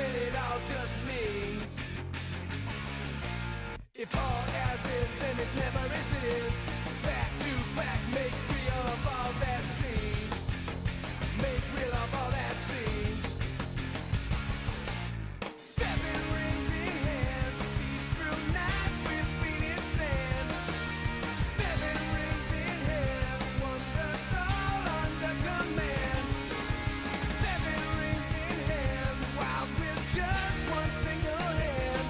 then it all just means if all as is, then it's never as is. Fact to fact, make real of all that seems. Make real of all that seems. Seven rings in hand, speed through nights with feet in sand. Seven rings in hand, wonders all under command. Seven rings in hand, wild with just one single hand.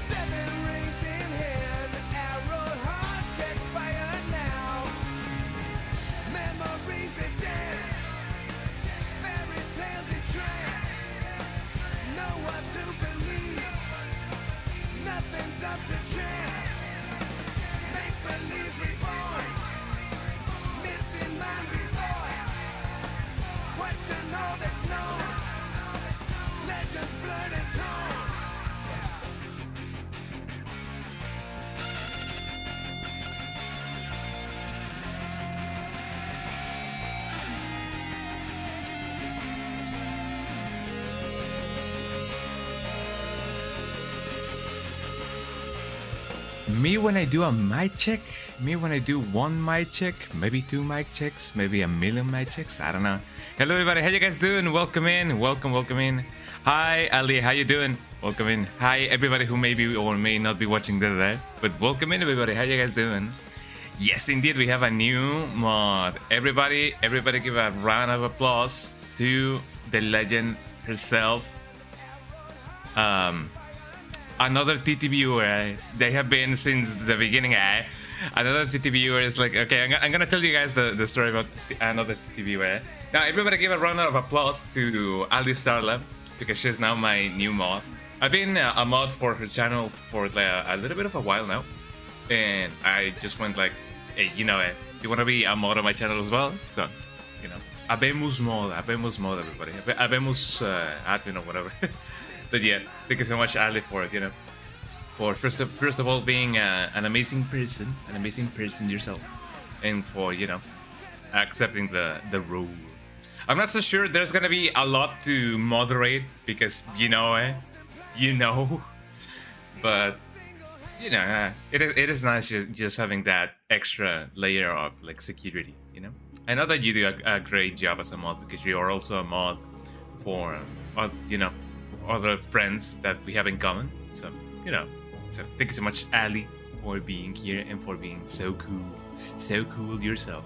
Seven rings in hand, arrowed hearts catch fire now. Memories that dance, fairy tales in trance. Know what to believe, nothing's up to chance. Make believe reborn, missing mind reborn. Question all that's known, legends blurred and torn. Me when I do a mic check, me when I do one mic check, maybe two mic checks, maybe a million mic checks, I don't know. Hello everybody, how you guys doing? Welcome in, welcome in. Hi Ali, how you doing? Welcome in. Hi everybody who may be or may not be watching this, but welcome in everybody, how you guys doing? Yes indeed, we have a new mod. Everybody give a round of applause to the legend herself. Another TT viewer, they have been since the beginning. Another TT viewer is like, okay, I'm gonna tell you guys the story about another TT viewer. Now, everybody give a round of applause to Ali Starla because she's now my new mod. I've been a mod for her channel for a little bit of a while now, and I just went like, hey, you know, you wanna be a mod on my channel as well? So, you know, habemos mod, everybody. Habemos admin or whatever. But yeah, thank you so much, Ali, for it, you know, for first of all being an amazing person yourself, and for, you know, accepting the role. I'm not so sure there's gonna be a lot to moderate because you know, but you know, it is nice just having that extra layer of like security, you know. I know that you do a great job as a mod because you are also a mod for, you know, other friends that we have in common, so you know, so thank you so much, Ali, for being here and for being so cool yourself.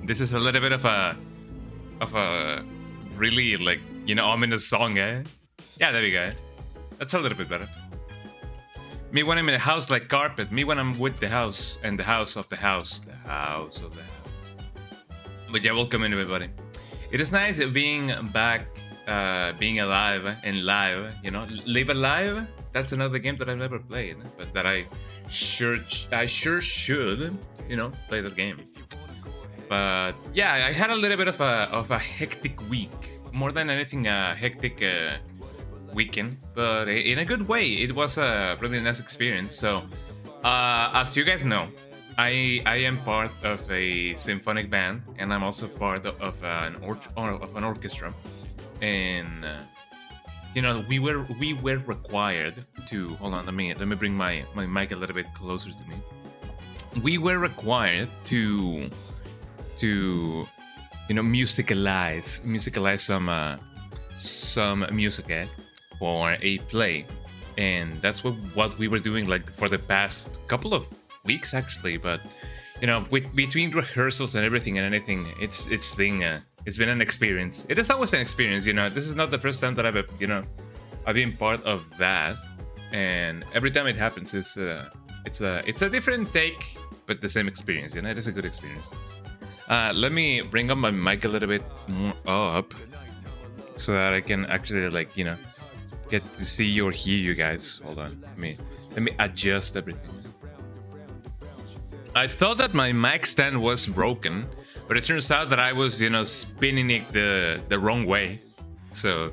This is a little bit of a really, like, you know, ominous song, eh? Yeah, there we go. That's a little bit better. Me when I'm in the house like carpet, me when I'm with the house and the house of the house, the house of the house. But yeah, welcome in everybody. It is nice being back. Being alive and live, you know, live alive. That's another game that I've never played, but that I sure should, you know, play that game. But yeah, I had a little bit of a hectic week, more than anything, a hectic weekend, but in a good way. It was a really nice experience. So, as you guys know, I am part of a symphonic band, and I'm also part of an orchestra. And you know, we were required to hold on. Let me bring my mic a little bit closer to me. We were required to you know, musicalize some music for a play, and that's what we were doing like for the past couple of weeks actually. But you know, between rehearsals and everything and anything, it's been an experience. It is always an experience, you know. This is not the first time that I've been part of that, and every time it happens, it's a different take, but the same experience. You know, it is a good experience. Let me bring up my mic a little bit more up, so that I can actually, like, you know, get to see you or hear you guys. Hold on, let me adjust everything. I thought that my mic stand was broken, but it turns out that I was, you know, spinning it the wrong way. So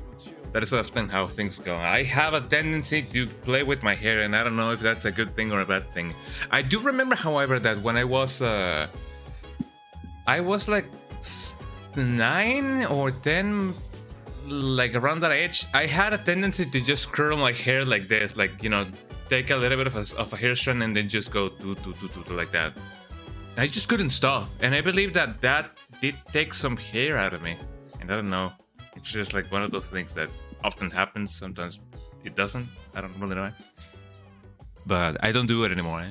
that is often how things go. I have a tendency to play with my hair, and I don't know if that's a good thing or a bad thing. I do remember, however, that when I was like 9 or 10 like around that age, I had a tendency to just curl my hair like this, like, you know, take a little bit of a hair strand and then just go do like that. And I just couldn't stop, and I believe that did take some hair out of me. And I don't know, it's just like one of those things that often happens. Sometimes it doesn't. I don't really know. But I don't do it anymore,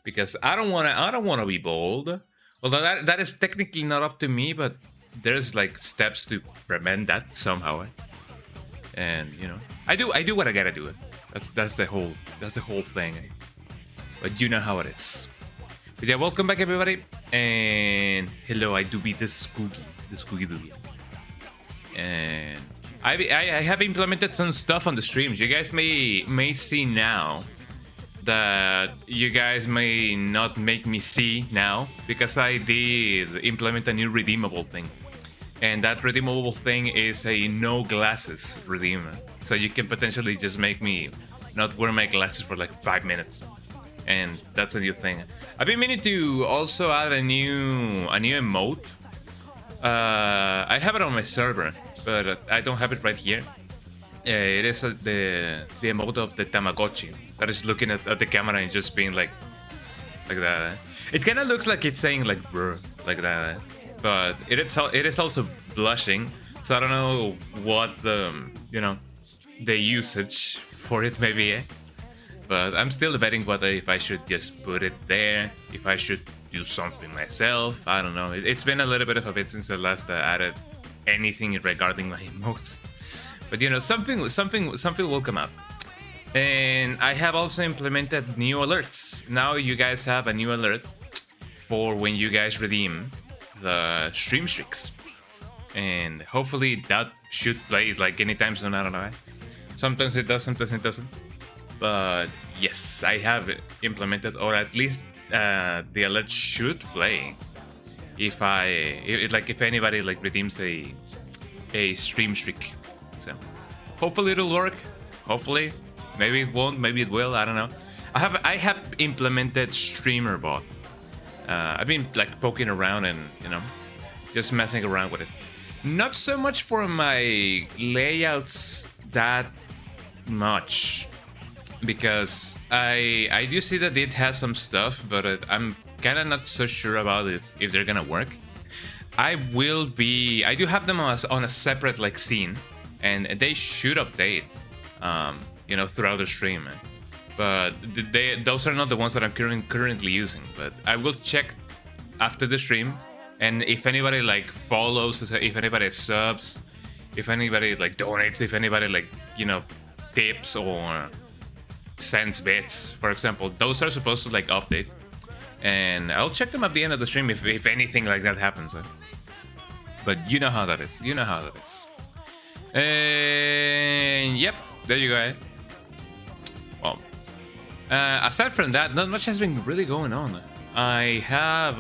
because I don't wanna be bald. Although that is technically not up to me, but there's like steps to prevent that somehow. And you know, I do what I gotta do. That's the whole thing. But you know how it is. But yeah, welcome back everybody, and hello. I do be the Scoogie Doogie, and I have implemented some stuff on the streams. You guys may see now that you guys may not make me see now, because I did implement a new redeemable thing. And that redeemable thing is a no glasses redeemer. So you can potentially just make me not wear my glasses for like 5 minutes. And that's a new thing. I've been meaning to also add a new emote. I have it on my server, but I don't have it right here. It is the emote of the Tamagotchi that is looking at the camera and just being like that. It kind of looks like it's saying like "brr" like that, but it is also blushing. So I don't know what the usage for it may be. But I'm still debating whether if I should just put it there, if I should do something myself. I don't know. It's been a little bit of a bit since I last added anything regarding my emotes. But you know, something will come up. And I have also implemented new alerts. Now you guys have a new alert for when you guys redeem the stream streaks. And hopefully that should play like anytime soon. I don't know. Sometimes it does, sometimes it doesn't. But yes, I have implemented, or at least the alert should play if anybody like redeems a stream streak. So hopefully it'll work. Hopefully, maybe it won't, maybe it will. I don't know. I have implemented streamer bot. I've been like poking around and just messing around with it. Not so much for my layouts that much, because I do see that it has some stuff, but I'm kind of not so sure about it if they're gonna work. I do have them on a separate like scene, and they should update throughout the stream. But those are not the ones that I'm currently using. But I will check after the stream, and if anybody like follows, if anybody subs, if anybody like donates, if anybody like tips or sends bits, for example, those are supposed to like update, and I'll check them at the end of the stream if anything like that happens. But you know how that is. And yep, there you go. Well, aside from that, not much has been really going on. I have,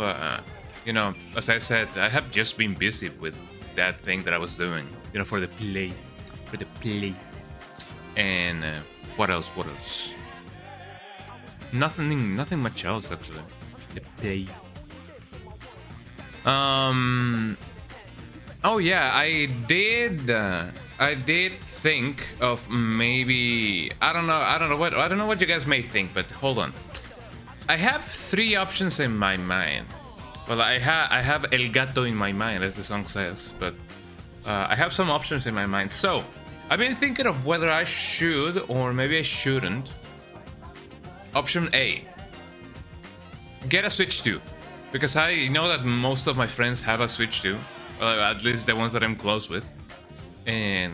as I said, I have just been busy with that thing that I was doing, for the play. And what else? Nothing much else actually. The play. Oh yeah, I did think of maybe I don't know what you guys may think, but hold on. I have 3 options in my mind. Well, I have El Gato in my mind, as the song says, but I have some options in my mind. So I've been thinking of whether I should or maybe I shouldn't. Option A: get a Switch 2, because I know that most of my friends have a Switch 2. At least the ones that I'm close with, and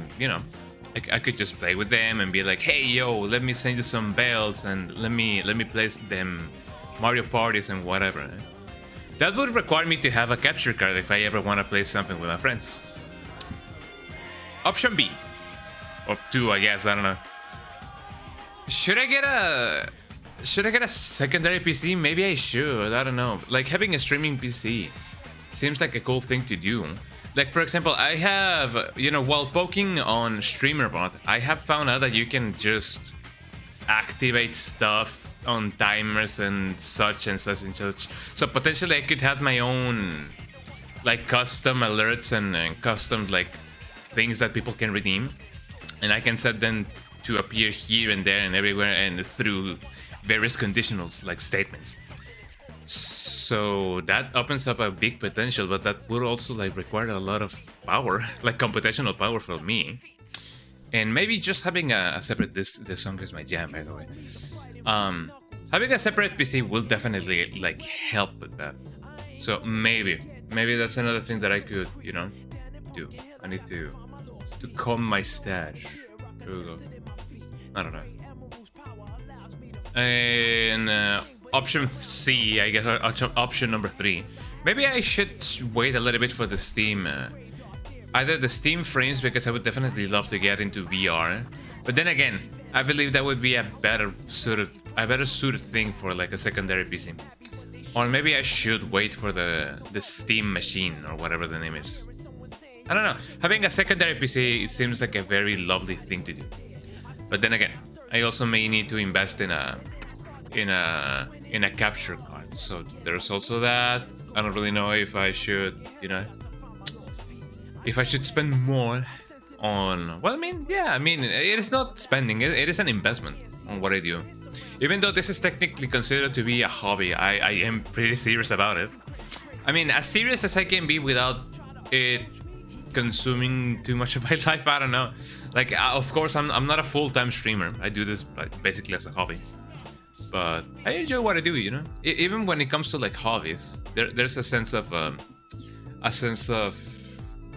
I could just play with them and be like, hey yo, let me send you some bells and let me play them Mario parties and whatever. That would require me to have a capture card if I ever want to play something with my friends. Option B, or 2, I guess, I don't know. Should I get a secondary PC? Maybe I should, I don't know. Like having a streaming PC seems like a cool thing to do. Like, for example, I have, while poking on StreamerBot, I have found out that you can just activate stuff on timers and such and such and such. So potentially I could have my own, like, custom alerts and custom, like, things that people can redeem, and I can set them to appear here and there and everywhere and through various conditionals like statements. So that opens up a big potential, but that would also like require a lot of power, like computational power from me. And maybe just having a separate this song is my jam, by the way. Having a separate PC will definitely like help with that. So maybe that's another thing that I could, you know, do. I need to comb my stash. Here we go. I don't know. And option C, I guess, option number 3. Maybe I should wait a little bit for the Steam, either the Steam frames, because I would definitely love to get into VR. But then again, I believe that would be a better suited thing for like a secondary PC. Or maybe I should wait for the Steam machine or whatever the name is. I don't know. Having a secondary PC seems like a very lovely thing to do. But then again, I also may need to invest in a capture card. So there's also that. I don't really know if I should, you know, if I should spend more on. Well, I mean, yeah, I mean, it is not spending. It is an investment on what I do. Even though this is technically considered to be a hobby, I am pretty serious about it. I mean, as serious as I can be without it consuming too much of my life. I don't know. Like, of course, I'm not a full-time streamer. I do this like, basically as a hobby. But I enjoy what I do, you know. Even when it comes to like hobbies, there's a sense of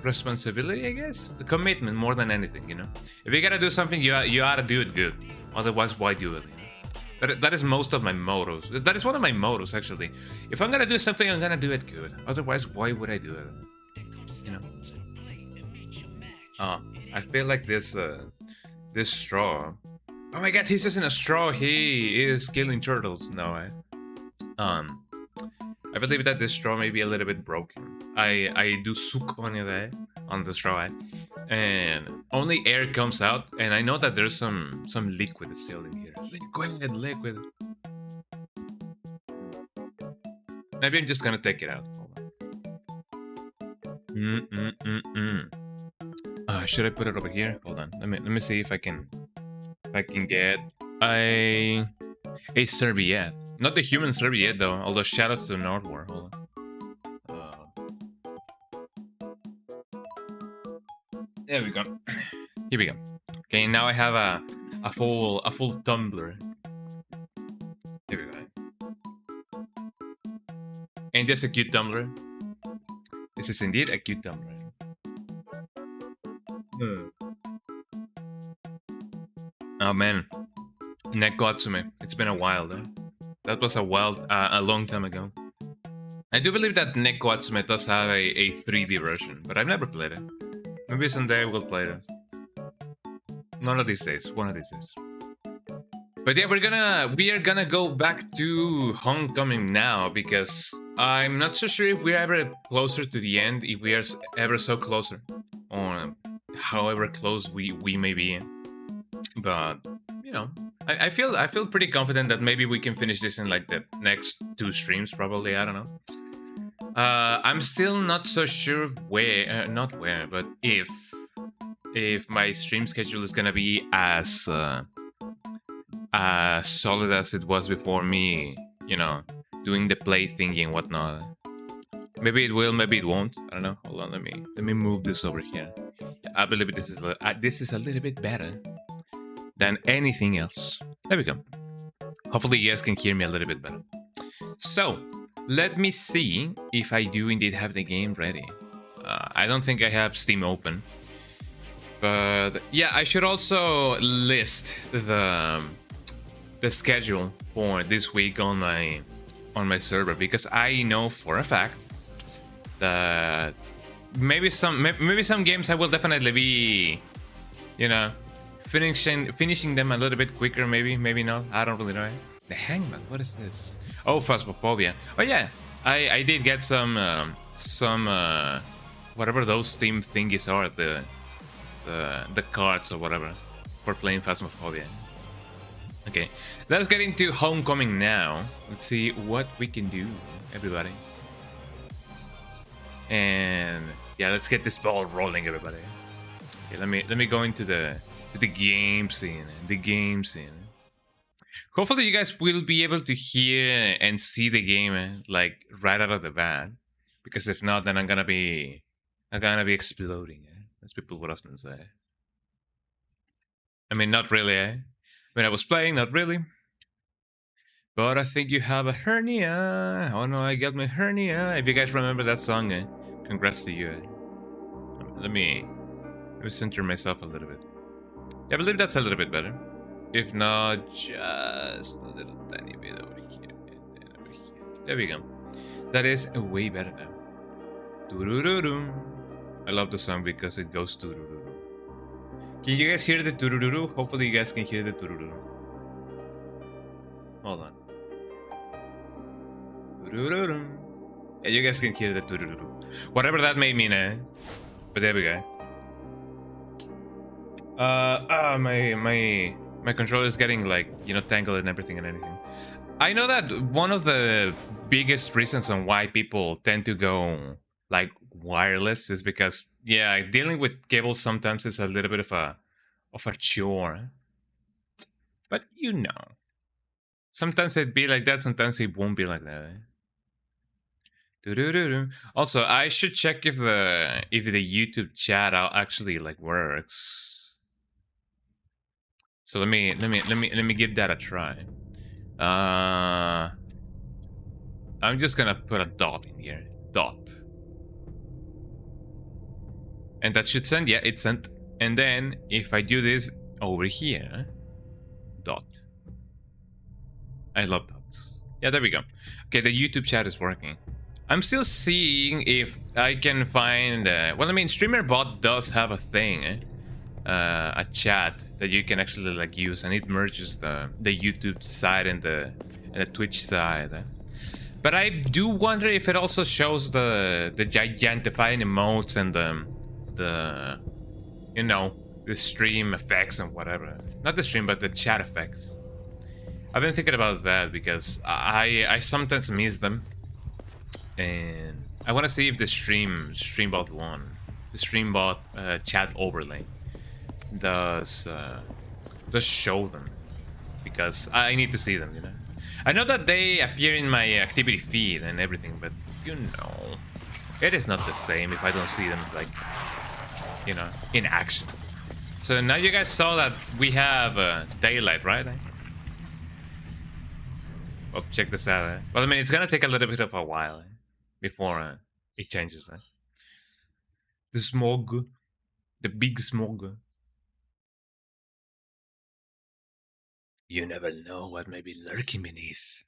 responsibility, I guess, the commitment more than anything, you know. If you gotta do something, you ought to do it good. Otherwise, why do it? You know? That is most of my mottos. That is one of my mottos, actually. If I'm gonna do something, I'm gonna do it good. Otherwise, why would I do it? You know. I feel like this straw. Oh my god, he's just in a straw. He is killing turtles. No, I believe that this straw may be a little bit broken. I do suck on it on the straw, and only air comes out. And I know that there's some liquid still in here. Liquid. Maybe I'm just gonna take it out. Hold on. Should I put it over here? Hold on. Let me see if I can get a serviette. Not the human serviette though. Although shoutouts to Nordwar. Hold on. There we go. Here we go. Okay, now I have a full tumbler. Here we go. Ain't this a cute tumbler? This is indeed a cute tumbler. Oh man, Nekotsume. It's been a while though. That was a long time ago. I do believe that Nekotsume does have a 3D version, but I've never played it. Maybe someday we'll play it. One of these days. But yeah, we are gonna go back to Homecoming now, because I'm not so sure if we're ever closer to the end, if we are ever so closer, or however close we may be in. But you know, I feel pretty confident that maybe we can finish this in like the next 2 streams, probably. I don't know. I'm still not so sure where, not where, but if my stream schedule is gonna be as solid as it was before me, you know, doing the play thingy and whatnot. Maybe it will, maybe it won't. I don't know. Hold on, let me move this over here. I believe this is a little bit better than anything else. There we go. Hopefully you guys can hear me a little bit better. So, let me see if I do indeed have the game ready. I don't think I have Steam open. But yeah, I should also list the schedule for this week on my server, because I know for a fact that maybe some games I will definitely be, you know, finishing them a little bit quicker, maybe not. I don't really know. The Hangman, what is this? Oh, Phasmophobia. Oh yeah, I did get some whatever those Steam thingies are, the cards or whatever for playing Phasmophobia. Okay, let's get into Homecoming now. Let's see what we can do, everybody. And yeah, let's get this ball rolling, everybody. Okay, let me go into the game scene. The game scene. Hopefully you guys will be able to hear and see the game like right out of the bat. Because if not, then I'm gonna be exploding, as people would often say. I mean, not really, When I was playing, not really. But I think you have a hernia. Oh no, I got my hernia. If you guys remember that song, congrats to you. Let me center myself a little bit. Yeah, I believe that's a little bit better. If not, just a little tiny bit over here and over here. There we go. That is way better now. Doo-doo-doo-doo. I love the song because it goes doo-doo-doo. Can you guys hear the doo-doo-doo? Hopefully you guys can hear the doo-doo-doo. Hold on. Doo-doo-doo-doo. Yeah, you guys can hear the doo-doo-doo. Whatever that may mean, But there we go. My controller is getting like, you know, tangled and everything and anything. I know that one of the biggest reasons on why people tend to go like wireless is because, yeah, dealing with cables sometimes is a little bit of a chore. But you know, sometimes it'd be like that, sometimes it won't be like that. Also, I should check if the YouTube chat actually like works. So let me give that a try. I'm just gonna put a dot in here. Dot. And that should send. Yeah, it sent. And then if I do this over here, dot. I love dots. Yeah, there we go. Okay, the YouTube chat is working. I'm still seeing if I can find. Well, I mean, StreamerBot does have a thing, a chat that you can actually like use, and it merges the YouTube side and the Twitch side. But I do wonder if it also shows the gigantifying emotes and the you know, the stream effects and whatever. Not the stream, but the chat effects. I've been thinking about that because I sometimes miss them, and I want to see if the StreamBot one, the StreamBot chat overlay does show them, because I need to see them, you know. I know that they appear in my activity feed and everything, but you know, it is not the same if I don't see them, like, you know, in action. So now you guys saw that we have daylight, right? Oh, check this out. Well, I mean, it's gonna take a little bit of a while before it changes. The smog, the big smog. You never know what may be lurking beneath.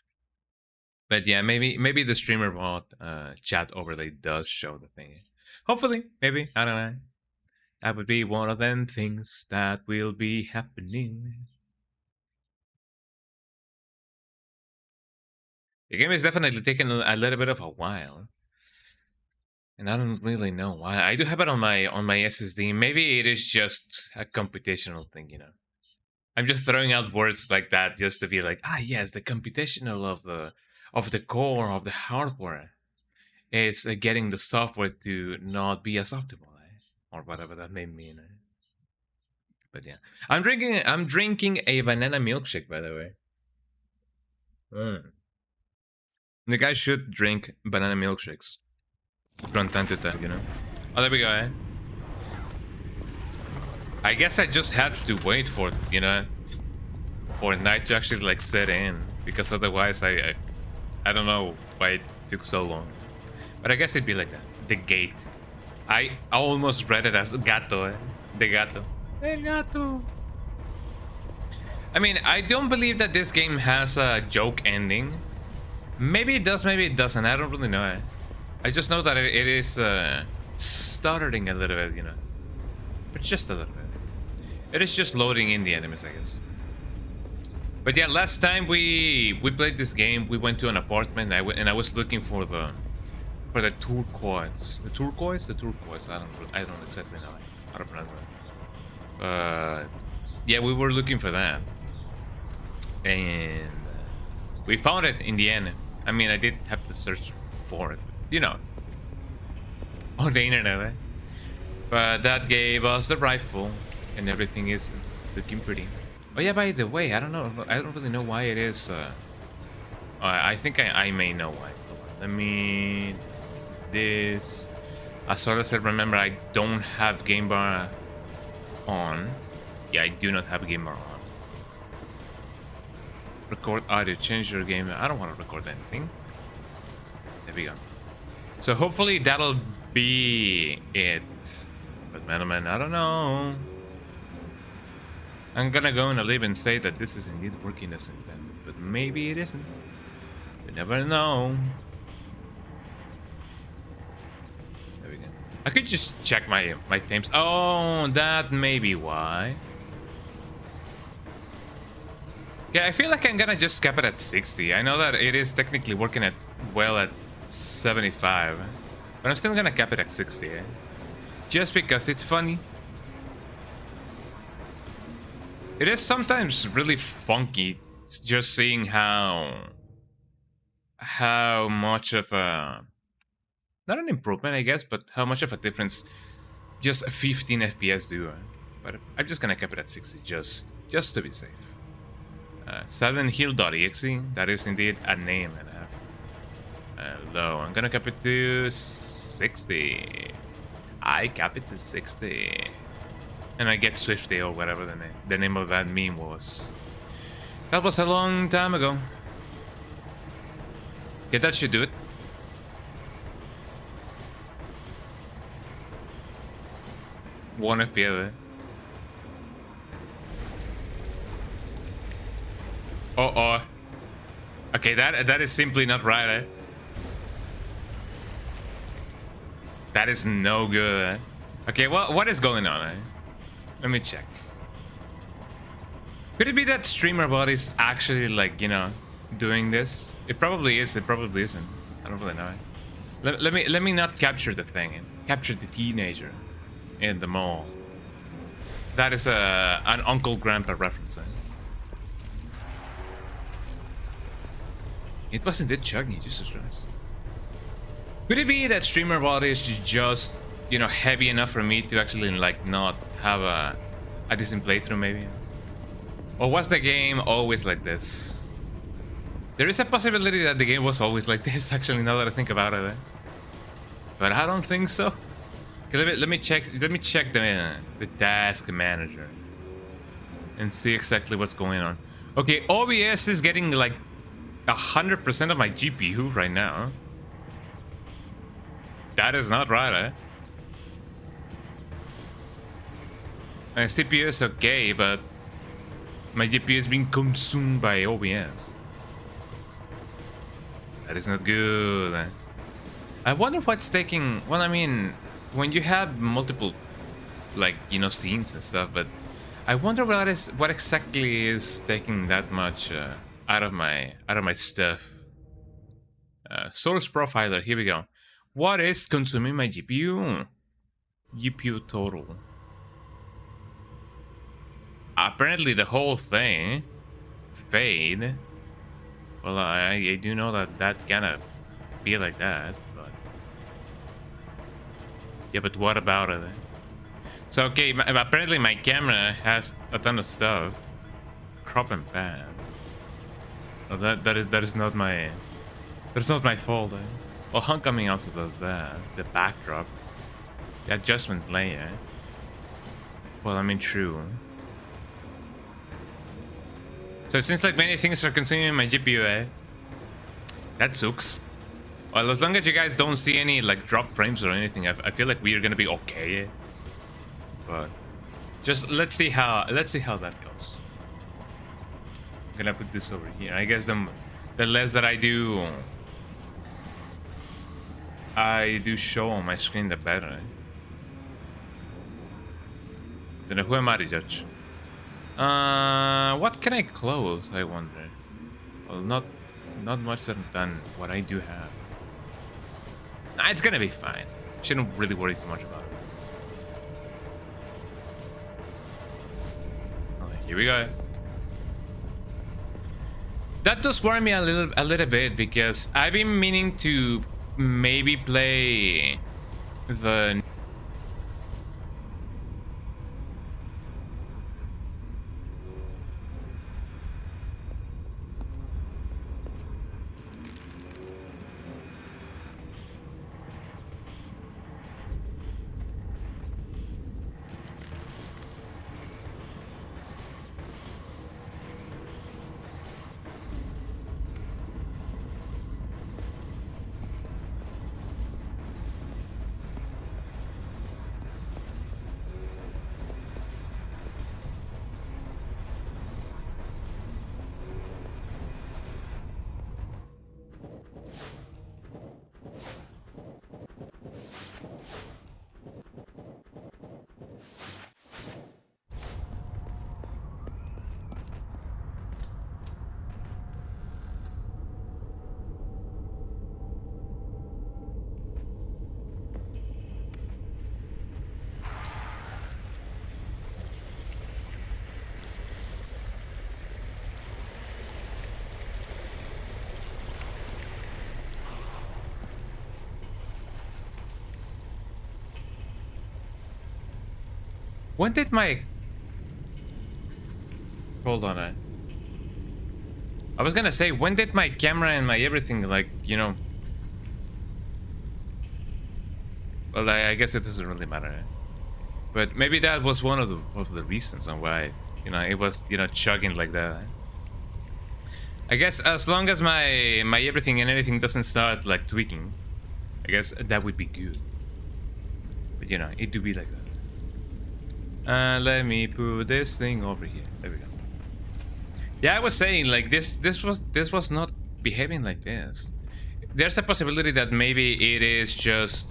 But yeah, maybe the StreamerBot chat overlay does show the thing. Hopefully, maybe, I don't know. That would be one of them things that will be happening. The game is definitely taking a little bit of a while, and I don't really know why. I do have it on my SSD. Maybe it is just a computational thing, you know. I'm just throwing out words like that just to be like, yes, the computational of the core of the hardware is getting the software to not be as optimal, or whatever that may mean. But yeah, I'm drinking a banana milkshake, by the way. The guy should drink banana milkshakes from time to time, you know. Oh, there we go. I guess I just had to wait for, you know, for night to actually like set in, because otherwise I don't know why it took so long. But I guess it'd be like that. The gate. I almost read it as gato, The gato. El gato. I mean, I don't believe that this game has a joke ending. Maybe it does, maybe it doesn't. I don't really know. I just know that it is stuttering a little bit, you know. But just a little bit. It is just loading in the enemies, I guess. But yeah, last time we played this game, we went to an apartment, and I was looking for the turquoise. The turquoise? I don't exactly know how to pronounce that. Yeah, we were looking for that, and we found it in the end. I mean, I did have to search for it, you know, on the internet. But that gave us the rifle, and everything is looking pretty. Oh yeah, by the way, I don't know. I don't really know why it is. I think I may know why. Hold on, let me this. As far as I remember, I don't have game bar on. Yeah, I do not have game bar on. Record audio. Change your game. I don't want to record anything. There we go. So hopefully that'll be it. But man, I don't know. I'm gonna go on a live and say that this is indeed working as intended, but maybe it isn't. We never know. There we go. I could just check my themes. Oh, that may be why. Yeah, I feel like I'm gonna just cap it at 60. I know that it is technically working at well at 75, but I'm still gonna cap it at 60, just because it's funny. It is sometimes really funky just seeing how much of a, not an improvement I guess, but how much of a difference just 15 FPS do. But I'm just gonna cap it at 60 just to be safe. Silenthill.exe, that is indeed a name and a half. Low, I'm gonna cap it to 60. I cap it to 60. And I get Swifty or whatever the name of that meme was. That was a long time ago. Yeah, that should do it. One FPS. Oh. Okay, that is simply not right, eh? That is no good, eh? Okay, what is going on, eh? Let me check. Could it be that streamer bot is actually, like, you know, doing this? It probably is, it probably isn't. I don't really know. Let me not capture the thing. Capture the teenager in the mall. That is an Uncle Grandpa reference. Eh? It wasn't it chugging, Jesus Christ. Could it be that streamer bot is just, you know, heavy enough for me to actually, like, not have a decent playthrough, maybe? Or was the game always like this? There is a possibility that the game was always like this, actually, now that I think about it. Eh? But I don't think so. Okay, let me check the task manager and see exactly what's going on. Okay, OBS is getting like 100% of my GPU right now. That is not right, eh? My CPU is okay, but my GPU is being consumed by OBS. That is not good. Eh? I wonder what's taking. Well, I mean, when you have multiple, like, you know, scenes and stuff, but I wonder what exactly is taking that much out of my stuff. Source profiler. Here we go. What is consuming my GPU? GPU total. Apparently the whole thing. Fade. Well, I do know that cannot be like that, but yeah, but what about it? So okay, apparently my camera has a ton of stuff. Crop and pan. Well, that is not my fault. Eh? Well, Homecoming also does that. The backdrop, the adjustment layer. Well, I mean, true. So it seems like many things are consuming my GPU, eh? That sucks. Well, as long as you guys don't see any like drop frames or anything, I feel like we're gonna be okay. Eh? But just let's see how that goes. I'm gonna put this over here. I guess the less that I do show on my screen, the better. Eh? Then who am I to judge? What can I close, I wonder? Well, not much than what I do have. Nah, it's gonna be fine. Shouldn't really worry too much about it. Okay, here we go. That does worry me a little bit because I've been meaning to maybe play the When did my... Hold on. I was gonna say, when did my camera and my everything, like, you know... Well, I guess it doesn't really matter. But maybe that was one of the reasons on why, you know, it was, you know, chugging like that. I guess as long as my everything and anything doesn't start, like, tweaking, I guess that would be good. But, you know, it do be like that. Let me put this thing over here. There we go. Yeah, I was saying, like, this was not behaving like this. There's a possibility that maybe it is just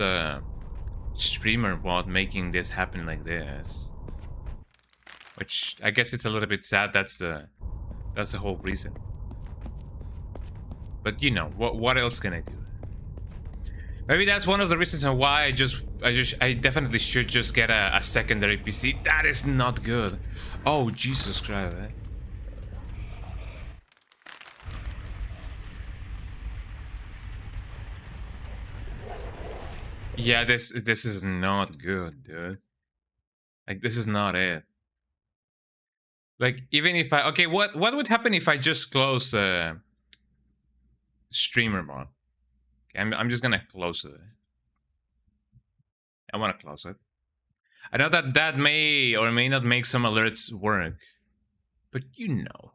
streamer bot making this happen like this, which I guess it's a little bit sad. That's the whole reason. But you know, what else can I do? Maybe that's one of the reasons on why I definitely should just get a secondary PC. That is not good. Oh, Jesus Christ. Yeah, this is not good, dude. Like, this is not it. Like, even if I... Okay, what would happen if I just close streamer mode? Okay, I'm just gonna close it. I want to close it. I know that may or may not make some alerts work, but you know.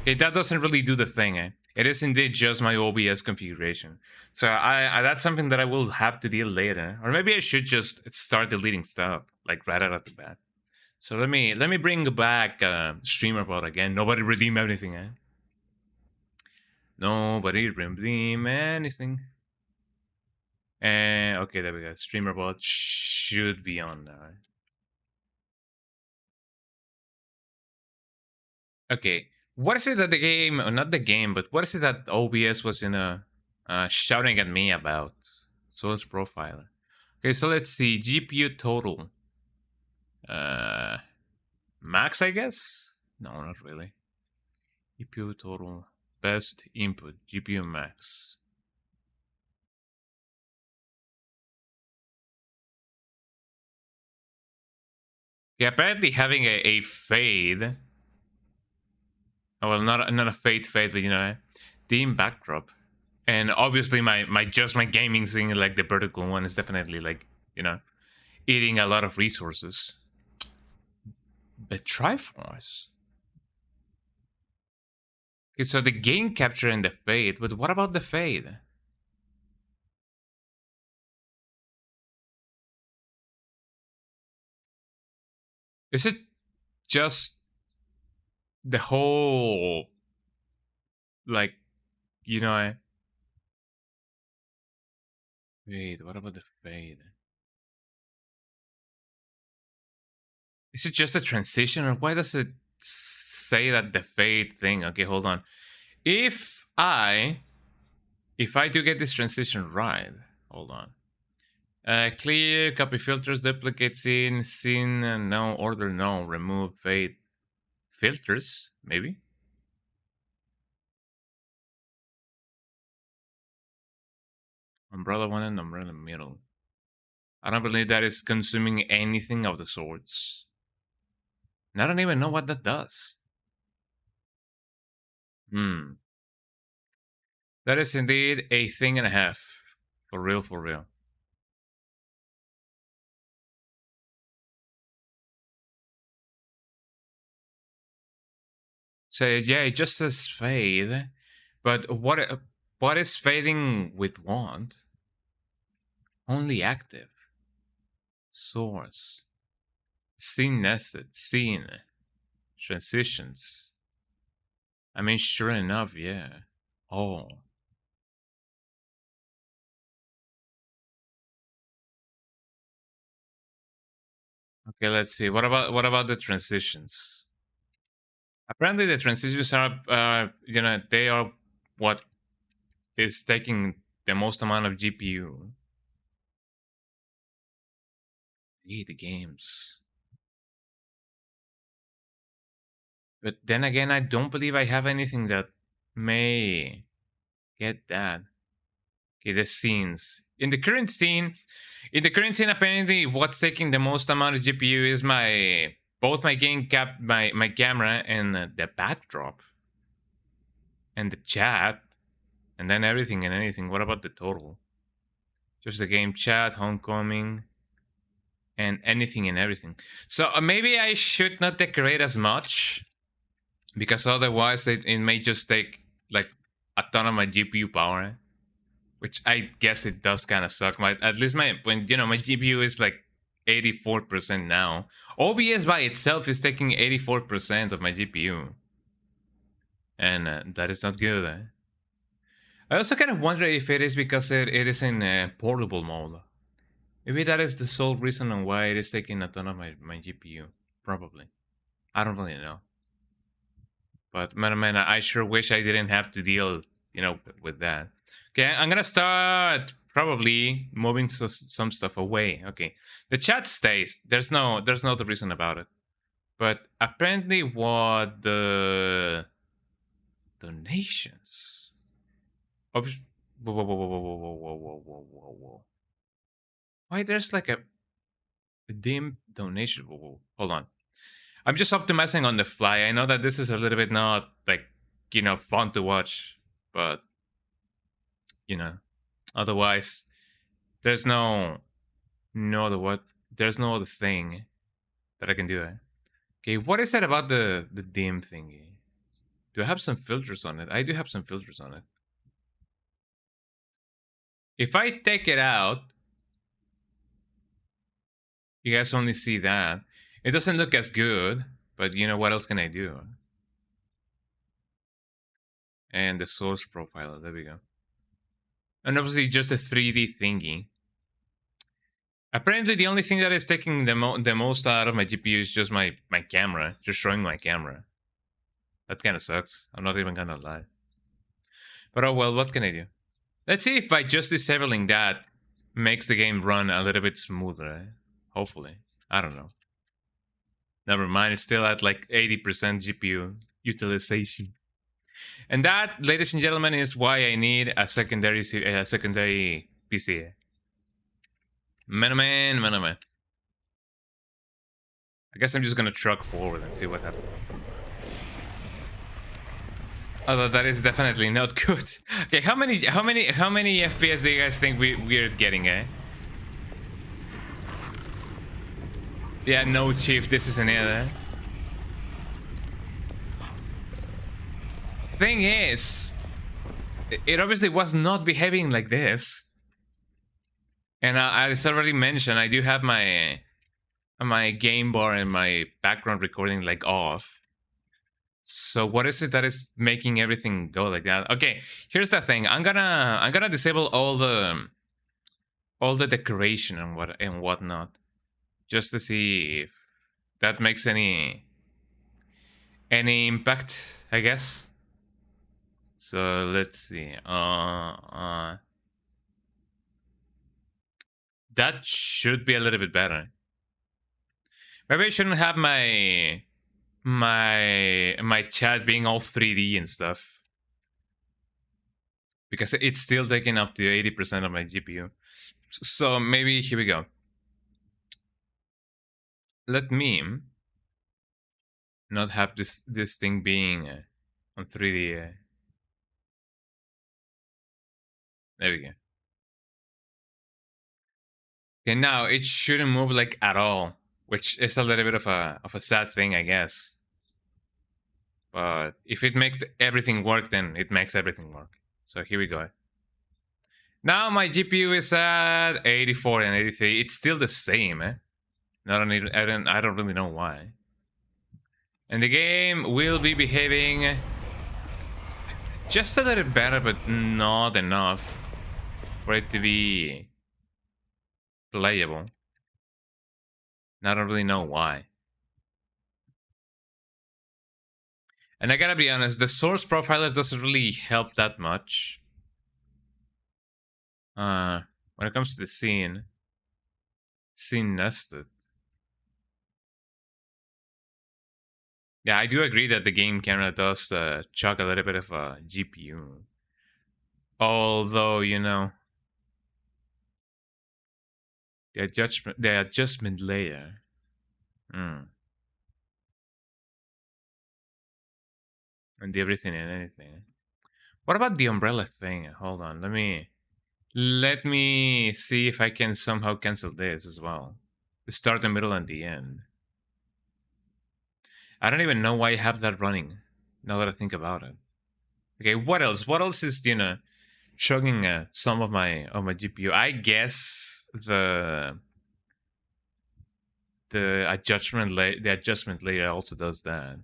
Okay, that doesn't really do the thing, eh? It is indeed just my OBS configuration. So I that's something that I will have to deal later. Or maybe I should just start deleting stuff, like right out of the bat. So let me bring back streamer bot again. Nobody redeem anything, eh? Nobody redeem anything. And okay, there we go. Streamer bot should be on now. Okay, what is it that the game, or not the game, but what is it that OBS was in a shouting at me about? Source profile. Okay, so let's see. GPU total. Max, I guess? No, not really. GPU total. Best input. GPU max. Yeah, apparently having a fade. Oh, well, not a fade, but you know, dim backdrop. And obviously my gaming thing, like the vertical one, is definitely, like, you know, eating a lot of resources. But Triforce. Okay, so the gain capture and the fade, but what about the fade? Is it just the whole, like, you know, wait, what about the fade? Is it just a transition, or why does it say that the fade thing? Okay, hold on. If I do get this transition right, hold on. Clear, copy filters, duplicate scene, no, order, no, remove, fade, filters, maybe? Umbrella one and umbrella middle. I don't believe that is consuming anything of the sorts. And I don't even know what that does. That is indeed a thing and a half. For real, for real. So yeah, it just says fade. But what is fading with what? Only active. Source. Scene nested. Scene. Transitions. I mean, sure enough, yeah. Oh. Okay, let's see. What about the transitions? Apparently, the transitions are, you know, they are what is taking the most amount of GPU. The games. But then again, I don't believe I have anything that may get that. Okay, the scenes. In the current scene, apparently what's taking the most amount of GPU is both my game cap, my camera, and the backdrop, and the chat, and then everything and anything. What about the total? Just the game chat, homecoming, and anything and everything. So maybe I should not decorate as much, because otherwise it may just take like a ton of my GPU power, which I guess it does kind of suck. At least when my GPU is like 84% now. OBS by itself is taking 84% of my GPU, and that is not good. I also kind of wonder if it is because it is in portable mode. Maybe that is the sole reason on why it is taking a ton of my GPU. Probably. I don't really know. But man, I sure wish I didn't have to deal, with that. Okay, I'm gonna start probably moving some stuff away. Okay, the chat stays. There's no other reason about it. But apparently, what the donations? Whoa, whoa, whoa, whoa, whoa, whoa, whoa, whoa, whoa, whoa, whoa. Why there's like a dim donation? Whoa, whoa. Hold on. I'm just optimizing on the fly. I know that this is a little bit not like fun to watch, but otherwise there's no other there's no other thing that I can do. Okay, what is that about the dim thingy? Do I have some filters on it? I do have some filters on it. If I take it out, you guys only see that. It doesn't look as good, but what else can I do? And the source profile, there we go. And obviously just a 3D thingy. Apparently the only thing that is taking the most out of my GPU is just my camera, just showing my camera. That kind of sucks. I'm not even gonna lie. But oh well, what can I do? Let's see if by just disabling that makes the game run a little bit smoother. Hopefully. I don't know. Never mind, it's still at like 80% GPU utilization. And that, ladies and gentlemen, is why I need a secondary PC. Man. I guess I'm just gonna truck forward and see what happens. Although that is definitely not good. Okay, how many FPS do you guys think we're getting, eh? Yeah, no, Chief, this isn't it, eh? Thing is, it obviously was not behaving like this. And as already mentioned, I do have my game bar and my background recording like off. So what is it that is making everything go like that? Okay, here's the thing. I'm gonna disable all the decoration and whatnot, just to see if that makes any impact, I guess. So let's see. That should be a little bit better. Maybe I shouldn't have my chat being all 3D and stuff, because it's still taking up to 80% of my GPU. So maybe here we go. Let me not have this thing being on 3D. There we go. Okay, now it shouldn't move like at all, which is a little bit of a sad thing, I guess. But if it makes everything work, then it makes everything work. So here we go. Now my GPU is at 84 and 83. It's still the same, eh? I don't really know why. And the game will be behaving just a little better, but not enough for it to be playable. I don't really know why. And I gotta be honest, the source profiler doesn't really help that much. When it comes to the scene nested. Yeah, I do agree that the game camera does chug a little bit of a GPU. Although, The adjustment layer. And the everything and anything. What about the umbrella thing? Hold on, let me see if I can somehow cancel this as well. The start, the middle, and the end. I don't even know why I have that running. Now that I think about it. Okay, what else? What else is chugging some of my GPU? I guess the adjustment layer also does that.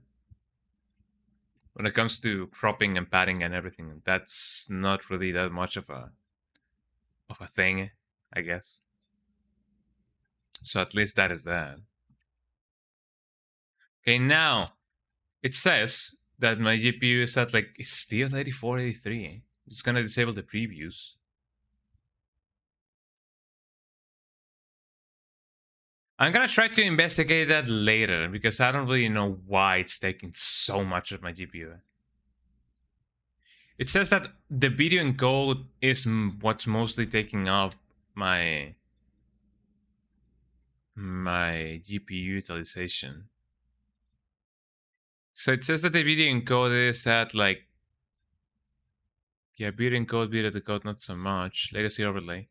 When it comes to cropping and padding and everything, that's not really that much of a thing, I guess. So at least that is that. Okay, now it says that my GPU is at like it's still 84, 83. It's gonna disable the previews. I'm gonna try to investigate that later because I don't really know why it's taking so much of my GPU. It says that the video encode is what's mostly taking up my GPU utilization. So it says that the video encode is at like, yeah, video encode, video decode, not so much. Legacy overlay.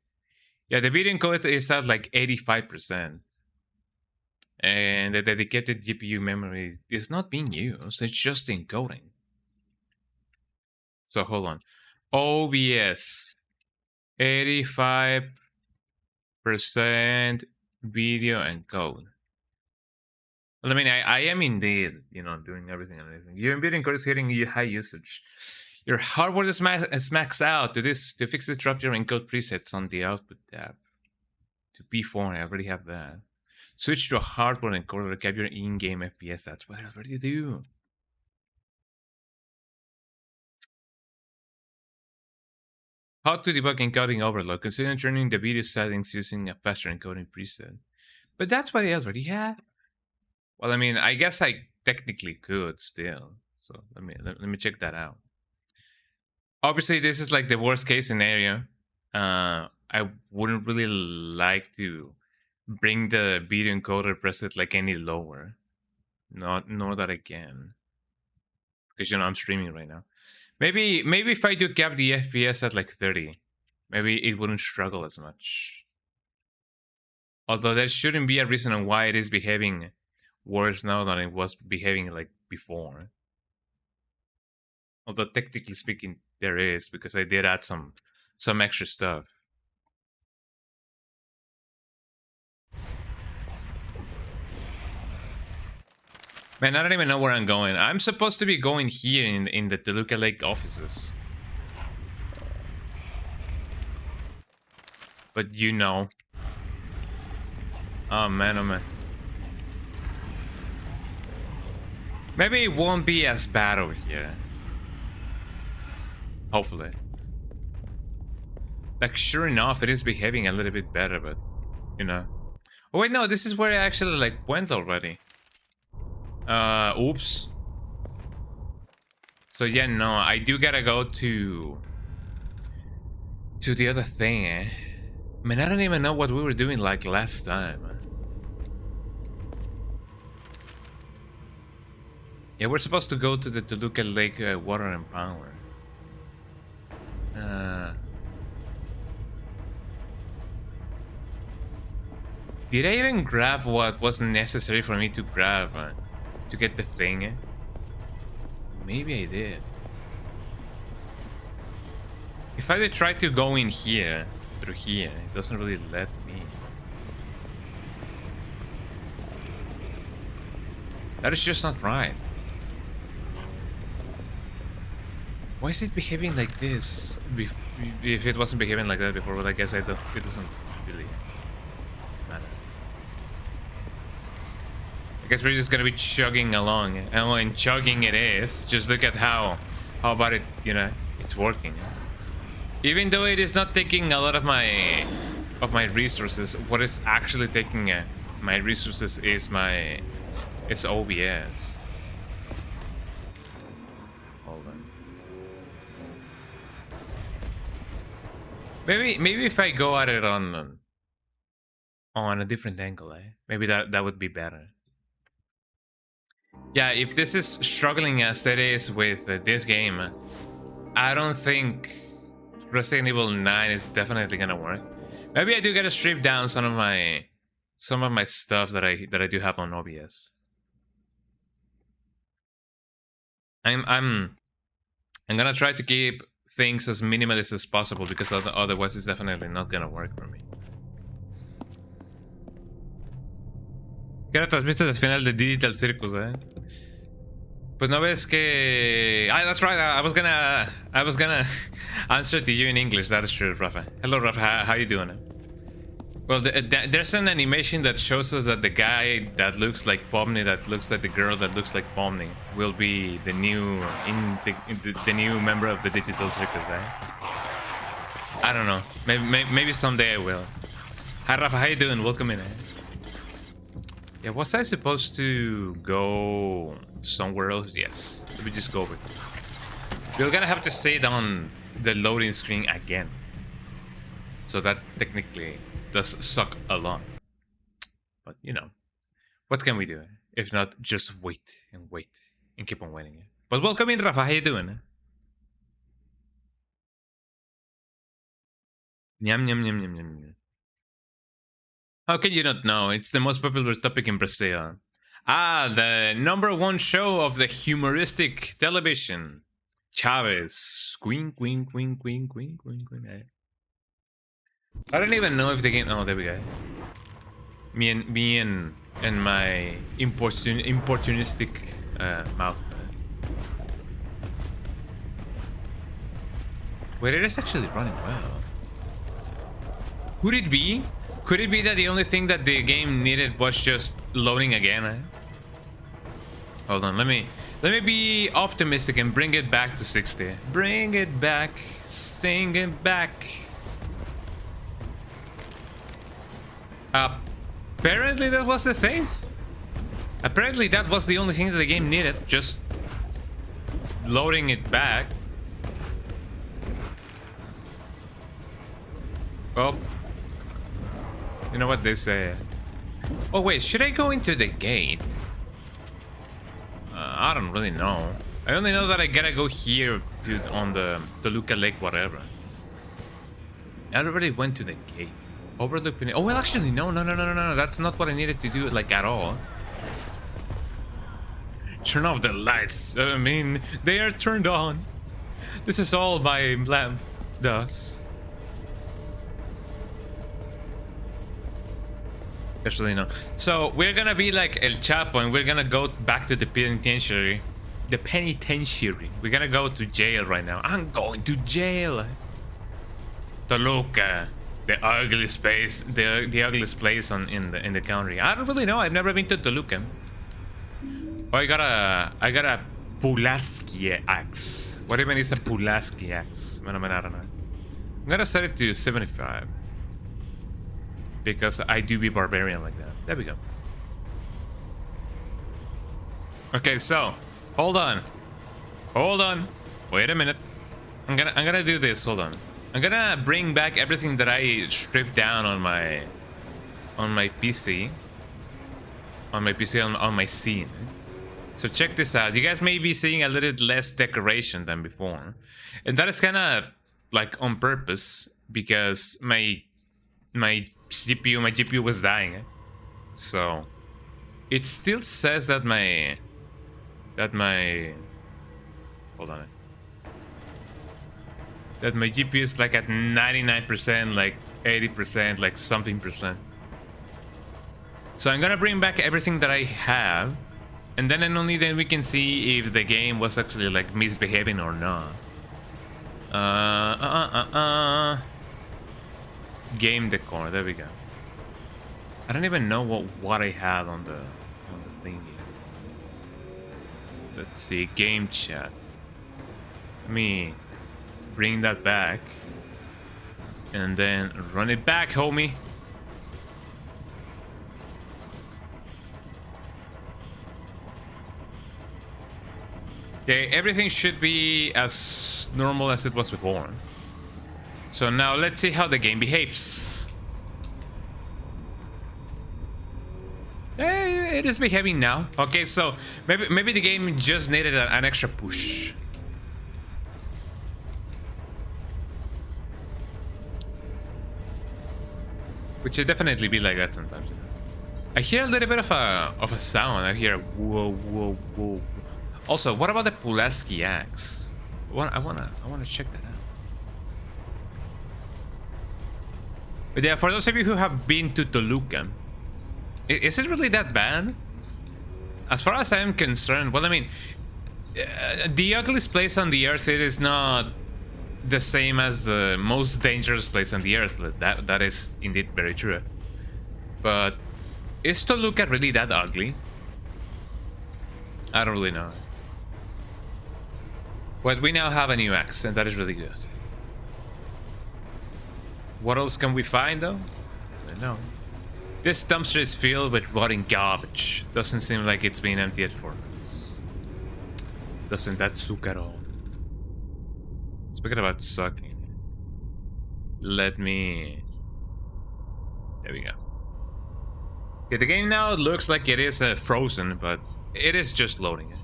Yeah, the video encode is at like 85%. And the dedicated GPU memory is not being used, it's just encoding. So hold on. OBS, 85% video encode. Well, I mean, I am indeed, doing everything and everything. Your video encode is hitting high usage. Your hardware is maxed out. To fix this, drop your encode presets on the output tab. To P4, I already have that. Switch to a hardware encoder to capture in-game FPS. That's what else do you do? How to debug encoding overload? Consider turning the video settings using a faster encoding preset. But that's what I already have. Well, I mean, I guess I technically could still. So let me check that out. Obviously, this is like the worst case scenario. I wouldn't really like to bring the video encoder preset like any lower. Nor that I can. Because I'm streaming right now. Maybe if I do cap the FPS at like 30, maybe it wouldn't struggle as much. Although there shouldn't be a reason why it is behaving worse now than it was behaving like before. Although technically speaking, there is, because I did add some extra stuff. Man, I don't even know where I'm going. I'm supposed to be going here in the Toluca Lake offices. But Oh man. Maybe it won't be as bad over here. Hopefully. Like, sure enough, it is behaving a little bit better, but, Oh, wait, no, this is where I actually, like, went already. Oops. So, yeah, no, I do gotta go to the other thing, eh? I mean, I don't even know what we were doing, like, last time. Yeah, we're supposed to go to the Toluca Lake Water and Power. Did I even grab what was necessary for me to grab to get the thing? Maybe I did. If I did try to go in here, through here, it doesn't really let me. That is just not right. Why is it behaving like this? If it wasn't behaving like that before, well, I guess it doesn't really matter. I guess we're just gonna be chugging along, and when chugging it is, just look at how about it, it's working. Even though it is not taking a lot of my resources, what is actually taking my resources is OBS. Hold on. Maybe if I go at it on on a different angle, eh? Maybe that would be better. Yeah, if this is struggling as it is with this game, I don't think Resident Evil 9 is definitely gonna work. Maybe I do gotta strip down some of my stuff that I do have on OBS. I'm gonna try to keep things as minimalist as possible because otherwise it's definitely not gonna work for me. ¿Qué hora transmites el final de Digital Circus, eh? Pues no ves que... Ah, that's right. I was gonna answer to you in English. That is true, Rafa. Hello, Rafa. How you doing? Well, there's an animation that shows us that the guy that looks like Pomni, that looks like the girl that looks like Pomni, will be the new the new member of the Digital Circus. Eh? I don't know. Maybe someday I will. Hi, Rafa. How you doing? Welcome in. Eh? Yeah, was I supposed to go somewhere else? Yes. Let me just go over. We're gonna have to sit on the loading screen again. So that technically does suck a lot. But, you know, what can we do? If not, just wait and keep on waiting. But welcome in, Rafa. How you doing? Yum, yum, yum, yum, yum, yum. How can you not know? It's the most popular topic in Brazil. Ah, the #1 show of the humoristic television. Chavez. Queen. I don't even know if the game... Oh, there we go. Me and my importunistic mouth. Wait, it is actually running well. Could it be? Could it be that the only thing that the game needed was just loading again? Eh? Hold on, let me be optimistic and bring it back to 60. Bring it back, sing it back. Apparently that was the thing. Apparently that was the only thing that the game needed, just loading it back. Oh. You know what they say? Oh wait, should I go into the gate? I don't really know. I only know that I gotta go here on the Toluca Lake, whatever. I already went to the gate. Overlook. Oh well, actually, no. That's not what I needed to do, like at all. Turn off the lights. I mean, they are turned on. This is all my lamp does. Actually, no. So we're gonna be like El Chapo, and we're gonna go back to the penitentiary. The penitentiary. We're gonna go to jail right now. I'm going to jail. Toluca, the ugliest place, the ugliest place in the country. I don't really know. I've never been to Toluca. Oh, I got a Pulaski axe. What even is a Pulaski axe? I don't know. I'm gonna set it to 75. Because I do be barbarian like that. There we go. Okay, so hold on. Wait a minute. I'm gonna do this. Hold on. I'm gonna bring back everything that I stripped down on my PC. On my scene. So check this out. You guys may be seeing a little less decoration than before, and that is kind of like on purpose because my GPU was dying, so it still says that my hold on, that my GPU is like at 99%, like 80%, like something percent. So I'm gonna bring back everything that I have, and then and only then we can see if the game was actually like misbehaving or not. Game decor, there we go. I don't even know what I have on the thingy. Let's see, game chat. Let me bring that back and then run it back, homie. Okay, everything should be as normal as it was before. So now let's see how the game behaves. it is behaving now. Okay, so maybe the game just needed an extra push. Which it definitely be like that sometimes. I hear a little bit of a sound. I hear whoa, whoa, whoa. Also, what about the Pulaski axe? I wanna check that out. But yeah, for those of you who have been to Toluca, is it really that bad? As far as I am concerned, well, I mean, the ugliest place on the earth, it is not the same as the most dangerous place on the earth. That is indeed very true. But is Toluca really that ugly? I don't really know. But we now have a new axe, and that is really good. What else can we find, though? I don't know. This dumpster is filled with rotting garbage. Doesn't seem like it's been emptied for months. Doesn't that suck at all? Speaking about sucking, let me... There we go. Okay, the game now looks like it is frozen, but it is just loading.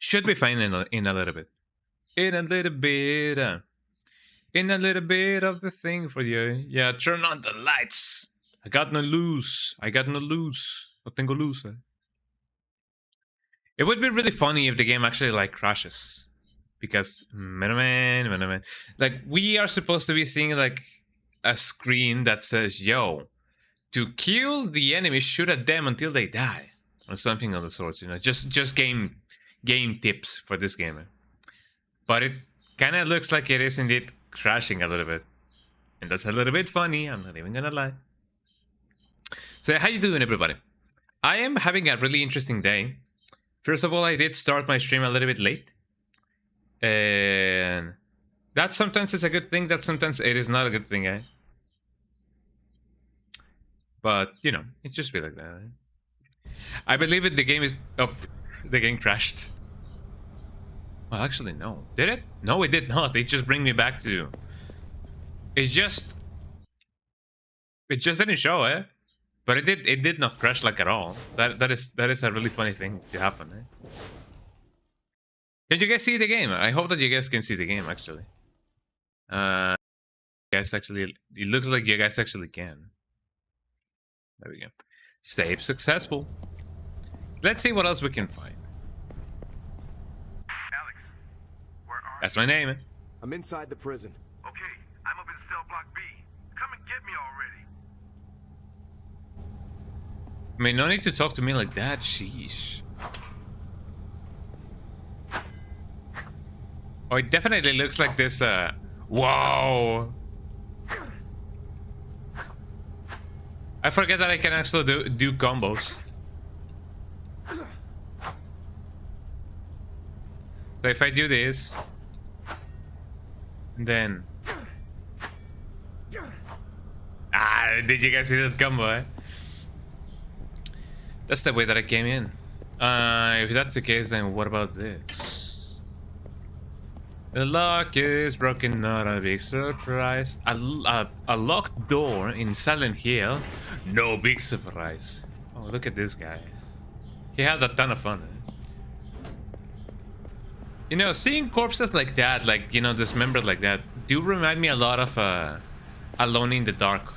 Should be fine in a little bit. In a little bit. In a little bit of the thing for you. Yeah, turn on the lights. I got no lose. I got no lose. No tengo luz. It would be really funny if the game actually like crashes. Because, man. Like, we are supposed to be seeing like a screen that says, yo, to kill the enemy, shoot at them until they die. Or something of the sort, you know. Just game tips for this game. But it kind of looks like it is indeed crashing a little bit, and that's a little bit funny. I'm not even gonna lie. So how you doing, everybody? I am having a really interesting day. First of all, I did start my stream a little bit late, and that sometimes is a good thing, that sometimes it is not a good thing, eh? But you know, it just be like that, eh? I believe it. The game is the game crashed. Well, actually, no. Did it? No, it did not. It just bring me back to... It just didn't show, eh? But it did not crash like at all. That is a really funny thing to happen, eh? Can you guys see the game? I hope that you guys can see the game, actually. Guys, actually, it looks like you guys actually can. There we go. Save successful. Let's see what else we can find. That's my name, eh? I'm inside the prison. Okay, I'm up in cell block B. Come and get me already. I mean, no need to talk to me like that, sheesh. Oh, it definitely looks like this, whoa! I forget that I can actually do combos. So if I do this... And then... did you guys see that combo, eh? That's the way that I came in. If that's the case, then what about this? The lock is broken, not a big surprise. A locked door in Silent Hill, no big surprise. Oh, look at this guy. He had a ton of fun, eh? You know, seeing corpses like that, like, you know, dismembered like that, do remind me a lot of Alone in the Dark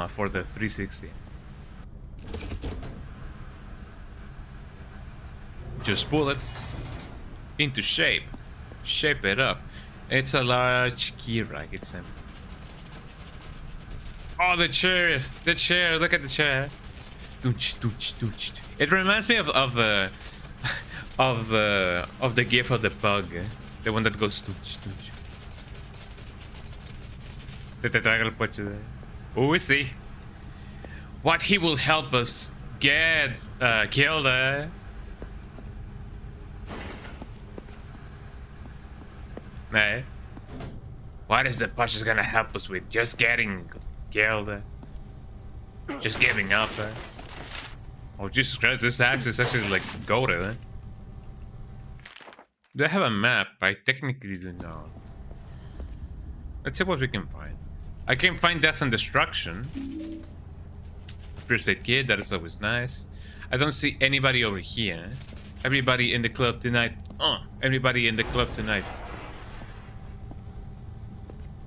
for the 360. Just pull it into shape. Shape it up. It's a large key rack, it's him. Oh, the chair! The chair! Look at the chair! It reminds me of the... of the gif of the bug, the one that goes stooch. Oh, we see what he will help us get killed. Nah. What is the Push is gonna help us with? Just getting killed? Just giving up? Oh, Jesus Christ! This axe is actually like goated. Do I have a map? I technically do not. Let's see what we can find. I can find death and destruction. first aid kit, that is always nice. I don't see anybody over here. Everybody in the club tonight. Everybody in the club tonight.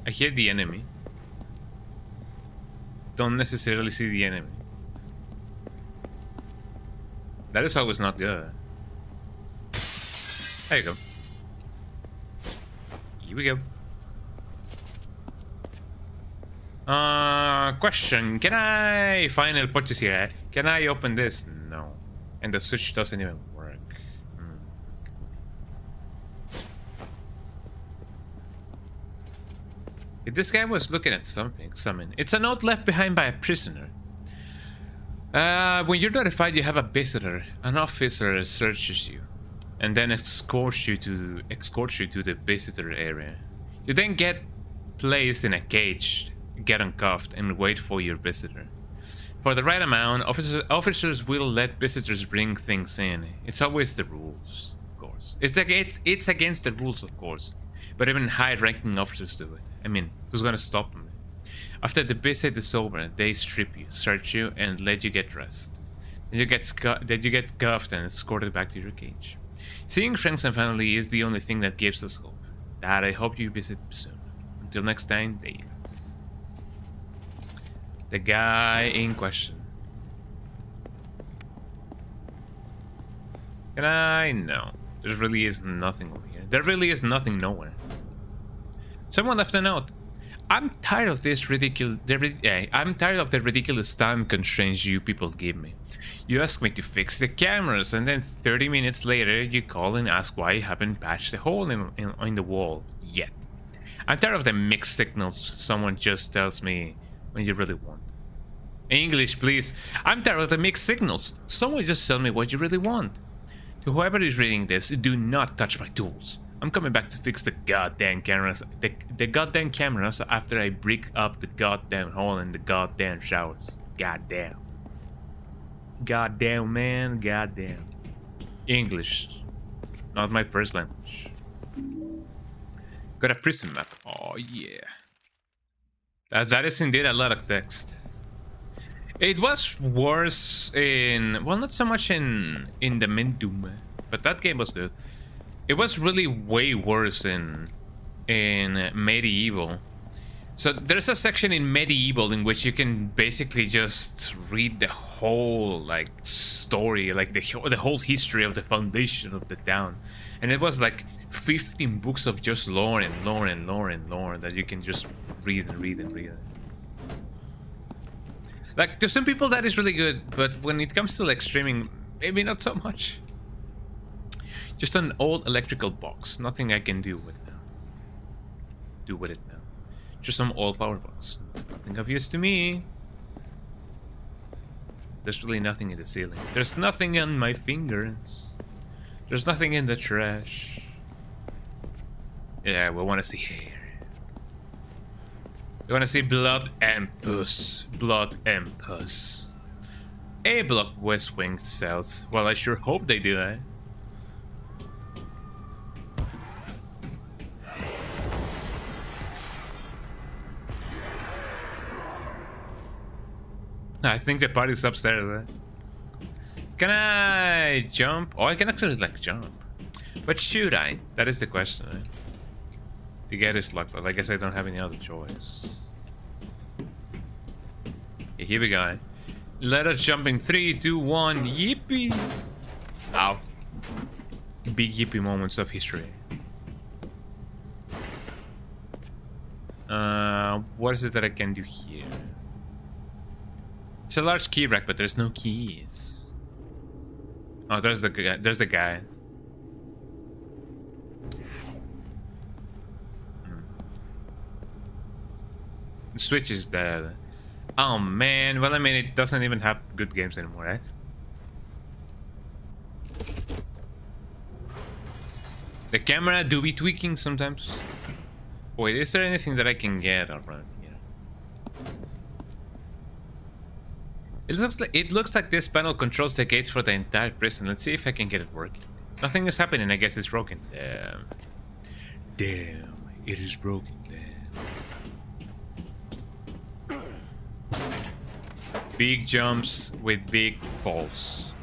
I hear the enemy. Don't necessarily see the enemy. That is always not good. There you go. Here we go. Question. Can I final purchase here? Can I open this? No. And the switch doesn't even work. This guy was looking at something. It's a note left behind by a prisoner. When you're notified you have a visitor, an officer searches you and then escorts you to the visitor area. You then get placed in a cage, get uncuffed, and wait for your visitor. For the right amount, officers will let visitors bring things in. It's always the rules, of course. It's against the rules, of course. But even high-ranking officers do it. I mean, who's gonna stop them? After the visit is over, they strip you, search you, and let you get dressed. Then you get cuffed and escorted back to your cage. Seeing friends and family is the only thing that gives us hope. Dad, I hope you visit soon. Until next time, Dave. The guy in question. Can I? No. There really is nothing over here. There really is nothing nowhere. Someone left a note. I'm tired of this I'm tired of the ridiculous time constraints you people give me. You ask me to fix the cameras, and then 30 minutes later you call and ask why I haven't patched the hole in the wall yet. I'm tired of the mixed signals someone just tells me when you really want. English, please. I'm tired of the mixed signals. Someone just tell me what you really want. To whoever is reading this, do not touch my tools. I'm coming back to fix the goddamn cameras. The goddamn cameras after I break up the goddamn hole in the goddamn showers. Goddamn. Goddamn, man. Goddamn. English. Not my first language. Got a prison map. Oh, yeah. That is indeed a lot of text. It was worse in... Well, not so much in the Mendum, but that game was good. It was really way worse in Medieval. So there's a section in Medieval in which you can basically just read the whole like story, like the whole history of the foundation of the town, and it was like 15 books of just lore and lore and lore and lore that you can just read and read and read. Like to some people that is really good, but when it comes to like streaming, maybe not so much. Just an old electrical box. Nothing I can do with it now. Just some old power box. Nothing of use to me. There's really nothing in the ceiling. There's nothing on my fingers. There's nothing in the trash. Yeah, we want to see hair. We want to see blood and puss. Blood and puss. A block West Wing South. Well, I sure hope they do that. I think the party's upstairs. Can I jump? Oh, I can actually like jump. But should I? That is the question. Right? To get this luck, but I guess I don't have any other choice. Okay, here we go. Let us jump in 3, 2, 1. Yippee! Ow. Big yippee moments of history. What is it that I can do here? It's a large key rack, but there's no keys. Oh, there's the guy. There's the guy. The Switch is dead. Oh man. Well, I mean, it doesn't even have good games anymore, right? The camera do be tweaking sometimes. Wait, is there anything that I can get around here? It looks like this panel controls the gates for the entire prison. Let's see if I can get it working. Nothing is happening. I guess it's broken. Damn. Damn. It is broken. Damn. Big jumps with big falls.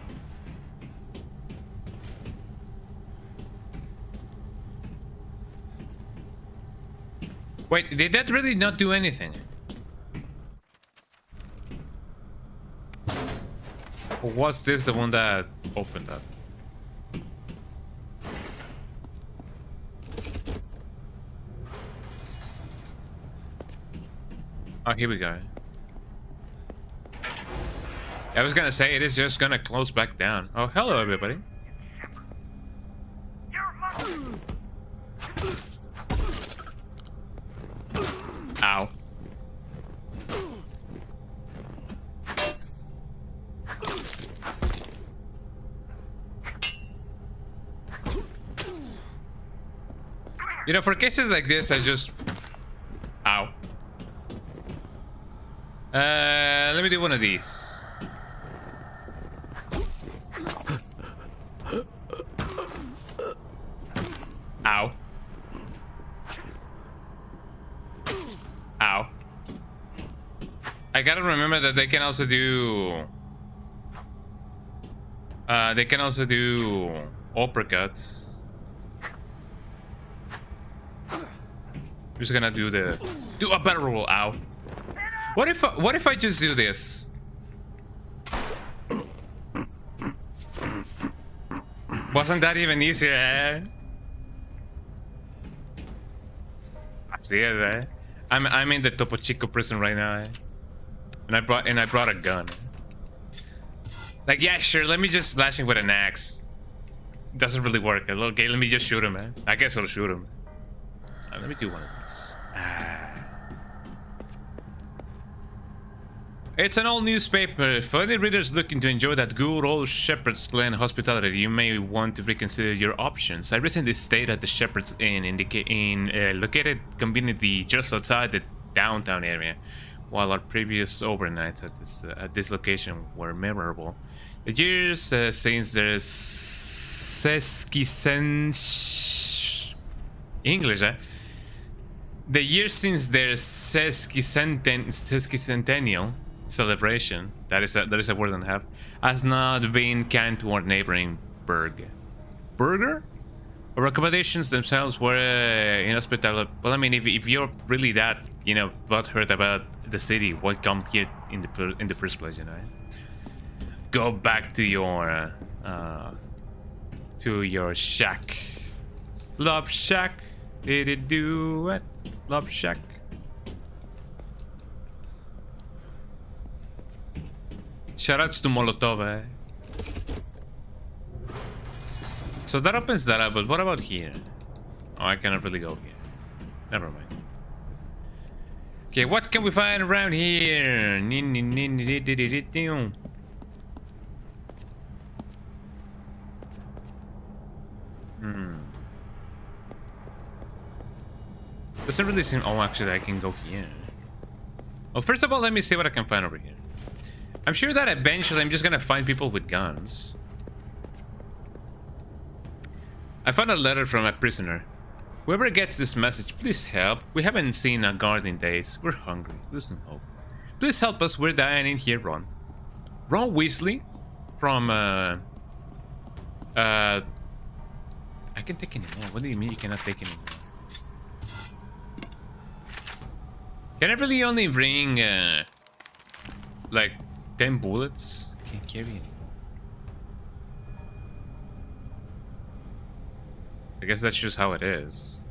Wait, did that really not do anything? Or was this the one that opened up? Oh, here we go. I was gonna say it is just gonna close back down. Oh, hello everybody. Ow. You know, for cases like this, I just... Ow. Let me do one of these. Ow. Ow. I gotta remember that they can also do... they can also do uppercuts. I'm just gonna do a barrel roll. Ow. What if I just do this? Wasn't that even easier, eh? I see it, eh? I'm in the Topo Chico prison right now, eh? And I brought a gun. Like, yeah, sure, let me just slash him with an axe. Doesn't really work. Okay, let me just shoot him, man. I guess I'll shoot him. Let me do one of these. It's an old newspaper. For any readers looking to enjoy that good old Shepherd's Glen hospitality, you may want to reconsider your options. I recently stayed at the Shepherd's Inn, located conveniently just outside the downtown area. While our previous overnights at this location were memorable, the years since their English, eh? The years since their sesquicentennial celebration, that is a word and a half, has not been kind to our neighboring burg. Burger? Our accommodations themselves were inhospitable. Well, I mean, if you're really that, you know, butthurt about the city, why come here in the first place, you know? Go back to your shack. Love shack. Did it do it? Love shack. Shoutouts to Molotov, eh? So that opens that up, but what about here? Oh, I cannot really go here. Never mind. Okay, what can we find around here? Doesn't really seem... Oh, actually, I can go here. Well, first of all, let me see what I can find over here. I'm sure that eventually I'm just gonna find people with guns. I found a letter from a prisoner. Whoever gets this message, please help. We haven't seen a guard in days. We're hungry. Listen, hope. Please help us. We're dying in here. Ron. Ron Weasley from I can take any more. What do you mean you cannot take any more? Can I really only bring like 10 bullets? I can't carry any. I guess that's just how it is.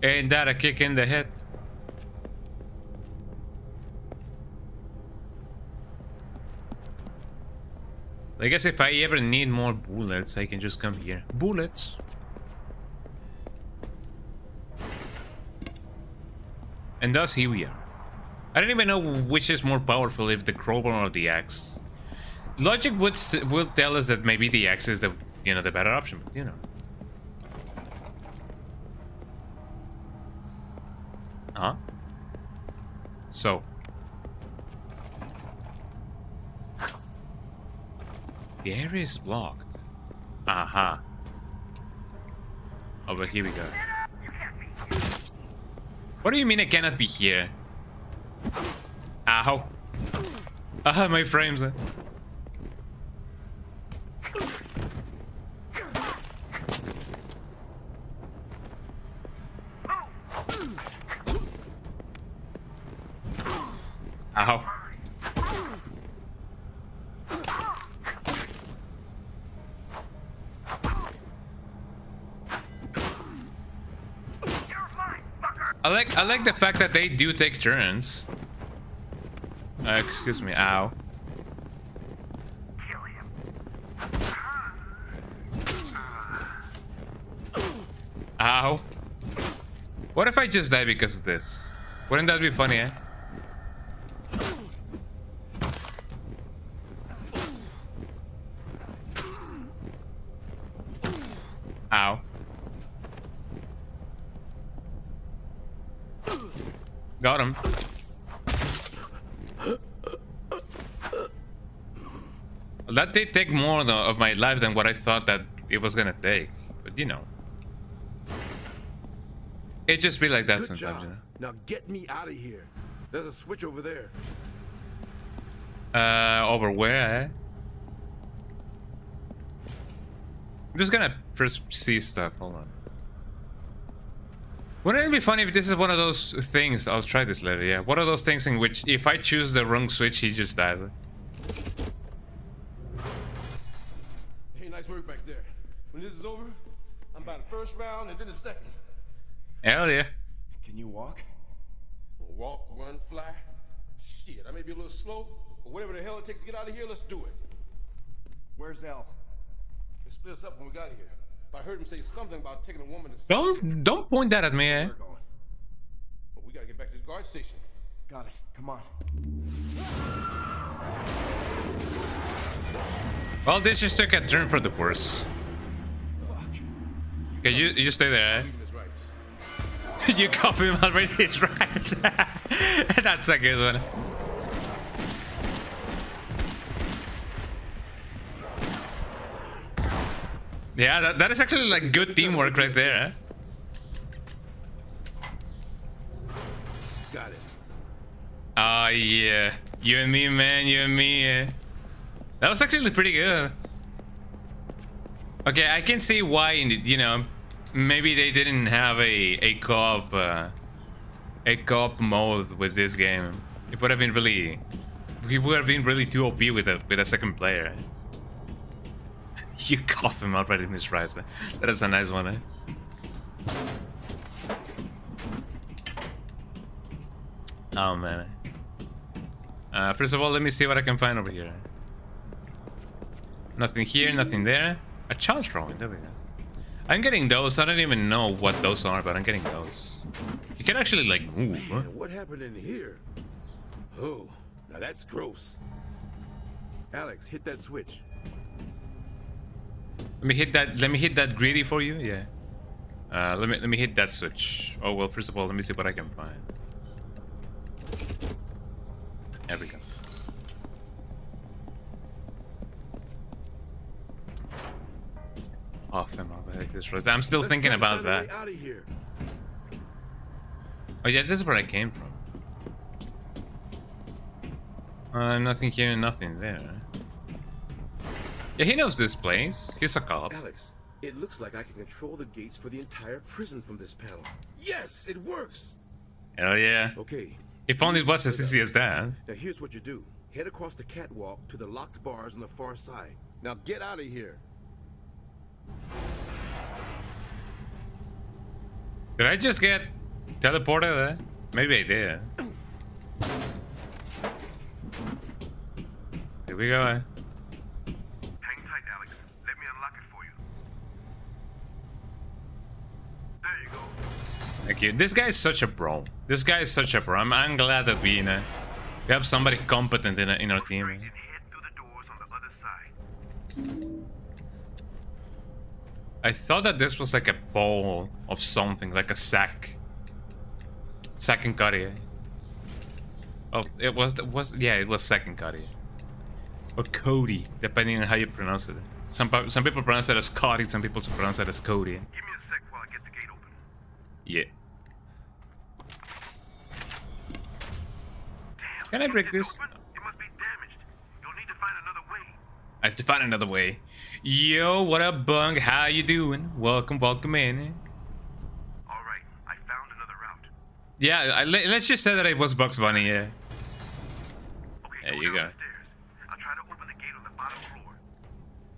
Ain't that a kick in the head? I guess if I ever need more bullets, I can just come here. Bullets. And thus here we are. I don't even know which is more powerful, if the crowbar or the axe. Logic will tell us that maybe the axe is the the better option, but you know. Huh? So. The area is blocked. Aha. Oh, but here we go. What do you mean I cannot be here? Ow. Ah, my frames. Ow. I like the fact that they do take turns. Excuse me, ow. Kill him. Ow. What if I just die because of this? Wouldn't that be funny, eh? Ow. Got him. That did take more of my life than what I thought that it was gonna take. But you know. It just be like that Good sometimes, job. you know. Now get me out of here. There's a switch over there. Over where, eh? I'm just gonna first see stuff, hold on. Wouldn't it be funny if this is one of those things, I'll try this later, yeah. One of those things in which if I choose the wrong switch, he just dies. Hey, nice work back there. When this is over, I'm by the first round and then the second. Hell yeah. Can you walk? Walk, run, fly. Shit, I may be a little slow, but whatever the hell it takes to get out of here, let's do it. Where's Al? They split us up when we got here. But I heard him say something about taking a woman to. Don't point that at me, eh? We're going. But we gotta get back to the guard station. Got it. Come on. Well, this just took a turn for the worse. Okay, you stay there, Leaving his rights. eh? You copy him already, he's right. That's a good one. Yeah, that is actually like good teamwork right there, eh? Got it. Oh yeah, you and me, man, you and me. Eh? That was actually pretty good. Okay, I can see why, you know, maybe they didn't have a co-op mode with this game. It would have been really, too OP with a second player. You cough him out right in his right, man. That is a nice one, eh? Oh man. First of all, let me see what I can find over here. Nothing here, nothing there. A challenge drawing, there we go. I'm getting those. I don't even know what those are, but I'm getting those. You can actually like move. Huh? Man, what happened in here? Oh, now that's gross. Alex, hit that switch. Let me hit that. Let me hit that greedy for you. Yeah. Let me hit that switch. Oh well. First of all, let me see what I can find. There we go. Off him over this road. I'm still thinking about that. Out of here. Oh yeah, this is where I came from. Nothing here and nothing there. Yeah, he knows this place. He's a cop. Alex, it looks like I can control the gates for the entire prison from this panel. Yes, it works. Hell yeah. Okay. If only it was as easy as that. Now here's what you do. Head across the catwalk to the locked bars on the far side. Now get out of here. Did I just get teleported there? Maybe I did. Here we go. Hang tight, Alex. Let me unlock it for you. There you go. Thank you. This guy is such a bro. This guy is such a bro. I'm glad that we have somebody competent in our team. And head through the doors on the other side. I thought that this was like a bowl of something, like a sack. Sack and curry. Oh, it was sack and curry. Or Cody, depending on how you pronounce it. Some people pronounce it as Cody, some people pronounce it as Cody. Give me a sec while I get the gate open. Yeah. Damn, Can I break it's this? open? It must be damaged. I have to find another way. Yo, what up, Bung? How you doing? Welcome in. All right, I found another route. Yeah, let's just say that it was Bugs Bunny, yeah. Okay, There go you go. down the stairs. I'll try to open the gate on the bottom floor.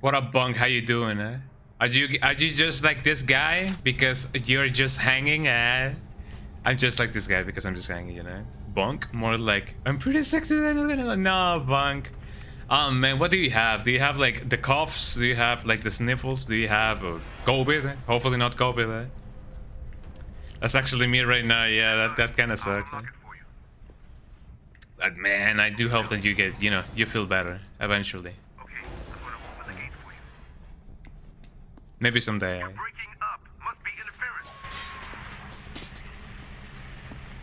What up, Bung? How you doing, eh? Are you just like this guy because you're just hanging, eh? I'm just like this guy because I'm just hanging, you know? Bunk? More like, I'm pretty sick today. No, Bunk. Man, what do you have? Do you have like the coughs? Do you have like the sniffles? Do you have COVID? Hopefully not COVID, eh? That's actually me right now. Yeah, that kind of sucks. Eh? Unlock it for you. But man, I do hope that you get, you know, you feel better eventually. Okay, I'm gonna open the gate for you. Maybe someday. Eh? Breaking up. Must be interference.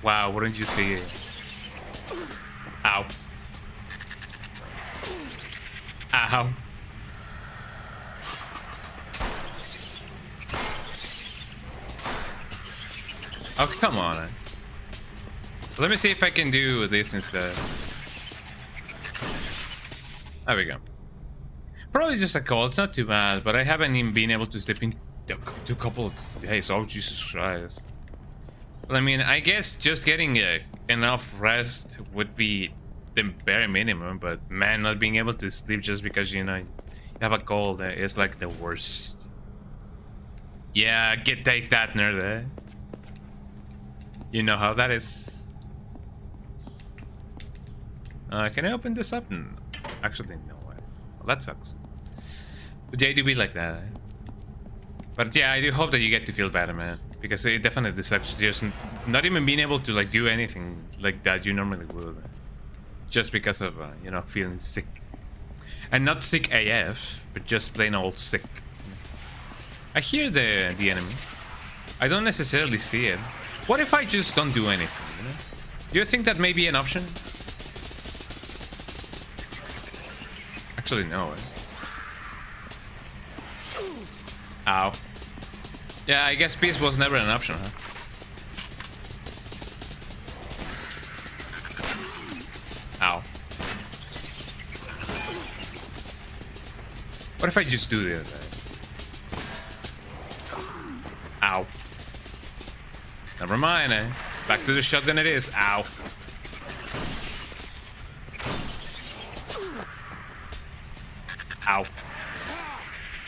Wow, wouldn't you see it? Ow. Ow. Oh, come on. Let me see if I can do this instead. There we go. Probably just a call. It's not too bad, but I haven't even been able to sleep in a couple of days. Oh, Jesus Christ. Well, I mean, I guess just getting enough rest would be the bare minimum, but man, not being able to sleep just because, you know, you have a cold is like the worst. Yeah, take that, nerd, eh? You know how that is. Can I open this up? Actually, no way. Well, that sucks. But yeah, I do be like that, eh? But yeah, I do hope that you get to feel better, man. Because it definitely sucks just not even being able to like do anything like that you normally would. Just because of, you know, feeling sick. And not sick AF, but just plain old sick. I hear the enemy. I don't necessarily see it. What if I just don't do anything, you know? Do you think that may be an option? Actually, no. Ow. Yeah, I guess peace was never an option, huh? Ow. What if I just do this? Ow. Never mind, eh? Back to the shotgun it is. Ow. Ow.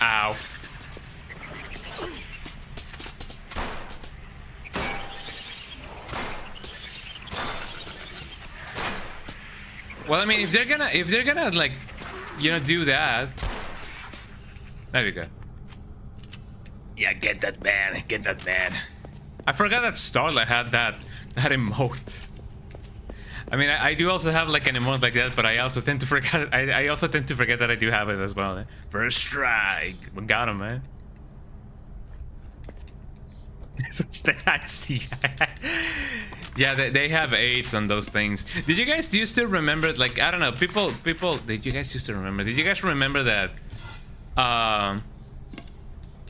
Ow. Well, I mean, if they're gonna like, you know, do that. There we go. Yeah, get that man, get that man. I forgot that Starlight had that emote. I mean, I do also have like an emote like that, but I also tend to forget. I also tend to forget that I do have it as well. Eh? First strike, we got him, man. Yeah, they have 8s on those things. Did you guys used to remember, like, I don't know, people, did you guys used to remember? Did you guys remember that,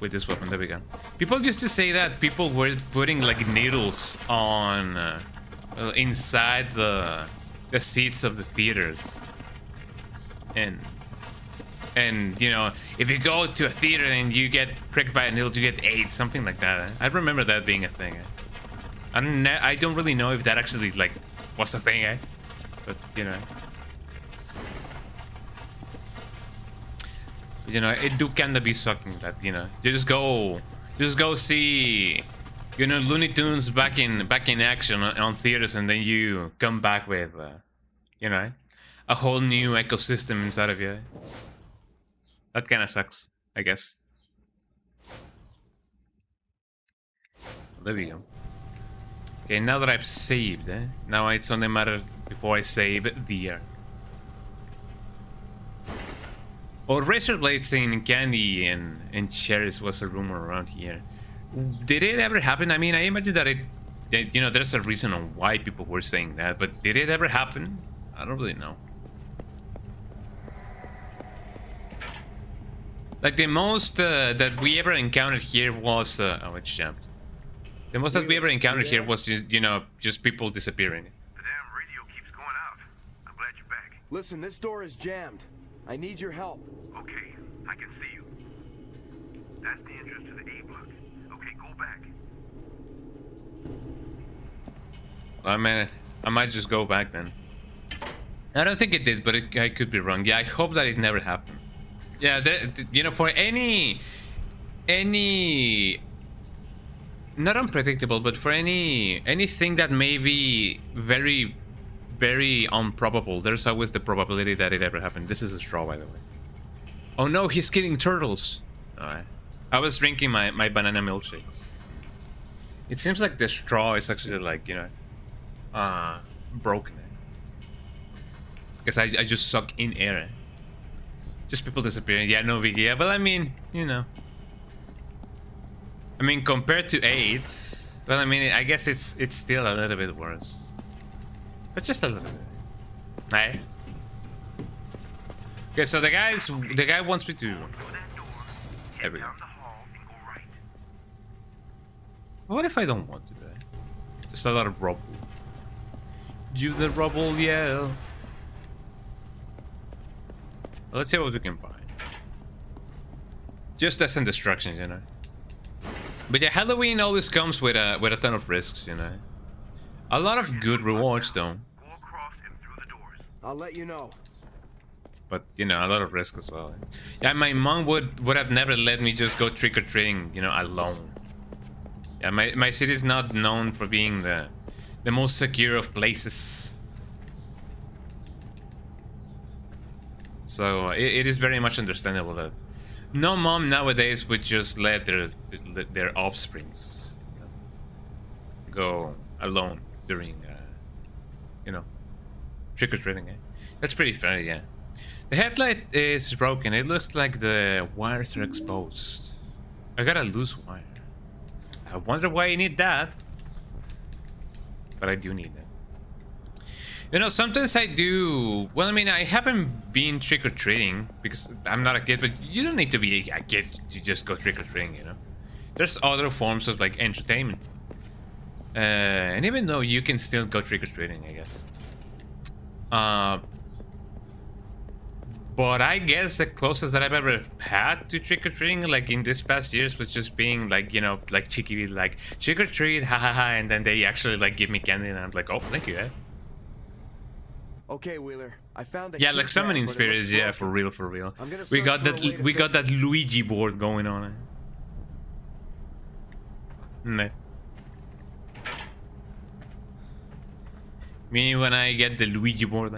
with this weapon, there we go. People used to say that people were putting, like, needles on, inside the seats of the theaters. And, you know, if you go to a theater and you get pricked by a needle, you get AIDS, something like that. I remember that being a thing. I don't really know if that actually, like, was a thing, eh? But, you know. You know, it do kinda be sucking that, you know. You just go see, you know, Looney Tunes back in action on theaters, and then you come back with, you know, a whole new ecosystem inside of you. That kind of sucks, I guess. There we go. Okay, now that I've saved, now it's only a matter before I save the air. Oh, razor blades in candy and cherries was a rumor around here. Did it ever happen? I mean, I imagine that you know, there's a reason on why people were saying that, but did it ever happen? I don't really know. Like, the most that we ever encountered here was... oh, it's jammed. The most that we ever encountered here was, you know, just people disappearing. The damn radio keeps going out. I'm glad you're back. Listen, this door is jammed. I need your help. Okay, I can see you. That's the entrance to the A block. Okay, go back. I might just go back then. I don't think it did, but I could be wrong. Yeah, I hope that it never happened. Yeah, you know, for any not unpredictable, but for anything that may be very, very improbable, there's always the probability that it ever happened. This is a straw, by the way. Oh no, he's killing turtles. Alright. I was drinking my banana milkshake. It seems like the straw is actually like, you know, broken. Because I just suck in air. Just people disappearing. Yeah, no big. Yeah, but I mean, you know. I mean, compared to AIDS, well, I mean, I guess it's still a little bit worse. But just a little bit. Right? Okay, so the guy wants me to. Go that door, head There we go. down the hall, and go right. What if I don't want to die? Just a lot of rubble. Do the rubble yell? Well, let's see what we can find. Just as in destruction, you know. But yeah, Halloween always comes with a ton of risks, you know. A lot of good rewards, though. Go across and through the doors. I'll let you know. But you know, a lot of risk as well. Yeah, my mom would have never let me just go trick or treating, you know, alone. Yeah, my city is not known for being the most secure of places. So it is very much understandable that no mom nowadays would just let their offsprings, you know, go alone during, you know, trick or treating. That's pretty fair, yeah. The headlight is broken. It looks like the wires are exposed. I got a loose wire. I wonder why I need that. But I do need that. You know, sometimes I do. Well, I mean, I haven't been trick or treating because I'm not a kid, but you don't need to be a kid to just go trick or treating, you know. There's other forms of like entertainment. And even though you can still go trick or treating, I guess. But I guess the closest that I've ever had to trick or treating, like in this past years, was just being like, you know, like cheeky, like trick or treat, ha ha ha, and then they actually like give me candy, and I'm like, oh, thank you, eh? Okay, Wheeler. I found a Yeah, key like summoning tag, but it looks spirits, yeah, broken. for real. I'm gonna We search got for a that, way to we got fix that Luigi board going on. Meh. Me when I get the Luigi board.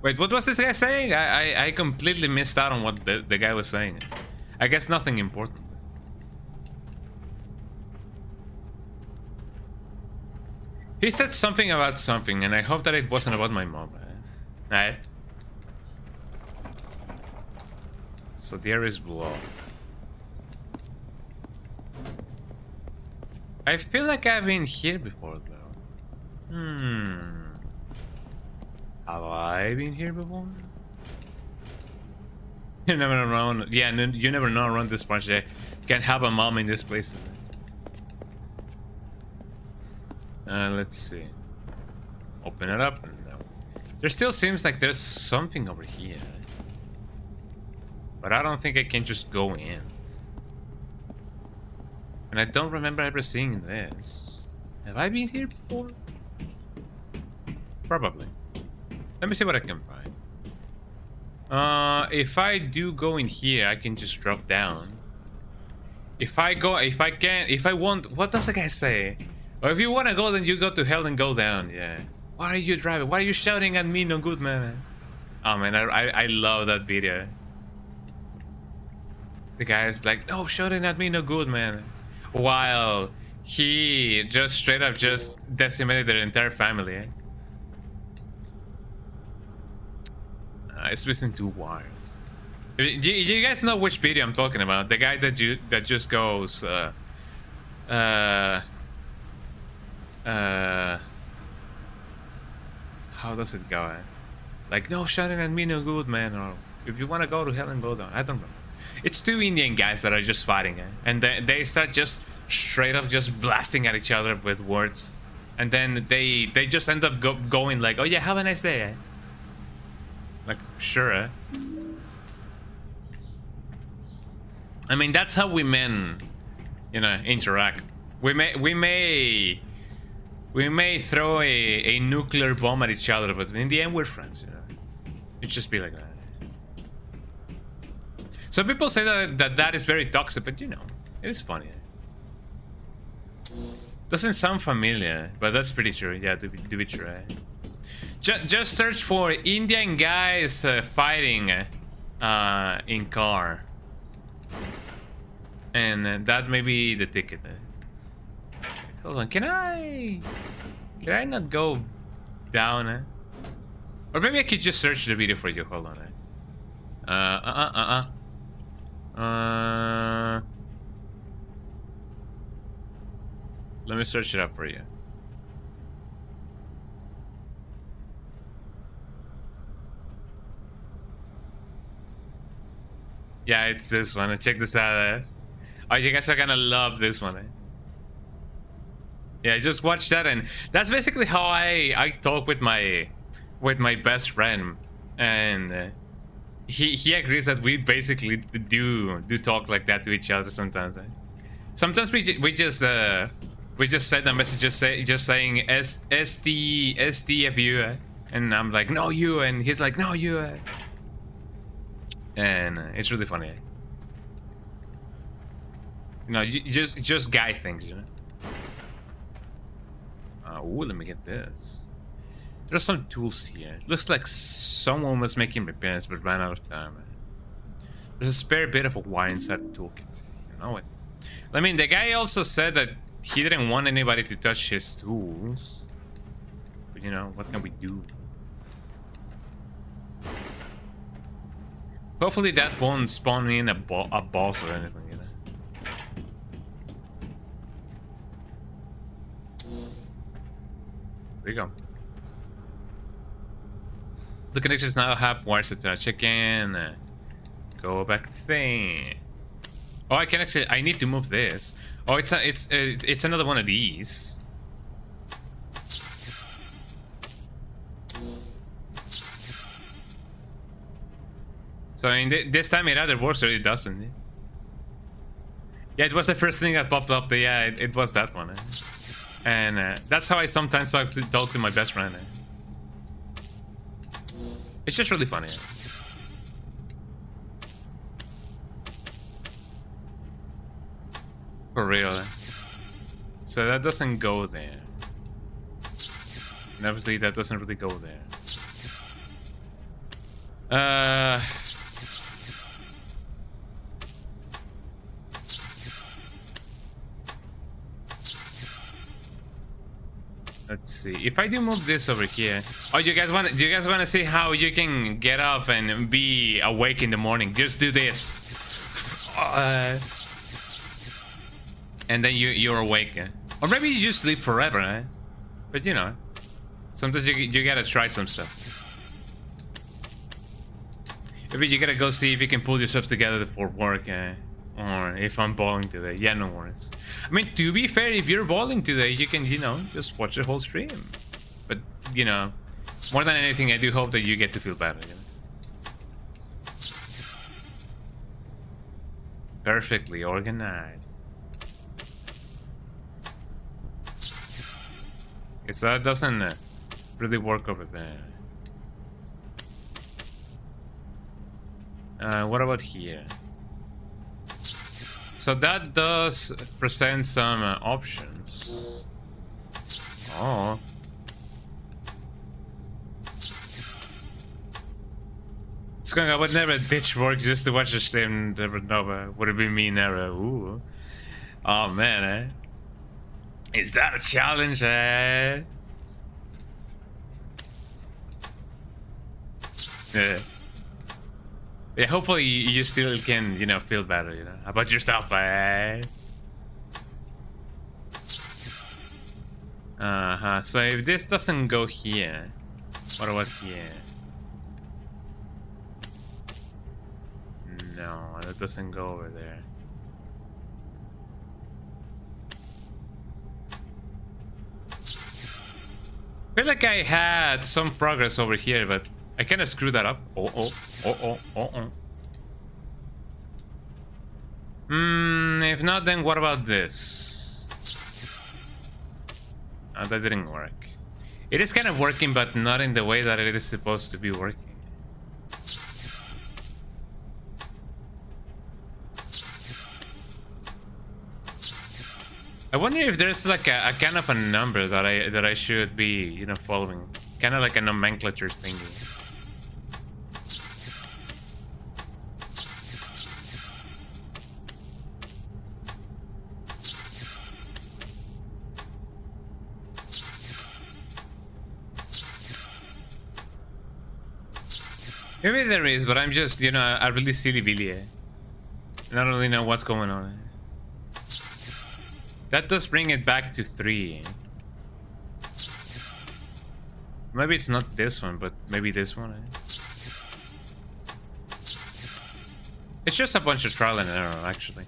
Wait, what was this guy saying? I completely missed out on what the guy was saying. I guess nothing important. He said something about something, and I hope that it wasn't about my mom. Right? So the air is blocked. I feel like I've been here before, though. Have I been here before? You never know around. Yeah, you never know around this part. You can't have a mom in this place. Let's see. Open it up. No. There still seems like there's something over here. But I don't think I can just go in. And I don't remember ever seeing this. Have I been here before? Probably. Let me see what I can find. If I do go in here, I can just drop down. If I want, what does the guy say? Or if you want to go, then you go to hell and go down. Yeah. Why are you driving? Why are you shouting at me? No good, man. Oh man, I love that video. The guy is like, no, shouting at me, no good, man. While he just straight up just decimated their entire family. Eh? It's missing 2 wires. You guys know which video I'm talking about? The guy that just goes, how does it go? Like, no, shouting at me, no good, man. Or if you want to go to hell and go down. I don't know. It's 2 Indian guys that are just fighting, and they start just straight up just blasting at each other with words. and then they just end up going like, oh yeah, have a nice day, eh? Like, sure, eh? I mean, that's how we men, you know, interact. We may throw a nuclear bomb at each other, but in the end we're friends, you know. It just be like that. Some people say that is very toxic, but you know, it is funny. Doesn't sound familiar, but that's pretty true. Yeah, to be true. Just search for Indian guys fighting in car, and that may be the ticket. Hold on, can I not go down? Or maybe I could just search the video for you. Hold on. Let me search it up for you. Yeah, it's this one. Check this out. Oh, you guys are gonna love this one. Yeah, just watch that, and that's basically how I talk with my best friend, and he agrees that we basically do talk like that to each other sometimes. Sometimes we just send a message just saying SDFU, and I'm like, no you, and he's like, no you, and it's really funny. You know, just guy things, you know. Ooh, let me get this. There's some tools here. Looks like someone was making repairs but ran out of time. There's a spare bit of a wire inside the toolkit. You know it. I mean, the guy also said that he didn't want anybody to touch his tools. But you know, what can we do? Hopefully that won't spawn in a boss or anything, you know. There you go. The connections now have wires attached. Again, go back to thing. Oh, I can actually. I need to move this. Oh, it's another one of these. So in this time it either works or it doesn't. Yeah, it was the first thing that popped up. Yeah, it was that one. And that's how I sometimes talk to my best friend. It's just really funny. For real. So that doesn't go there. And obviously that doesn't really go there. Let's see. If I do move this over here. Oh, do you guys want to see how you can get up and be awake in the morning? Just do this. And then you're awake. Or maybe you just sleep forever, eh? But you know, sometimes you gotta try some stuff. Maybe you gotta go see if you can pull yourself together for work, or if I'm balling today. Yeah, no worries. I mean, to be fair, if you're balling today, you can, you know, just watch the whole stream. But, you know, more than anything, I do hope that you get to feel better, you know? Perfectly organized. Okay, so that doesn't really work over there. What about here? So that does present some options. Oh. It's going. I would never ditch work just to watch the stream. Never know. Would it be me never? Ooh. Oh man, eh? Is that a challenge, eh? Yeah. Yeah, hopefully you still can, you know, feel better, you know, about yourself, eh? So if this doesn't go here, what about here? No, that doesn't go over there. feel like I had some progress over here, but I kind of screwed that up. If not, then what about this? Oh, that didn't work. It is kind of working, but not in the way that it is supposed to be working. I wonder if there's like a kind of a number that I should be, you know, following. Kind of like a nomenclature thingy. Maybe there is, but I'm just, you know, a really silly Billy. And I don't really know what's going on. That does bring it back to 3. Maybe it's not this one, but maybe this one. It's just a bunch of trial and error, actually.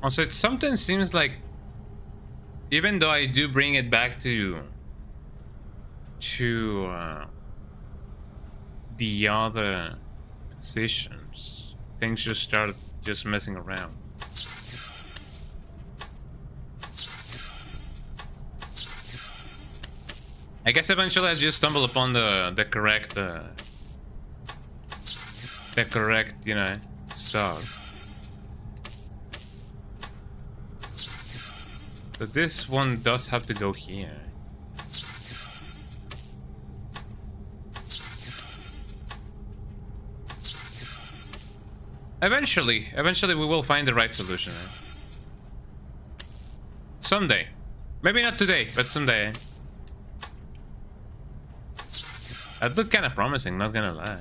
Also, it sometimes seems like, even though I do bring it back to the other positions, things just start just messing around. I guess eventually I just stumble upon the correct you know, stuff. So this one does have to go here. Eventually we will find the right solution. Someday. Maybe not today, but someday. That looked kind of promising, not gonna lie.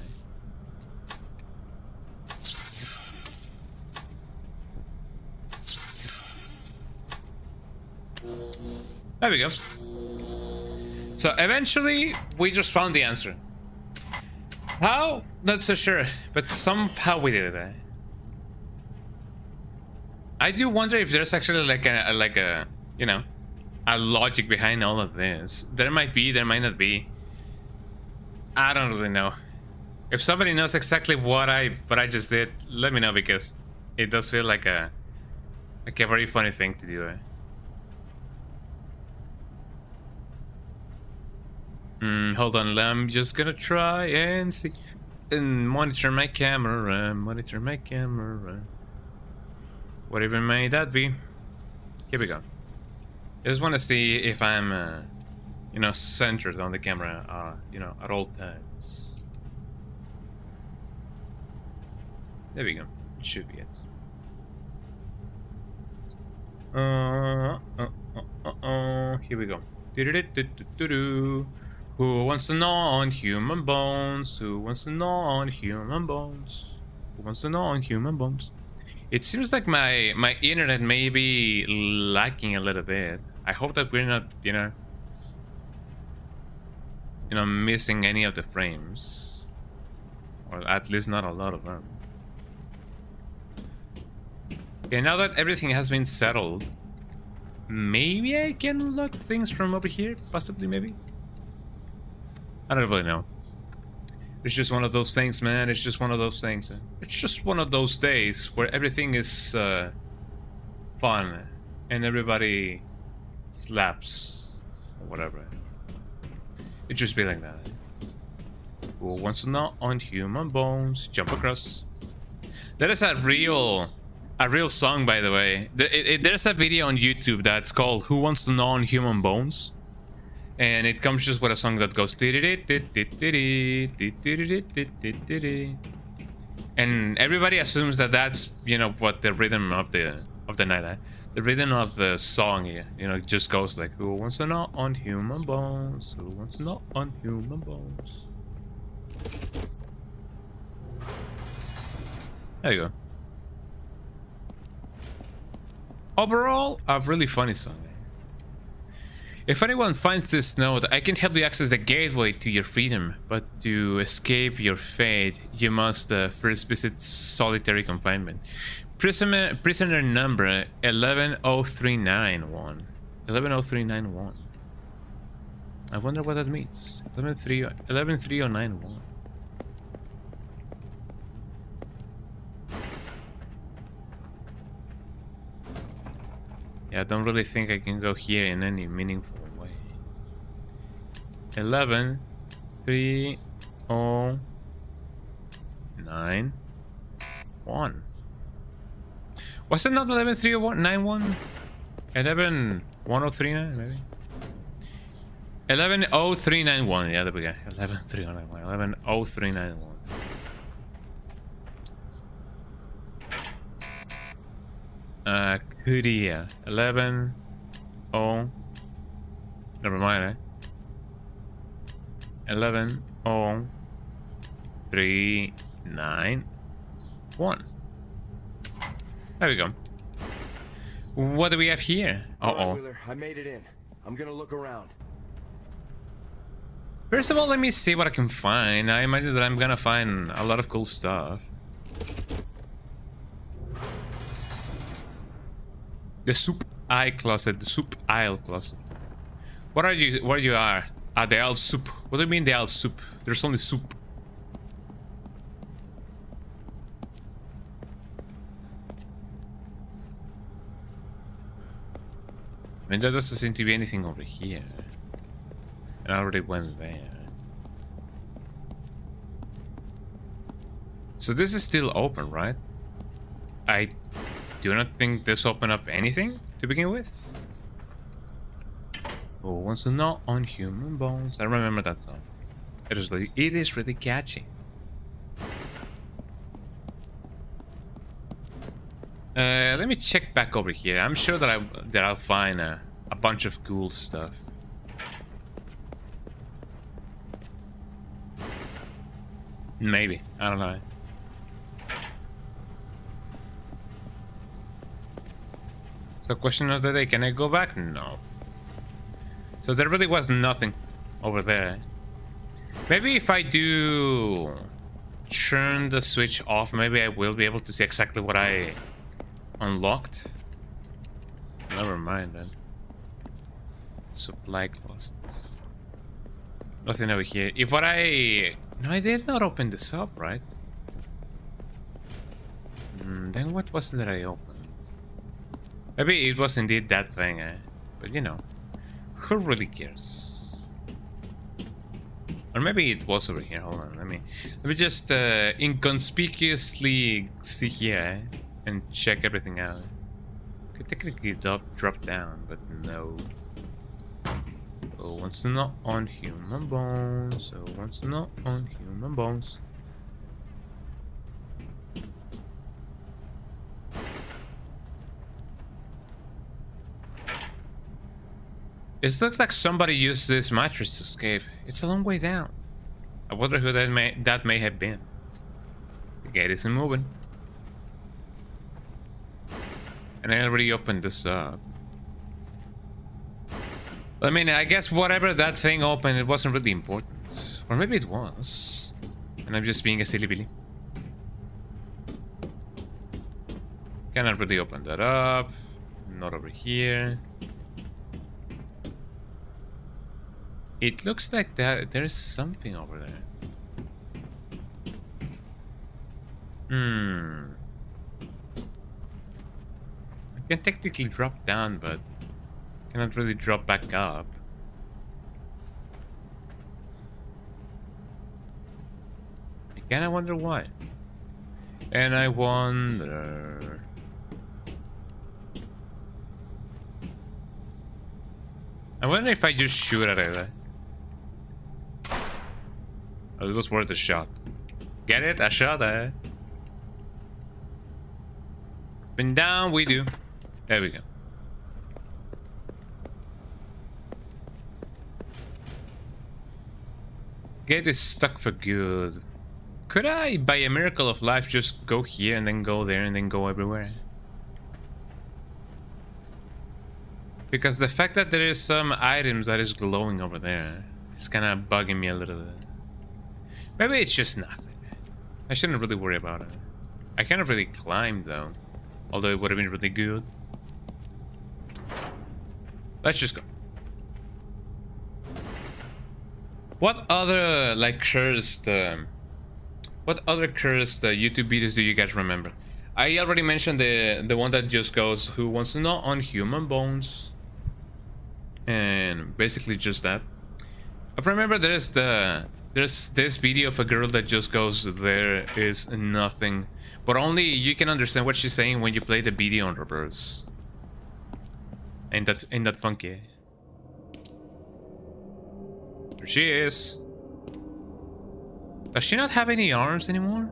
There we go. So eventually, we just found the answer. How? Not so sure, but somehow we did it. I do wonder if there's actually like a you know, a logic behind all of this. There might be, there might not be. I don't really know. If somebody knows exactly what I just did, let me know, because it does feel like a very funny thing to do. Hold on, I'm just gonna try and see and monitor my camera, whatever may that be. Here we go. I just want to see if I'm, you know, centered on the camera, you know, at all times. There we go. It should be it. Here we go. Who wants to gnaw on human bones? Who wants to gnaw on human bones? Who wants to gnaw on human bones? It seems like my internet may be lacking a little bit. I hope that we're not, you know, missing any of the frames, or at least not a lot of them. Okay, now that everything has been settled, maybe I can unlock things from over here, possibly, maybe. I don't really know. It's just one of those things, man. It's just one of those things. It's just one of those days where everything is fun and everybody slaps or whatever. It just be like that. Who wants to gnaw on human bones? Jump across. That is a real song, by the way. There's a video on YouTube that's called "Who Wants to Gnaw on Human Bones." And it comes just with a song that goes, and everybody assumes that that's, you know, what the rhythm of the night, the rhythm of the song, you know, it just goes like, who wants to gnaw on human bones? Who wants to gnaw on human bones? There you go. Overall, a really funny song. If anyone finds this note, I can help you access the gateway to your freedom, but to escape your fate, you must first visit solitary confinement. Prisoner number 110391. 110391. I wonder what that means. 113091. Yeah, I don't really think I can go here in any meaningful way. 11 3 0 9 1. Was it not 11 3 0 9 1? 11 1039 maybe? 110391. Yeah, there we go. 113091. 110391. Kudia 11 0. Never mind, 11 0 3 9 1. There we go. What do we have here? All right, Wheeler, I made it in. I'm gonna look around. First of all, let me see what I can find. I imagine that I'm gonna find a lot of cool stuff. The soup aisle closet. The soup aisle closet. What are you? Where you are? Ah, the aisle soup. What do you mean the aisle soup? There's only soup. I mean, there doesn't seem to be anything over here. I already went there. So this is still open, right? I do not think this opened up anything to begin with. Who wants to know on human bones? I remember that song. It is really catchy. Let me check back over here. I'm sure that I'll find a bunch of cool stuff. Maybe. I don't know. So question of the day, can I go back? No. So there really was nothing over there. Maybe if I do turn the switch off, maybe I will be able to see exactly what I unlocked. Never mind then. Supply closets. Nothing over here. If what I... No, I did not open this up, right? Then what was it that I opened? Maybe it was indeed that thing, but you know, who really cares? Or maybe it was over here. Hold on, let me just inconspicuously see here and check everything out. Could technically drop down, but no. So wants to know on human bones. So wants to know on human bones. It looks like somebody used this mattress to escape. It's a long way down. I wonder who that may have been. The gate isn't moving. And I already opened this up. I mean, I guess whatever that thing opened, it wasn't really important. Or maybe it was. And I'm just being a silly billy. Cannot really open that up. Not over here. It looks like that there's something over there. I can technically drop down, but cannot really drop back up. Again, I wonder why. And I wonder... I wonder if I just shoot at it. Oh, it was worth a shot. Get it? A shot, eh? Up and down we do. There we go. Gate is stuck for good. Could I, by a miracle of life, just go here and then go there and then go everywhere? Because the fact that there is some items that is glowing over there is kind of bugging me a little bit. Maybe it's just nothing. I shouldn't really worry about it. I can't really climb though, although it would have been really good. Let's just go. What other like cursed YouTube videos do you guys remember? I already mentioned the one that just goes, who wants to know on human bones, and basically just that. I remember there's this video of a girl that just goes, there is nothing, but only you can understand what she's saying when you play the video on reverse. Ain't that funky? There she is. Does she not have any arms anymore?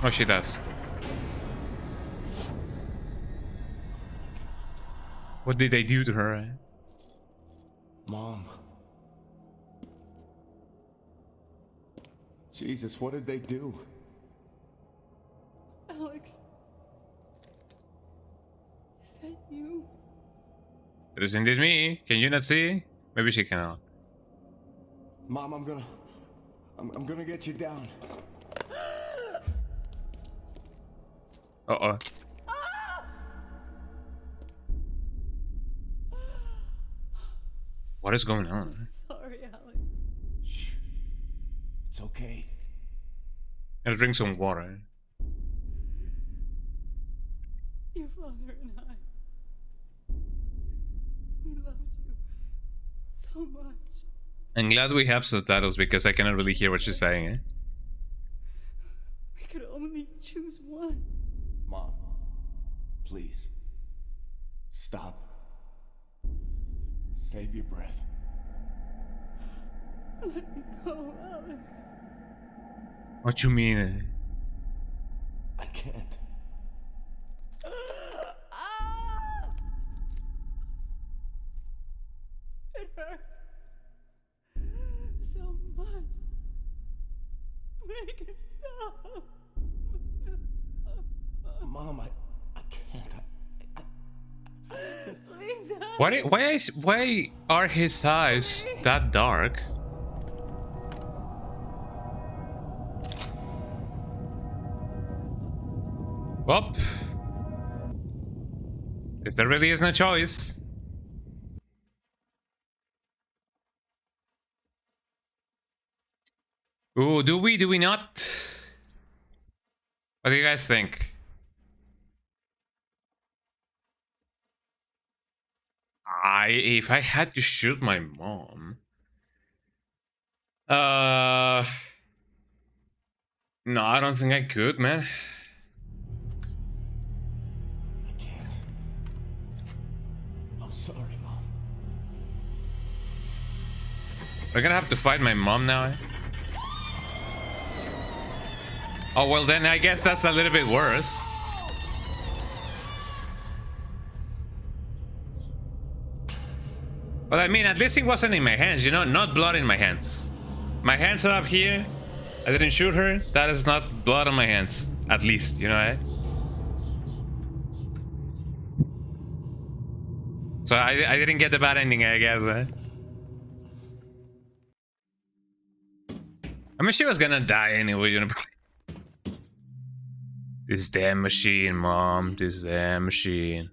Oh, she does. What did they do to her? Mom. Jesus, what did they do? Alex. Is that you? It is indeed me. Can you not see? Maybe she cannot. Mom, I'm gonna get you down. Uh-oh. What is going on? Sorry, Alex. Shh. It's okay. I'll drink some water. Your father and I. We loved you so much. I'm glad we have subtitles because I cannot really hear what she's saying, eh? We could only choose one. Mom, please. Stop. Save your breath. Let me go, Alex. What you mean? Eh? I can't. It hurts so much. Make it stop. Mom, I can't. Please, Alex. Why are his eyes that dark? Well, if there really is no choice. Ooh, do we not? What do you guys think? If I had to shoot my mom, no, I don't think I could, man. I can't. I'm sorry, Mom. We're gonna have to fight my mom now. Eh? Oh well, then I guess that's a little bit worse. But I mean, at least it wasn't in my hands, you know, not blood in my hands. My hands are up here. I didn't shoot her. That is not blood on my hands. At least, you know, eh? So I didn't get the bad ending, I guess, eh? I mean, she was gonna die anyway, you know. This damn machine, Mom. This damn machine.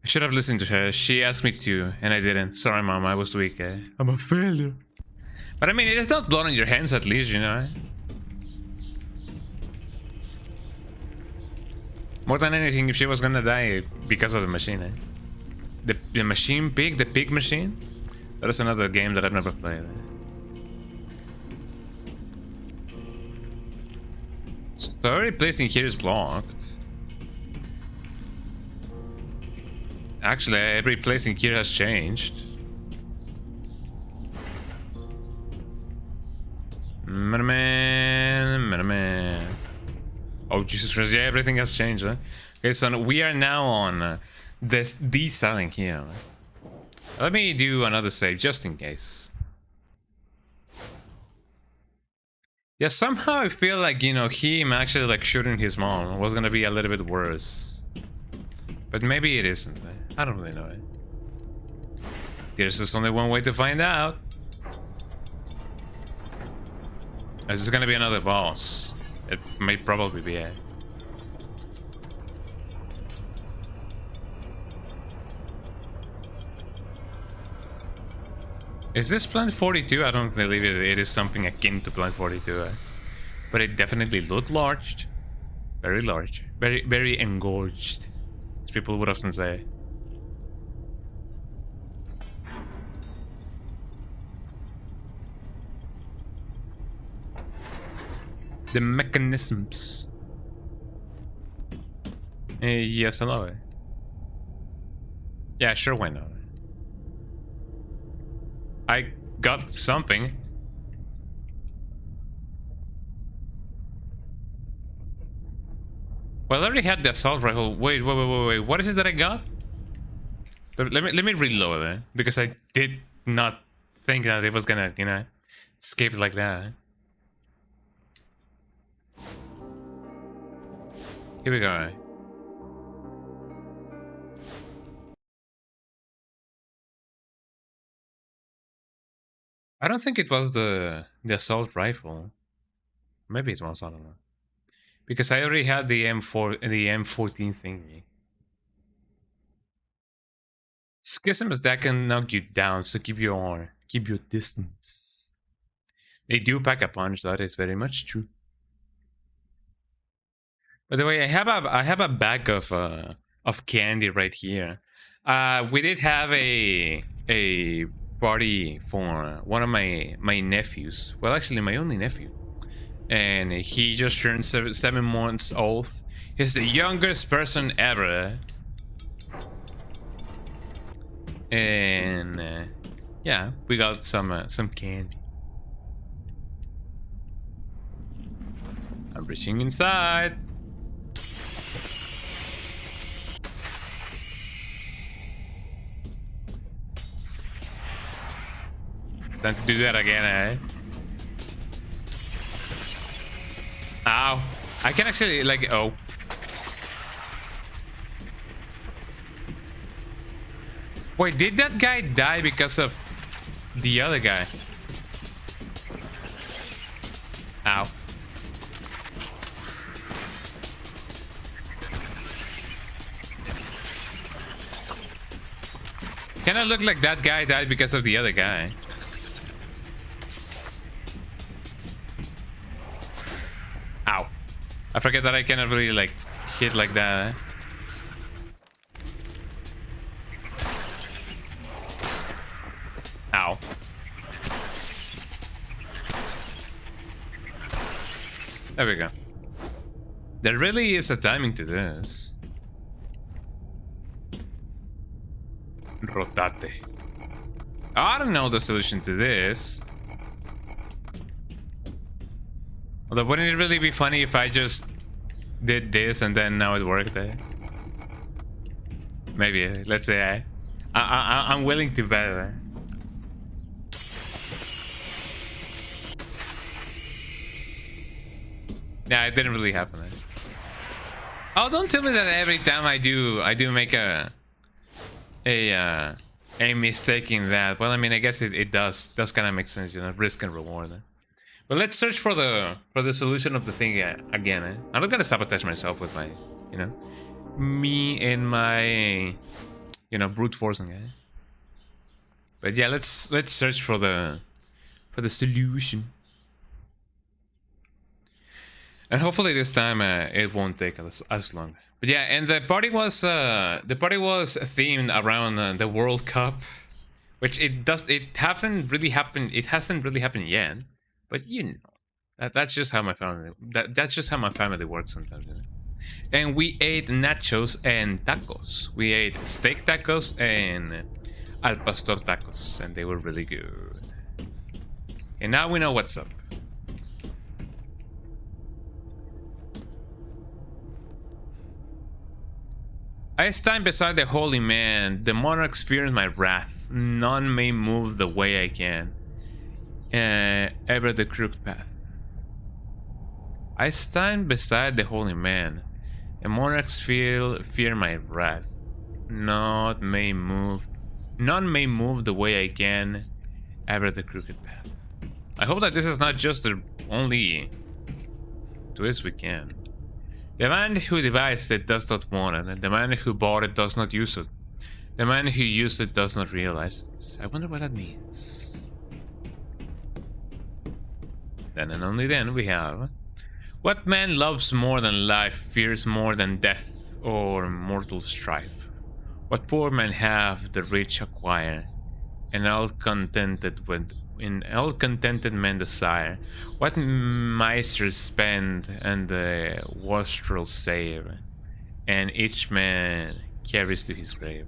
I should have listened to her. She asked me to, and I didn't. Sorry, Mom, I was weak, eh? I'm a failure. But I mean, it is not blood on your hands, at least, you know? More than anything, if she was gonna die because of the machine, eh? The machine pig? The pig machine? That is another game that I've never played, eh? So every place in here is locked. Actually, every place in here has changed. Man. Oh, Jesus Christ, yeah, everything has changed, huh? Okay, so we are now on this selling here. Let me do another save, just in case. Yeah, somehow I feel like, you know, him actually like shooting his mom was gonna be a little bit worse. But maybe it isn't. I don't really know it. There's just only one way to find out. Is this gonna be another boss? It may probably be it. Is this Plant 42? I don't believe it is something akin to Plant 42. But it definitely looked large. Very large. Very engorged, as people would often say. The mechanisms. Yes, hello. Yeah, sure, why not? I got something. Well, I already had the assault rifle. Wait. What is it that I got? Let me reload it, because I did not think that it was gonna, you know, escape like that. Here we go. I don't think it was the assault rifle. Maybe it was, I don't know. Because I already had the M14 thingy. Schisms that can knock you down, so keep your distance. They do pack a punch, that is very much true. By the way, I have a bag of candy right here. We did have a party for one of my nephews. Well, actually, my only nephew, and he just turned 7 months old. He's the youngest person ever. And yeah, we got some candy. I'm reaching inside. Time to do that again, eh? Ow. I can actually, like, oh. Wait, did that guy die because of the other guy? Ow. Kind of look like that guy died because of the other guy. Ow. I forget that I cannot really, like, hit like that. Ow. There we go. There really is a timing to this. Rotate. I don't know the solution to this. Although, wouldn't it really be funny if I just did this and then now it worked? Maybe. Let's say I'm willing to bet. Yeah, it didn't really happen. Oh, don't tell me that every time I do make a mistake in that. Well, I mean, I guess it does kind of make sense, you know, risk and reward. But let's search for the solution of the thing again. I'm not gonna sabotage myself with my, you know, me and my, you know, brute forcing. But yeah, let's search for the solution. And hopefully this time it won't take as long. But yeah, and the party was themed around the World Cup, which it hasn't really happened yet. But you know, that's just how my family works sometimes. You know? And we ate nachos and tacos. We ate steak tacos and al pastor tacos, and they were really good. And now we know what's up. I stand beside the holy man. The monarchs fear my wrath. None may move the way I can. Ever the crooked path. I stand beside the holy man. The monarchs fear my wrath. Not may move. None may move the way I can. Ever the crooked path. I hope that this is not just the only twist we can. The man who devised it does not want it, and the man who bought it does not use it. The man who used it does not realize it. I wonder what that means. Then and only then we have... What man loves more than life, fears more than death or mortal strife? What poor men have, the rich acquire, and all contented men desire. What misers spend, and the wastrel save, and each man carries to his grave.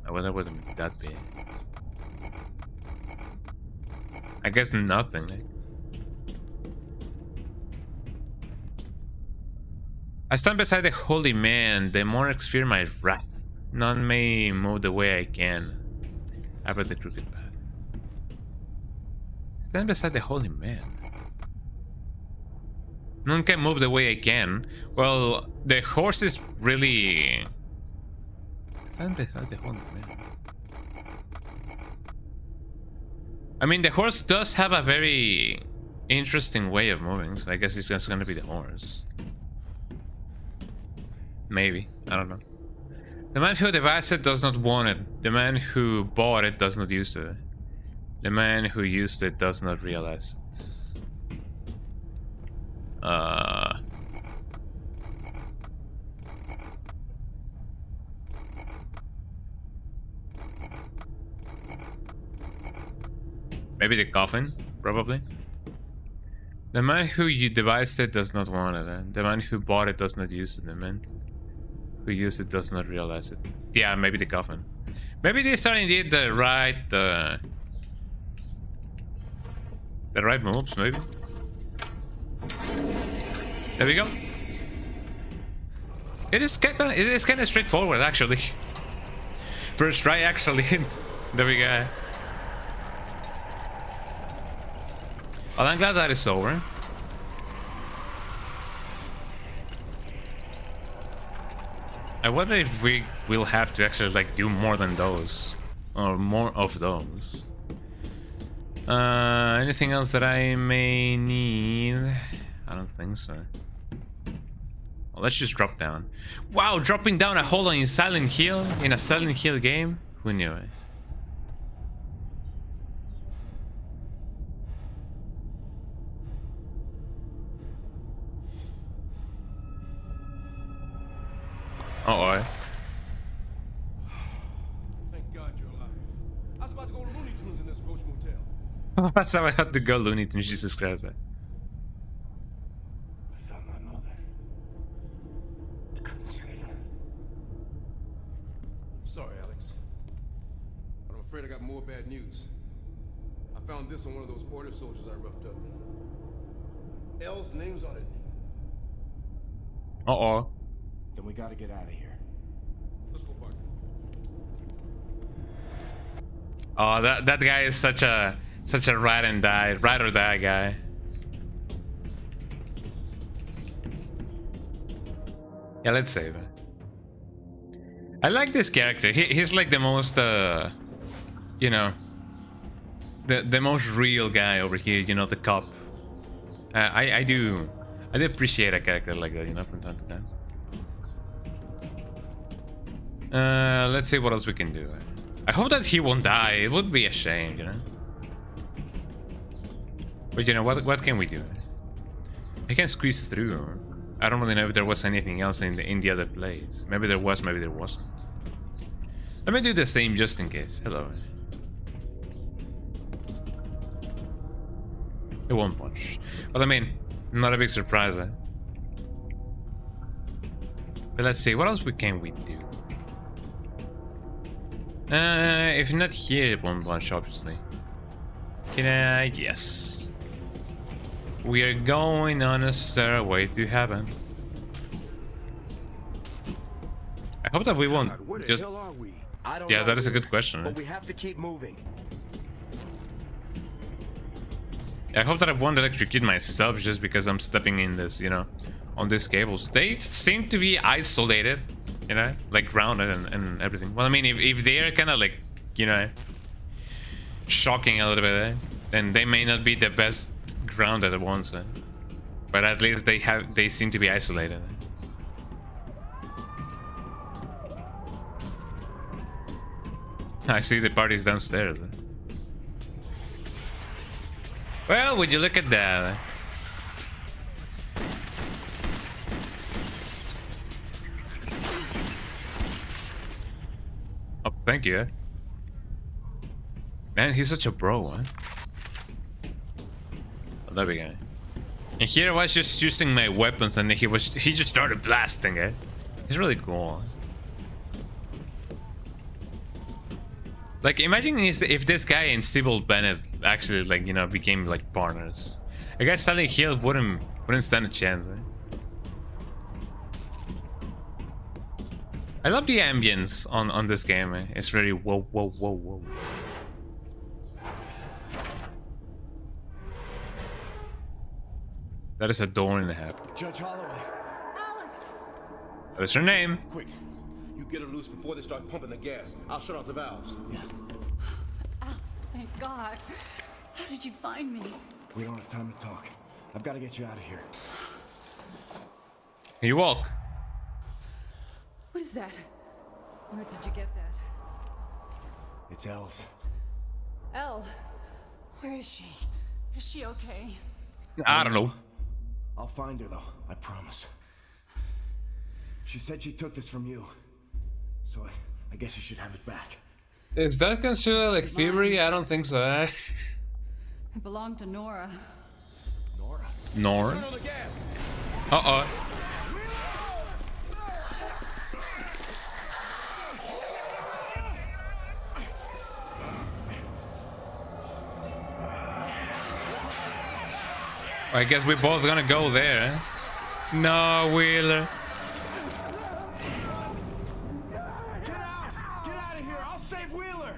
I wonder what that be. I guess nothing. Like. I stand beside the holy man, the monarchs fear my wrath. None may move the way I can. Ever the crooked path. Stand beside the holy man. None can move the way I can. Well, the horse is really... Stand beside the holy man. I mean, the horse does have a very interesting way of moving, so I guess it's just gonna be the horse. Maybe. I don't know. The man who devised it does not want it. The man who bought it does not use it. The man who used it does not realize it. Maybe the coffin, probably. The man who you devised it does not want it. The man who bought it does not use it. The man who used it does not realize it. Yeah, maybe the coffin. Maybe these are indeed the right moves, maybe. There we go. It is kind of straightforward, actually. First try, actually. There we go. Well, I'm glad that it's over. I wonder if we will have to actually like do more than those, or more of those. Anything else that I may need? I don't think so. Well, let's just drop down. Wow, dropping down a hole in Silent Hill, in a Silent Hill game? Who knew it? Uh-oh. Thank God you're alive. I was about to go to Looney Tunes in this Roach Motel. That's how I had to go, Looney Tunes. Jesus Christ. I found my mother. I couldn't save her. Sorry, Alex. But I'm afraid I got more bad news. I found this on one of those order soldiers I roughed up. L's name's on it. Uh-oh. Then we gotta get out of here. Let's go, partner. Oh, that guy is such a ride or die guy. Yeah, let's save it. I like this character. He's like the most you know, the most real guy over here, you know, the cop. I do appreciate a character like that, you know, from time to time. Let's see what else we can do. I hope that he won't die. It would be a shame, you know. But you know, what can we do? I can squeeze through. I don't really know if there was anything else in the other place. Maybe there was, maybe there wasn't. Let me do the same just in case. Hello. It won't punch. Well, I mean, not a big surprise, eh? But let's see, what else can we do? If not here, it won't punch, obviously. Can I? Yes. We are going on a stairway to heaven. I hope that we won't God, where the just... hell are we? I don't Yeah, know, that is a dude, good question. But we have to keep moving. I hope that I won't electrocute myself just because I'm stepping in this, you know, on these cables. They seem to be isolated, you know, like grounded and everything. Well, I mean, if they're kind of like, you know, shocking a little bit, then they may not be the best grounded ones, but at least they seem to be isolated. I see the party's downstairs. Well, would you look at that? Oh, thank you. Man, he's such a bro, huh? I love it, guy. And here I was just using my weapons, and he just started blasting it. He's really cool. Like, imagine if this guy and Sybil Bennett actually, like, you know, became like partners. I guess Silent Hill wouldn't stand a chance. I love the ambience on this game. It's really whoa, whoa, whoa, whoa. That is a door in the half. Judge Holloway. That is her name. Quick. You get her loose before they start pumping the gas. I'll shut off the valves. Yeah. Al, thank God. How did you find me? We don't have time to talk. I've got to get you out of here. You walk. What is that? Where did you get that? It's Els. Elle, where is she? Is she okay? I don't know. I'll find her though, I promise. She said she took this from you. So I guess you should have it back. Is that considered like thievery? I don't think so. It belonged to Nora. Nora? Nor. Turn on the gas. Uh-oh. I guess we're both gonna go there. No, Wheeler. Get out! Get out of here! I'll save Wheeler!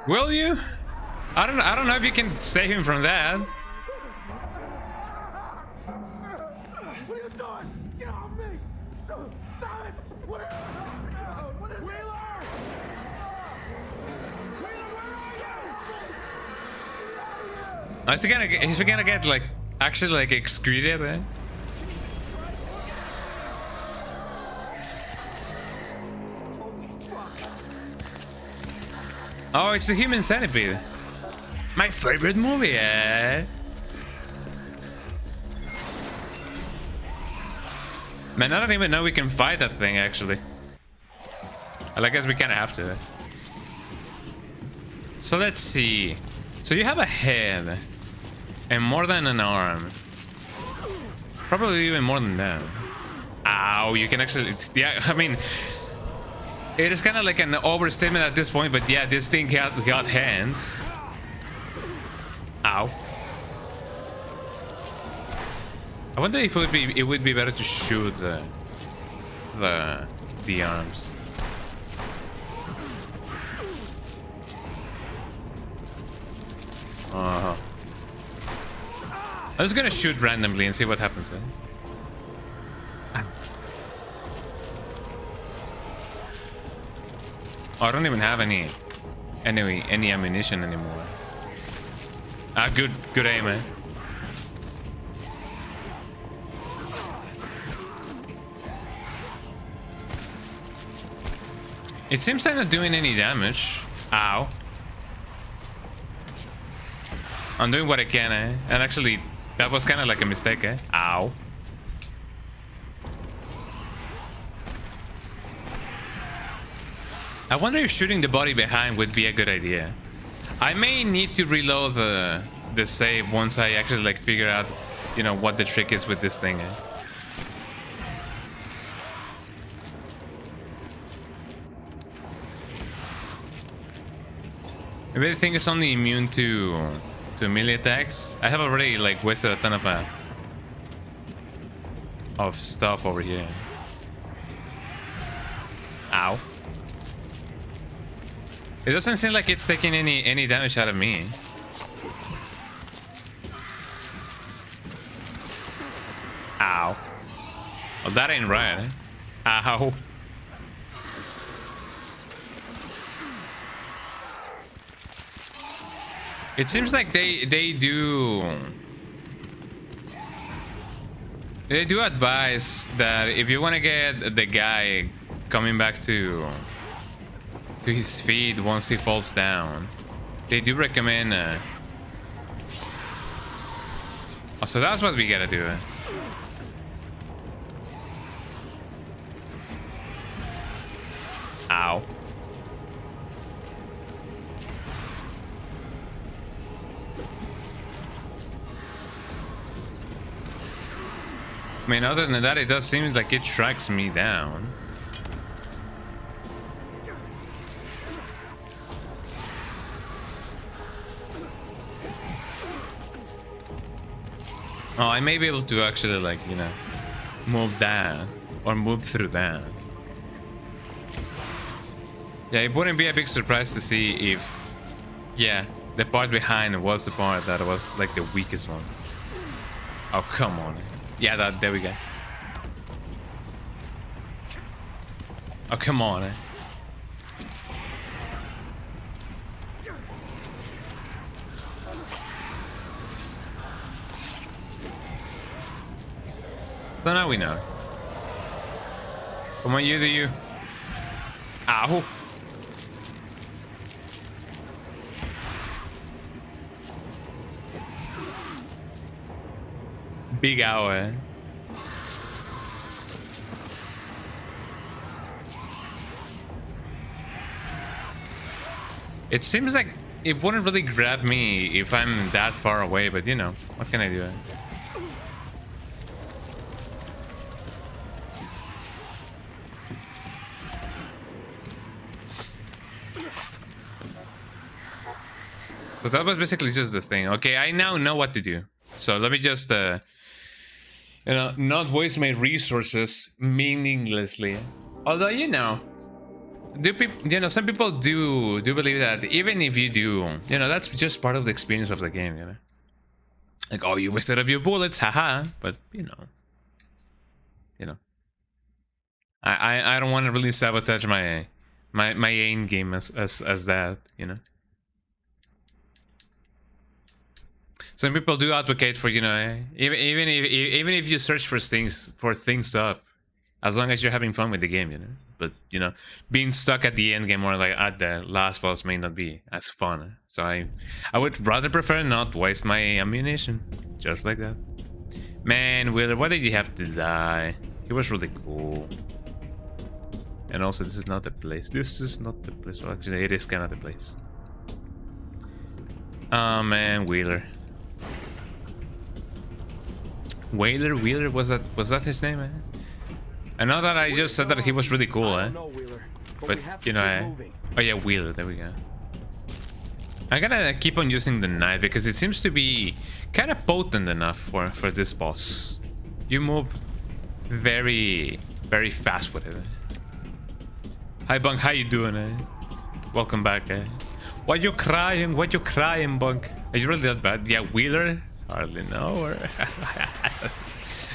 Will you? I don't know if you can save him from that. What are you doing? Get off me! Stop it! What is Wheeler! Is he gonna get like actually like excreted, eh? Oh, it's the Human Centipede. My favorite movie, eh? Man, I don't even know we can fight that thing actually. Well, I guess we kinda have to. So let's see. So you have a head and more than an arm. Probably even more than that. Ow, you can actually... Yeah, I mean... It is kind of like an overstatement at this point, but yeah, this thing got hands. Ow. I wonder if it would be better to shoot the arms. I'm just gonna shoot randomly and see what happens. Oh, I don't even have any ammunition anymore. Good aim, man. It seems I'm not doing any damage. Ow. I'm doing what I can, eh? And actually, that was kind of like a mistake, eh? Ow. I wonder if shooting the body behind would be a good idea. I may need to reload the save once I actually like figure out, you know, what the trick is with this thing, eh? Maybe the thing is only immune to melee attacks. I have already like wasted a ton of stuff over here. Ow. It doesn't seem like it's taking any damage out of me. Ow. Oh, that ain't right. Eh? Ow. It seems like they do advise that if you want to get the guy coming back to his feet once he falls down, they do recommend oh, so that's what we gotta do. Ow. I mean, other than that, it does seem like it tracks me down. Oh, I may be able to actually, like, you know, move that or move through that. Yeah, it wouldn't be a big surprise to see if, yeah, the part behind was the part that was like the weakest one. Oh, come on. Yeah, there we go. Oh, come on. So now we know. Come on, you do you. Ow. Big owl, eh? It seems like it wouldn't really grab me if I'm that far away, but you know, what can I do? So that was basically just the thing. Okay, I now know what to do. So let me just, you know, not waste my resources meaninglessly. Although, you know, some people do believe that even if you do, you know, that's just part of the experience of the game, you know. Like, oh, you wasted a few bullets, haha. But you know, I don't want to really sabotage my end game as that, you know. Some people do advocate for, you know, even if you search for things up, as long as you're having fun with the game, you know. But you know, being stuck at the end game or like at the last boss may not be as fun. So I would rather prefer not waste my ammunition, just like that. Man, Wheeler, why did you have to die? He was really cool. And also, this is not the place. This is not the place. Well, actually, it is kind of the place. Oh man, Wheeler. Wheeler, was that his name? Eh? I know that I just said that he was really cool, eh? But you know, oh yeah, Wheeler. There we go. I gotta keep on using the knife because it seems to be kind of potent enough for this boss. You move very fast with it. Hi Bunk, how you doing? Eh? Welcome back. Eh? Why you crying? What you crying, Bunk? Are you really that bad? Yeah, Wheeler. Hardly know.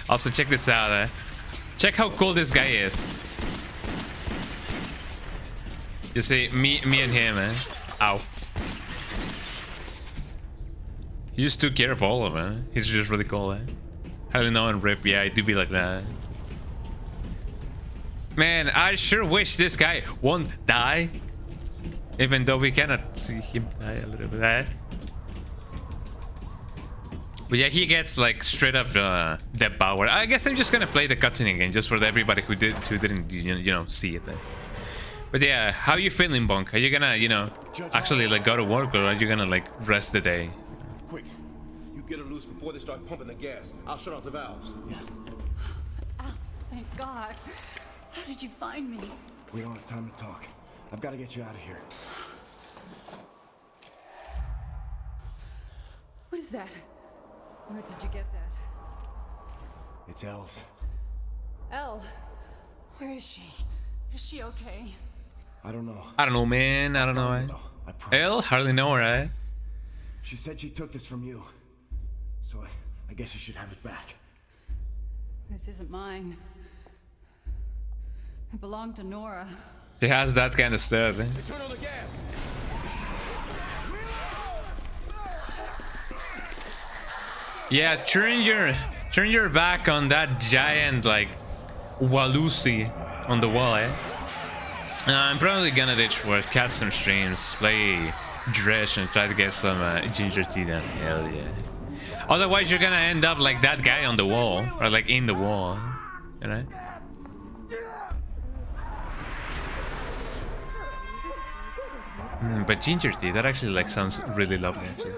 Also, check this out. Eh? Check how cool this guy is. You see, me and him. Eh? Ow. He just took care of all of them. He's just really cool. Eh? Hardly know and rip. Yeah, I do be like that. Man, I sure wish this guy won't die. Even though we cannot see him die a little bit. Eh? But yeah, he gets like straight up the power. I guess I'm just gonna play the cutscene again, just for everybody who didn't you know see it. But yeah, how you feeling, Bunk? Are you gonna, you know, actually like go to work, or are you gonna like rest the day? Quick, you get her loose before they start pumping the gas. I'll shut off the valves. Yeah. Al, thank God. How did you find me? We don't have time to talk. I've got to get you out of here. What is that? Where did you get that? It's Els. Elle, where is she? Is she okay? I don't know. I don't know, man. I don't know. Found her, though. I promise. Hell, hardly know her, right? She said she took this from you. So I guess you should have it back. This isn't mine. It belonged to Nora. She has that kind of stuff, eh? Turn on the gas. Yeah, turn your back on that giant like Walusi on the wall, eh? I'm probably gonna ditch for catch some streams, play Dresh, and try to get some ginger tea then. Hell yeah. Otherwise, you're gonna end up like that guy on the wall, or like in the wall, you know? But ginger tea, that actually like sounds really lovely. Actually.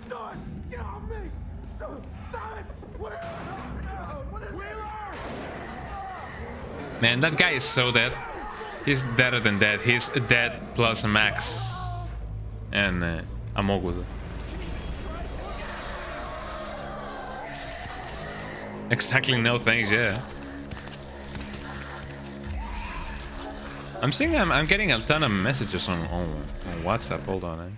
Man, that guy is so dead. He's deader than dead. He's dead plus max. And I'm all good. Exactly, no thanks, yeah. I'm seeing I'm getting a ton of messages on WhatsApp. Hold on,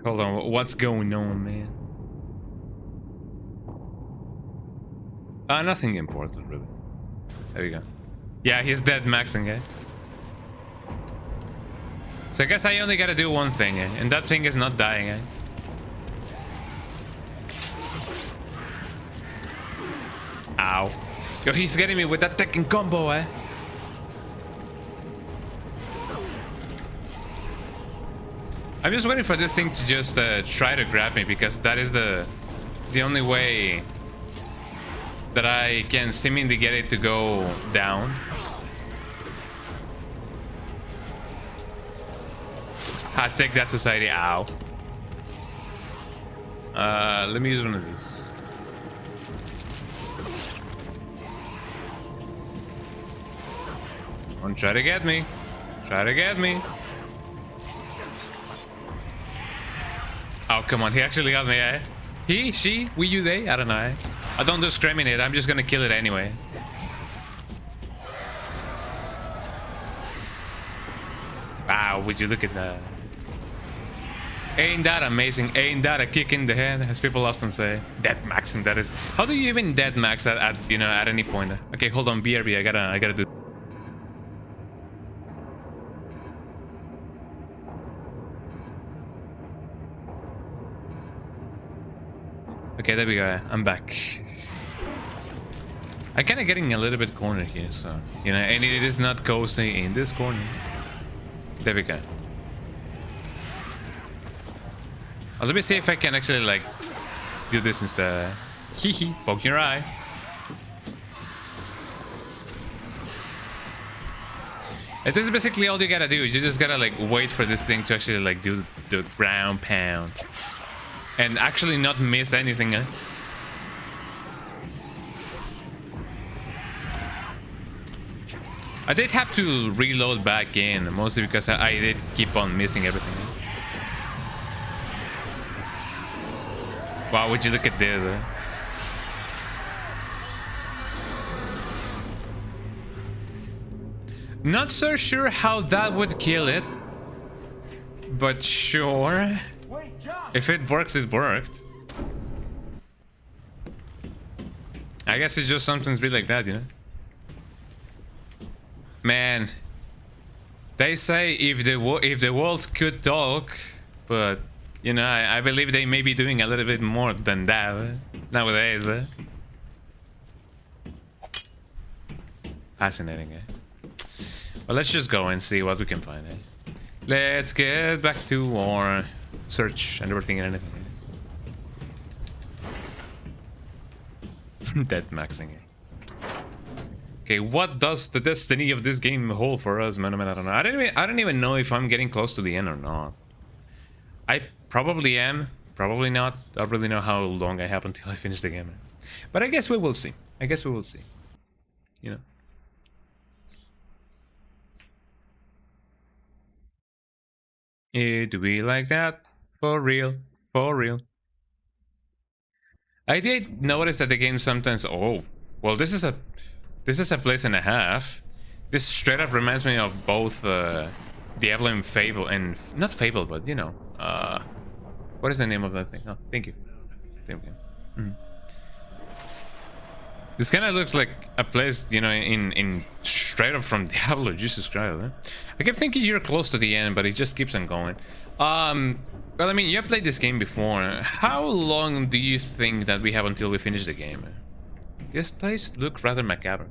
hold on, what's going on, man? Nothing important, really. There we go. Yeah, he's dead maxing, eh? So I guess I only gotta do one thing, eh? And that thing is not dying, eh? Ow. Yo, he's getting me with that Tekken combo, eh? I'm just waiting for this thing to just try to grab me, because that is the only way that I can seemingly get it to go down. Ha, take that, society. Ow. Let me use one of these. Don't try to get me. Try to get me. Oh, come on. He actually got me, eh? He, she, we, you, they? I don't know, eh? I don't discriminate. I'm just gonna kill it anyway. Wow, would you look at that? Ain't that amazing? Ain't that a kick in the head? As people often say. Dead maxing, that is. How do you even dead max at you know, at any point? Okay, hold on, BRB. I gotta do. Okay, there we go. I'm back. I'm kind of getting a little bit cornered here, so you know, and it is not cozy in this corner. There we go. Oh, let me see if I can actually like do this instead. Hee hee, poke your eye. It is basically all you gotta do. You just gotta like wait for this thing to actually like do the ground pound. And actually not miss anything, eh? I did have to reload back in, mostly because I did keep on missing everything. Wow, would you look at this, eh? Not so sure how that would kill it, but sure. If it works, it worked. I guess it's just something's be like that, you know? Man, they say if the walls could talk, but you know, I believe they may be doing a little bit more than that nowadays. Fascinating, eh? Well, let's just go and see what we can find, eh? Let's get back to our search and everything and anything. Dead maxing. Okay, what does the destiny of this game hold for us, man? I don't know. I don't even know if I'm getting close to the end or not. I probably am, probably not. I don't really know how long I have until I finish the game. But I guess we will see. I guess we will see. You know. It be like that. For real. For real. I did notice that the game sometimes... Oh, well, this is a place and a half. This straight up reminds me of both Diablo and Fable, and not Fable, but you know, what is the name of that thing? Oh, thank you. Thank you. This kind of looks like a place, you know, in straight up from Diablo. Jesus Christ, huh? I kept thinking you're close to the end, but it just keeps on going. Well, I mean, you have played this game before. How long do you think that we have until we finish the game? This place looks rather macabre.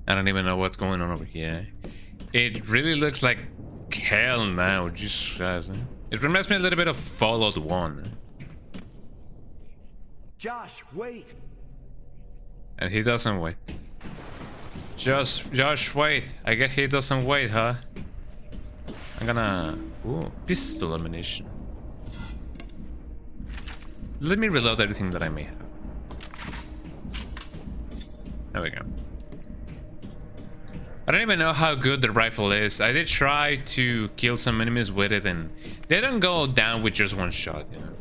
I don't even know what's going on over here. It really looks like hell now. Jesus Christ. It reminds me a little bit of Fallout 1. Josh, wait. And he doesn't wait. Josh, wait. I guess he doesn't wait, huh? I'm gonna... Ooh, pistol ammunition. Let me reload everything that I may have. There we go. I don't even know how good the rifle is. I did try to kill some enemies with it, and they don't go down with just one shot, you know.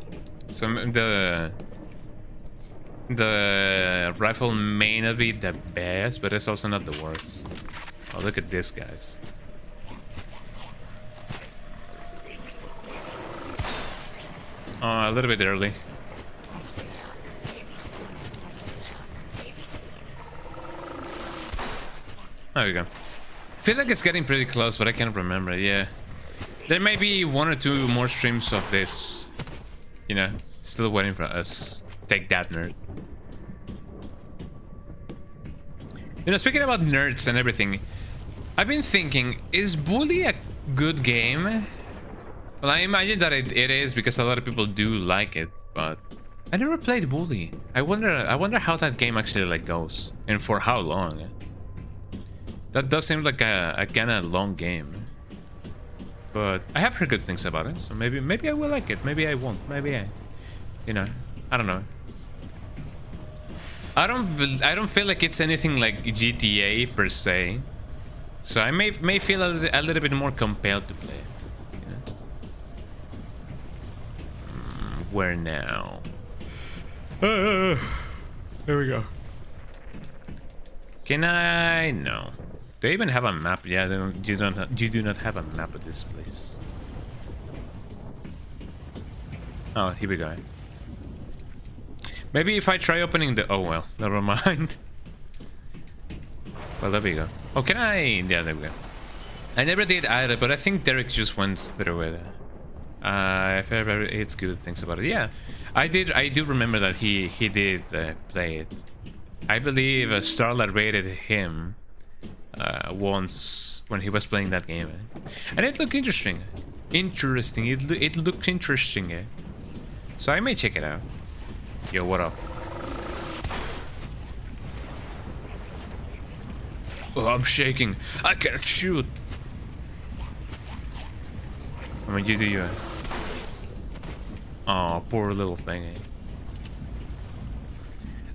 The rifle may not be the best, but it's also not the worst. Oh, look at this, guys. Oh, a little bit early. There we go. I feel like it's getting pretty close, but I can't remember. Yeah, there may be 1 or 2 more streams of this. You know, still waiting for us. Take that, nerd. You know, speaking about nerds and everything, I've been thinking, is Bully a good game? Well, I imagine that it is, because a lot of people do like it, but I never played Bully. I wonder how that game actually like goes, and for how long. That does seem like a kind of long game, but I have heard good things about it, so maybe I will like it. Maybe I won't. Maybe I, you know, I don't know. I don't feel like it's anything like GTA per se, so I may feel a little bit more compelled to play it. You know? Where now? There we go. Can I? No. Do they even have a map? Yeah, you do not have a map of this place. Oh, here we go. Maybe if I try opening the... Oh, well, never mind. Well, there we go. Oh, can I... Yeah, there we go. I never did either, but I think Derek just went through it. I've heard it's good things about it. Yeah, I do remember that he did play it. I believe Starlight rated him once when he was playing that game. And it looked interesting. It looked interesting. So I may check it out. Yo, what up? Oh, I'm shaking. I can't shoot. I mean, you do you. Oh, poor little thing.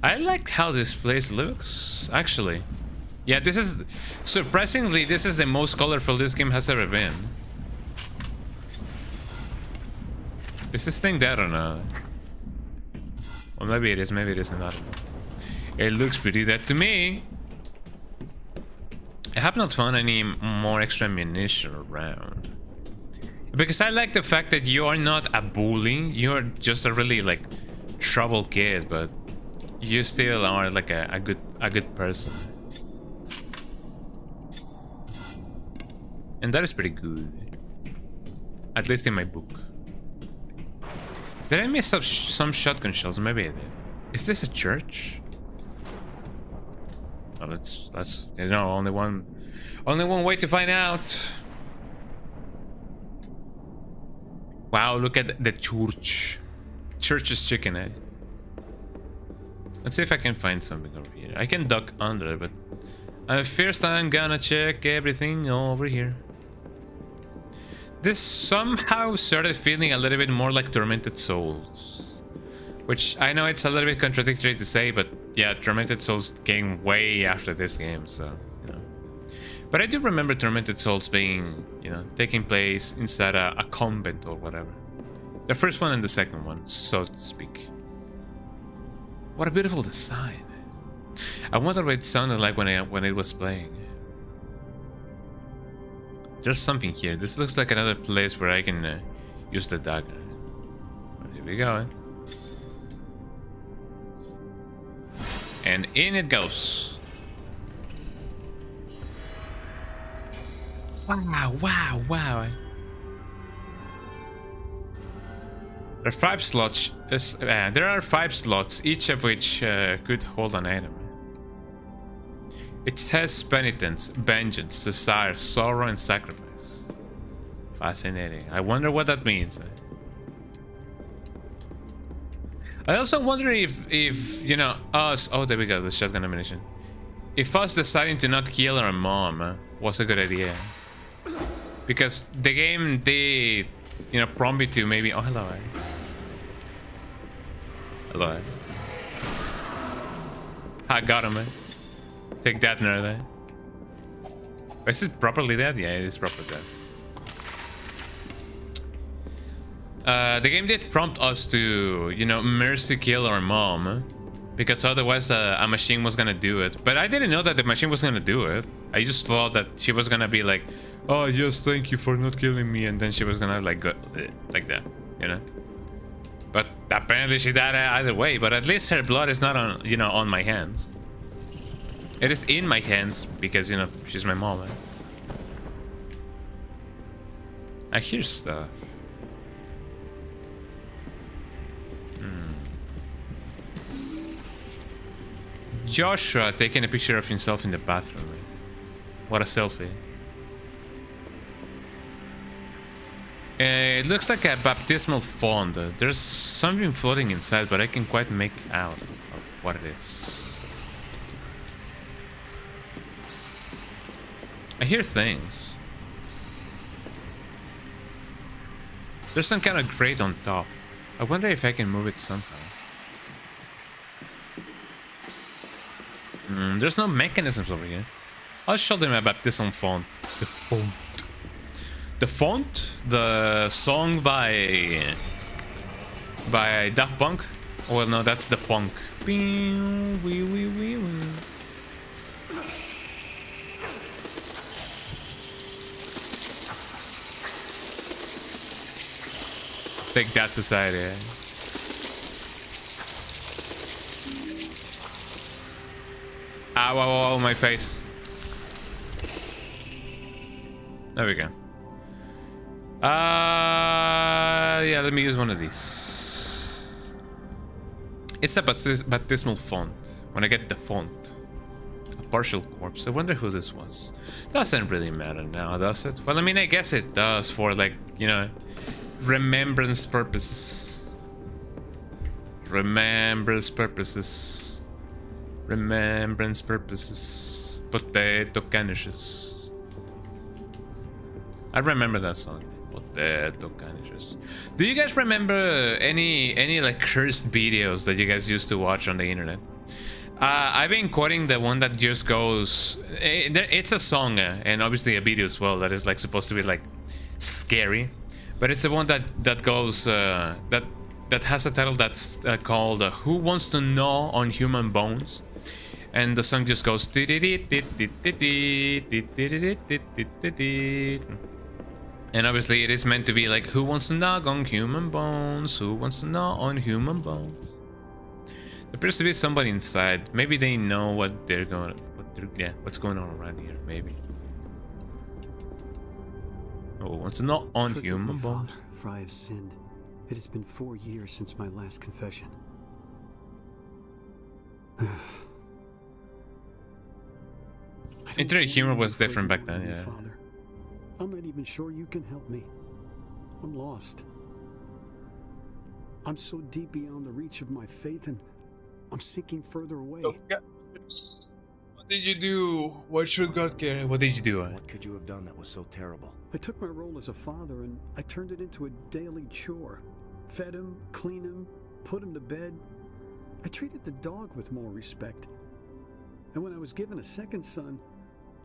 I like how this place looks, actually. Yeah, this is... Surprisingly, this is the most colorful this game has ever been. Is this thing dead or not? Well, maybe it is, maybe it isn't. I don't know. It looks pretty dead to me. I have not found any more extra ammunition around. Because I like the fact that you are not a bully. You're just a really, like, troubled kid, but you still are, like, a good person. And that is pretty good. At least in my book. Did I miss up some shotgun shells? Maybe I did. Is this a church? Oh, that's you know, only one way to find out. Wow, look at the church. Church's chicken, eh? Let's see if I can find something over here. I can duck under, but first I'm gonna check everything over here. This somehow started feeling a little bit more like Tormented Souls. Which, I know it's a little bit contradictory to say, but yeah, Tormented Souls came way after this game, so, you know. But I do remember Tormented Souls being, you know, taking place inside a convent or whatever. The first one and the second one, so to speak. What a beautiful design. I wonder what it sounded like when it was playing. There's something here. This looks like another place where I can use the dagger. Here we go. And in it goes. Wow, wow, wow. There are 5 slots. There are 5 slots, each of which could hold an item. It says penitence, vengeance, desire, sorrow, and sacrifice. Fascinating. I wonder what that means. I also wonder if you know, us... Oh, there we go, the shotgun ammunition. If us deciding to not kill our mom was a good idea. Because the game did, you know, prompt me to maybe... Oh, hello. Hello. I got him, man. Take that, nerd. Is it properly dead? Yeah, it is properly dead. The game did prompt us to, you know, mercy kill our mom, because otherwise a machine was gonna do it. But I didn't know that the machine was gonna do it. I just thought that she was gonna be like, "Oh yes, thank you for not killing me," and then she was gonna like go like that, you know. But apparently she died either way. But at least her blood is not on, you know, on my hands. It is in my hands because, you know, she's my mom. I hear stuff. Joshua taking a picture of himself in the bathroom. What a selfie. It looks like a baptismal font. There's something floating inside, but I can't quite make out of what it is. I hear things. There's some kind of grate on top. I wonder if I can move it somehow. There's no mechanisms over here. I'll show them a baptismal font. The font. The font? The song by Daft Punk? Well, no, that's the funk. Take that, society. Ow, ow, ow, my face. There we go. Yeah, let me use one of these. It's a baptismal font. When I get the font. A partial corpse. I wonder who this was. Doesn't really matter now, does it? Well, I mean, I guess it does for, like, you know, remembrance purposes. Remembrance purposes. Remembrance purposes. Potato canishes. I remember that song. Potato canishes. Do you guys remember any like cursed videos that you guys used to watch on the internet? I've been quoting the one that just goes. It's a song and obviously a video as well that is like supposed to be like scary, but it's the one that goes that has a title that's called "Who Wants to Gnaw on Human Bones." And the song just goes. And obviously it is meant to be like, who wants to gnaw on human bones? Who wants to gnaw on human bones? There appears to be somebody inside. Maybe they know what they're going, what's going on around here. Maybe. Oh, who wants to gnaw on human bones? Father, for I have sinned. It has been 4 years since my last confession. Internet humor was different back then, yeah. Father. I'm not even sure you can help me. I'm lost. I'm so deep beyond the reach of my faith, and I'm sinking further away. What did you do? What should God care? What did you do? What could you have done that was so terrible? I took my role as a father and I turned it into a daily chore. Fed him, cleaned him, put him to bed. I treated the dog with more respect. And when I was given a second son,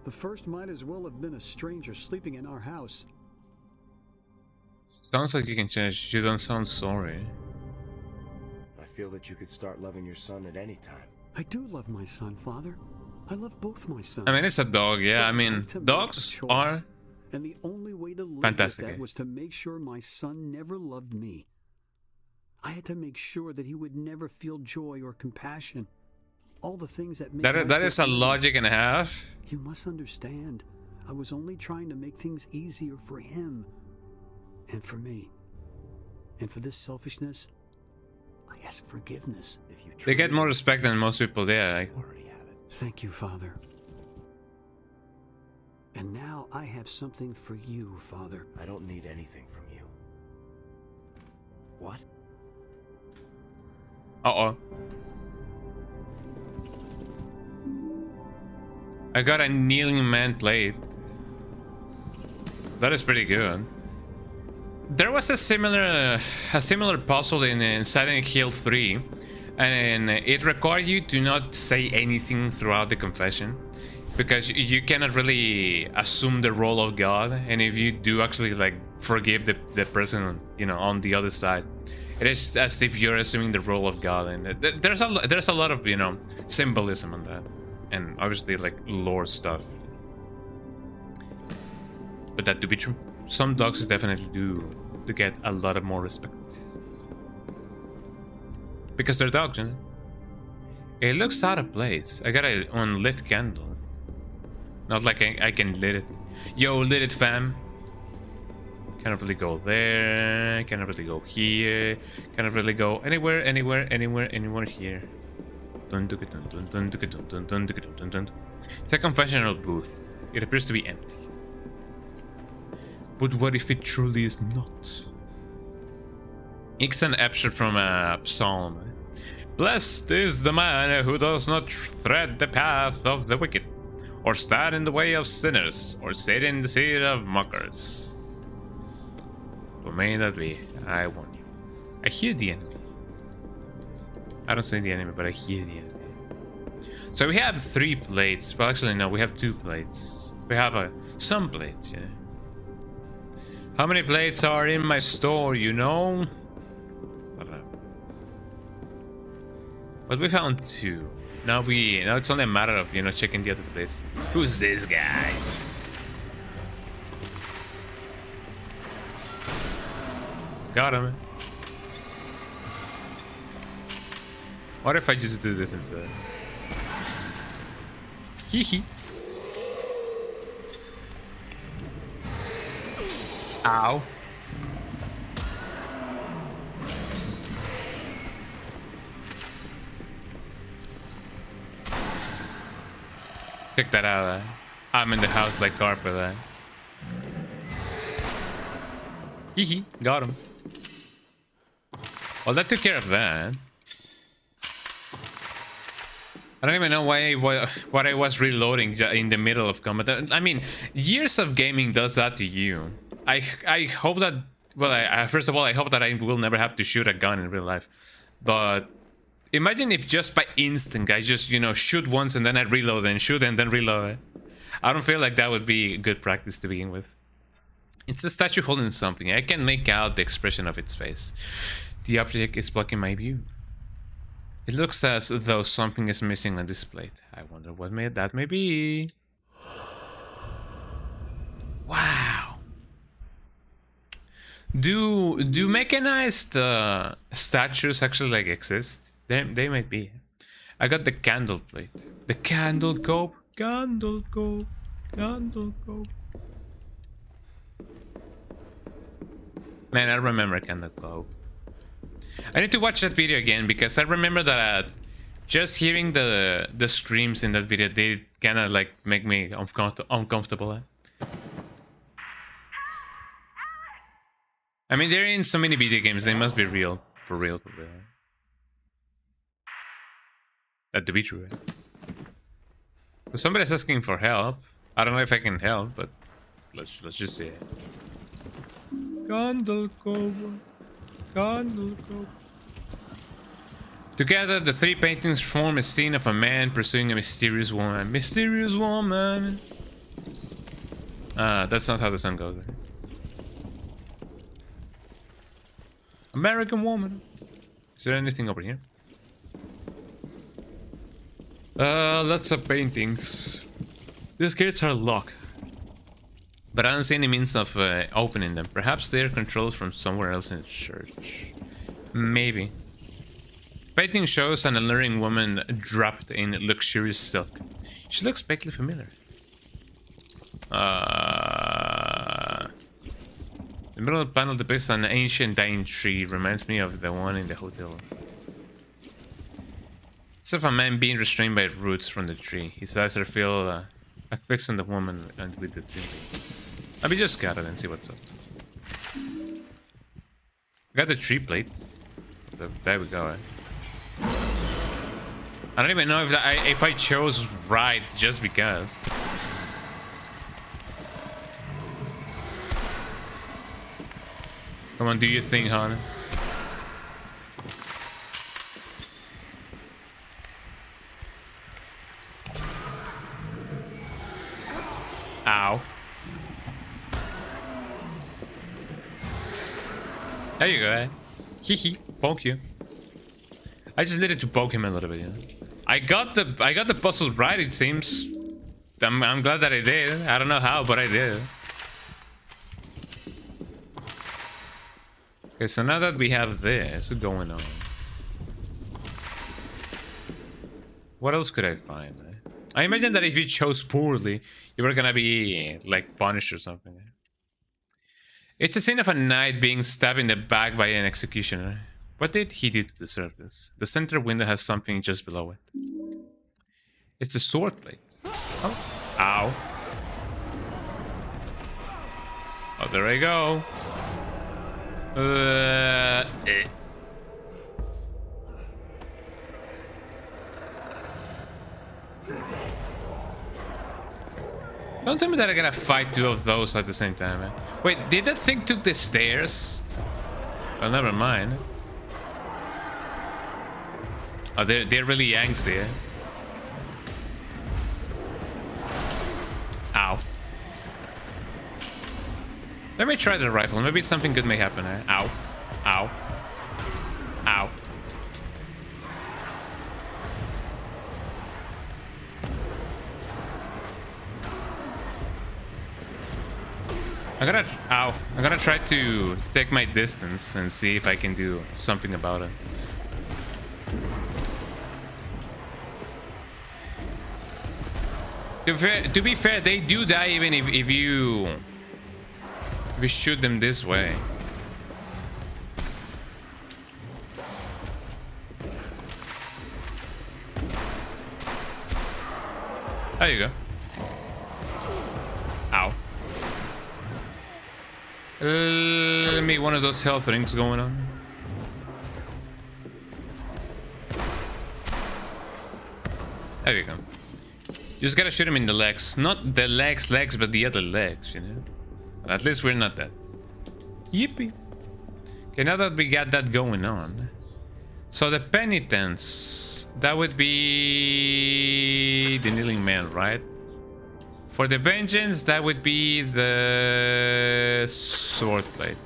the first might as well have been a stranger sleeping in our house. Sounds like you can change. You don't sound sorry. I feel that you could start loving your son at any time. I do love my son, Father. I love both my sons. I mean, it's a dog, yeah. I mean, dogs are and the only way to live fantastic. With that was to make sure my son never loved me. I had to make sure that he would never feel joy or compassion. all the things that make That life is a worth living. logic and a half. You must understand. I was only trying to make things easier for him. And for me. And for this selfishness, I ask forgiveness. If you They get truly more respect than most people there. Like, already have it. Thank you, Father. And now I have something for you, Father. I don't need anything from you. What? uh-oh. I got a kneeling man plate. That is pretty good. There was a similar puzzle in Silent Hill 3, and it required you to not say anything throughout the confession, because you cannot really assume the role of God, and if you do actually like forgive the person, you know, on the other side, it is as if you're assuming the role of God, and there's a lot of, you know, symbolism on that, and obviously like lore stuff. But that to be true, some dogs definitely do get a lot of more respect because they're dogs, you know? It looks out of place. I got an unlit candle. Not like I can lit it. Yo, lit it, fam. Cannot really go there. Cannot really go here. Cannot really go anywhere here. It's a confessional booth. It appears to be empty. But what if it truly is not? It's an excerpt from a psalm. Blessed is the man who does not tread the path of the wicked, or stand in the way of sinners, or sit in the seat of mockers. But may that be, I warn you. I hear the enemy. I don't see the enemy, but I hear the enemy. So we have 3 plates. Well, actually, no, we have 2 plates. We have some plates, yeah. How many plates are in my store, you know? I don't know. But we found 2. Now it's only a matter of, you know, checking the other place. Who's this guy? Got him. What if I just do this instead? Hee hee. Ow. Check that out. I'm in the house like carpet. Hee hee. Got him. Well, that took care of that. I don't even know why what I was reloading in the middle of combat. I mean, years of gaming does that to you. I hope that, well, first of all, I hope that I will never have to shoot a gun in real life. But imagine if just by instinct I just, you know, shoot once and then I reload and shoot and then reload. I don't feel like that would be good practice to begin with. It's a statue holding something. I can make out the expression of its face. The object is blocking my view. It looks as though something is missing on this plate. I wonder what that may be. Wow. Do mechanized statues actually like exist? They might be. I got the candle plate. The candle cope. Candle cope. Candle cope. Man, I remember candle cope. I need to watch that video again because I remember that just hearing the screams in that video, they kind of like make me uncomfortable. I mean, they're in so many video games, they must be real. For real, for real. That to be true. But somebody's asking for help. I don't know if I can help, but let's just see it. Candle cover. Candle cover. Together, the 3 paintings form a scene of a man pursuing a mysterious woman. Mysterious woman. That's not how the song goes. American woman. Is there anything over here? Lots of paintings. These gates are locked, but I don't see any means of opening them. Perhaps they're controlled from somewhere else in the church. Maybe. Painting shows an alluring woman draped in luxurious silk. She looks vaguely familiar. The middle panel depicts an ancient dying tree. Reminds me of the one in the hotel. It's of a man being restrained by roots from the tree. His eyes are filled fixed on the woman and with the thing. Let me just got it and see what's up. Got the tree plate. There we go. I don't even know if I chose right just because. Come on, do your thing, hon. Ow. There you go, eh? Hee poke you. I just needed to poke him a little bit, you know? I got the puzzle right, it seems. I'm glad that I did. I don't know how, but I did. Okay, so now that we have this going on, what else could I find? I imagine that if you chose poorly, you were gonna be like punished or something. It's a scene of a knight being stabbed in the back by an executioner. What did he do to deserve this? The center window has something just below it. It's the sword blade. Oh, ow! Oh, there I go. Don't tell me that I gotta fight two of those at the same time, man. Wait, did that thing took the stairs? Well, never mind. Oh, they're really angsty, eh? Ow. Let me try the rifle. Maybe something good may happen, eh? Ow. Ow. Ow. I'm gonna try to take my distance and see if I can do something about it. To be fair, they do die even if you shoot them this way. There you go. Ow. Let me one of those health rings going on. There you go. You just gotta shoot him in the legs. Not the legs, but the other legs, you know? But at least we're not dead. Yippee. Okay, now that we got that going on. So the penitence, that would be the kneeling man, right? For the vengeance, that would be the sword blade.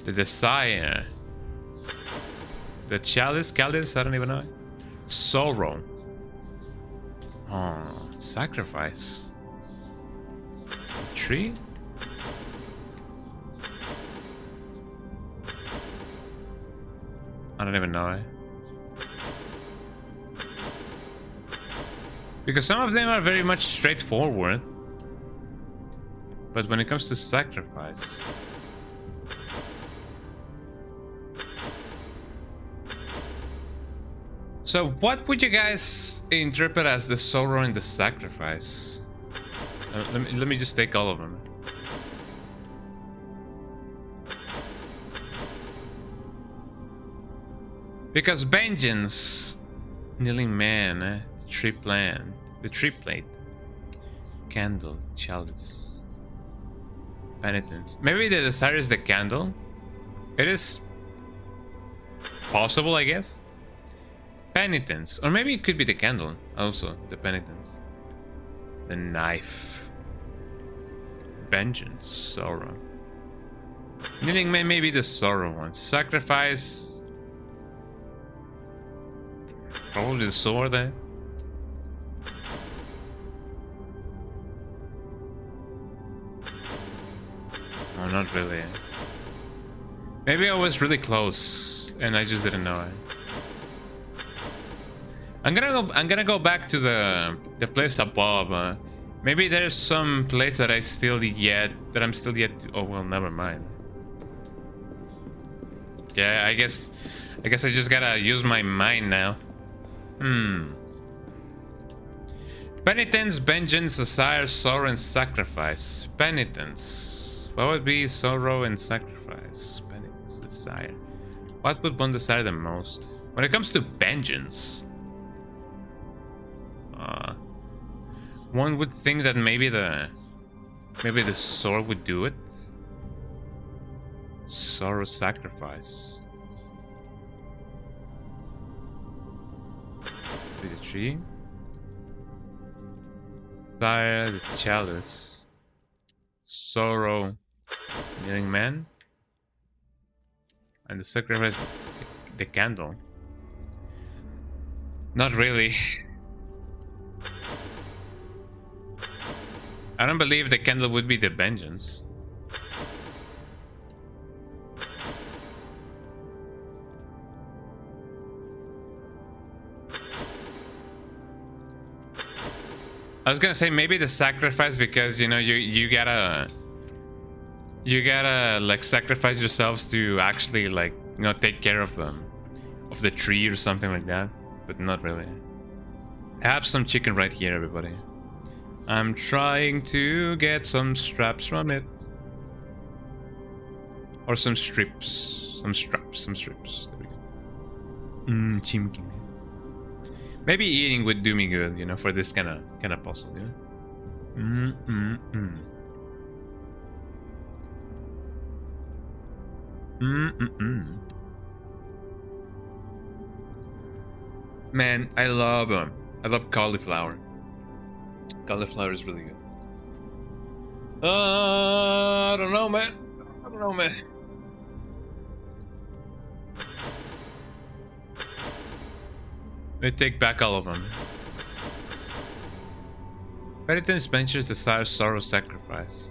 The desire. The chalice, I don't even know. Sorrow. Oh, sacrifice. Tree? I don't even know. Because some of them are very much straightforward. But when it comes to sacrifice... So what would you guys interpret as the sorrow and the sacrifice? Let me just take all of them. Because vengeance, kneeling man, tree plant, the tree plate, candle, chalice, penitence. Maybe the desire is the candle. It is possible, I guess. Penitence, or maybe it could be the candle. Also, the penitence, the knife, vengeance, sorrow. Kneeling man may be the sorrow one. Sacrifice. Probably the sword there. Oh, not really. Maybe I was really close and I just didn't know it. I'm gonna go back to the place above. Maybe there's some place that I'm still yet to, oh well, never mind. Yeah, I guess I just gotta use my mind now. Penitence, vengeance, desire, sorrow, and sacrifice. Penitence. What would be sorrow and sacrifice? Penitence, desire. What would one desire the most? When it comes to vengeance, one would think that maybe the sword would do it. Sorrow, sacrifice. The tree. Desire, the chalice. Sorrow, kneeling man. And the sacrifice, the candle. Not really. I don't believe the candle would be the vengeance. I was gonna say maybe the sacrifice, because you know you gotta like sacrifice yourselves to actually, like, you know, take care of the tree or something like that, but not really. I have some chicken right here, everybody. I'm trying to get some straps from it, or some strips, some strips. There we go. Chimkin. Maybe eating would do me good, you know, for this kind of puzzle, yeah. Man, I love cauliflower. Cauliflower is really good. I don't know, man. Let me take back all of them. Penitence, ventures, desire, sorrow, sacrifice.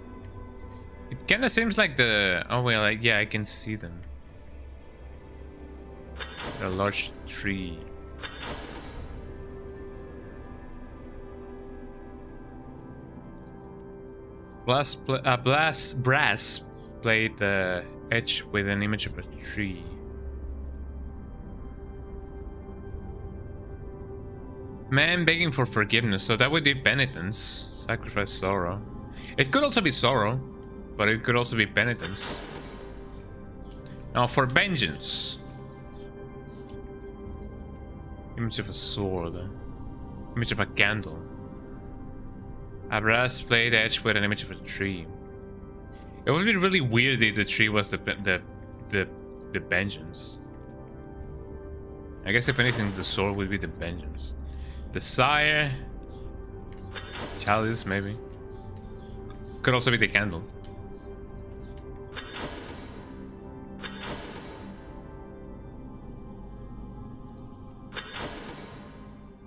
It kind of seems like the... Oh, well, like, yeah, I can see them. A large tree. Brass plate etched with an image of a tree. Man begging for forgiveness, so that would be penitence. Sacrifice, sorrow. It could also be sorrow, but it could also be penitence. Now for vengeance. Image of a sword. Image of a candle. A brass plate etched with an image of a tree. It would be really weird if the tree was the vengeance. I guess if anything, the sword would be the vengeance. Desire. Chalice, maybe. Could also be the candle.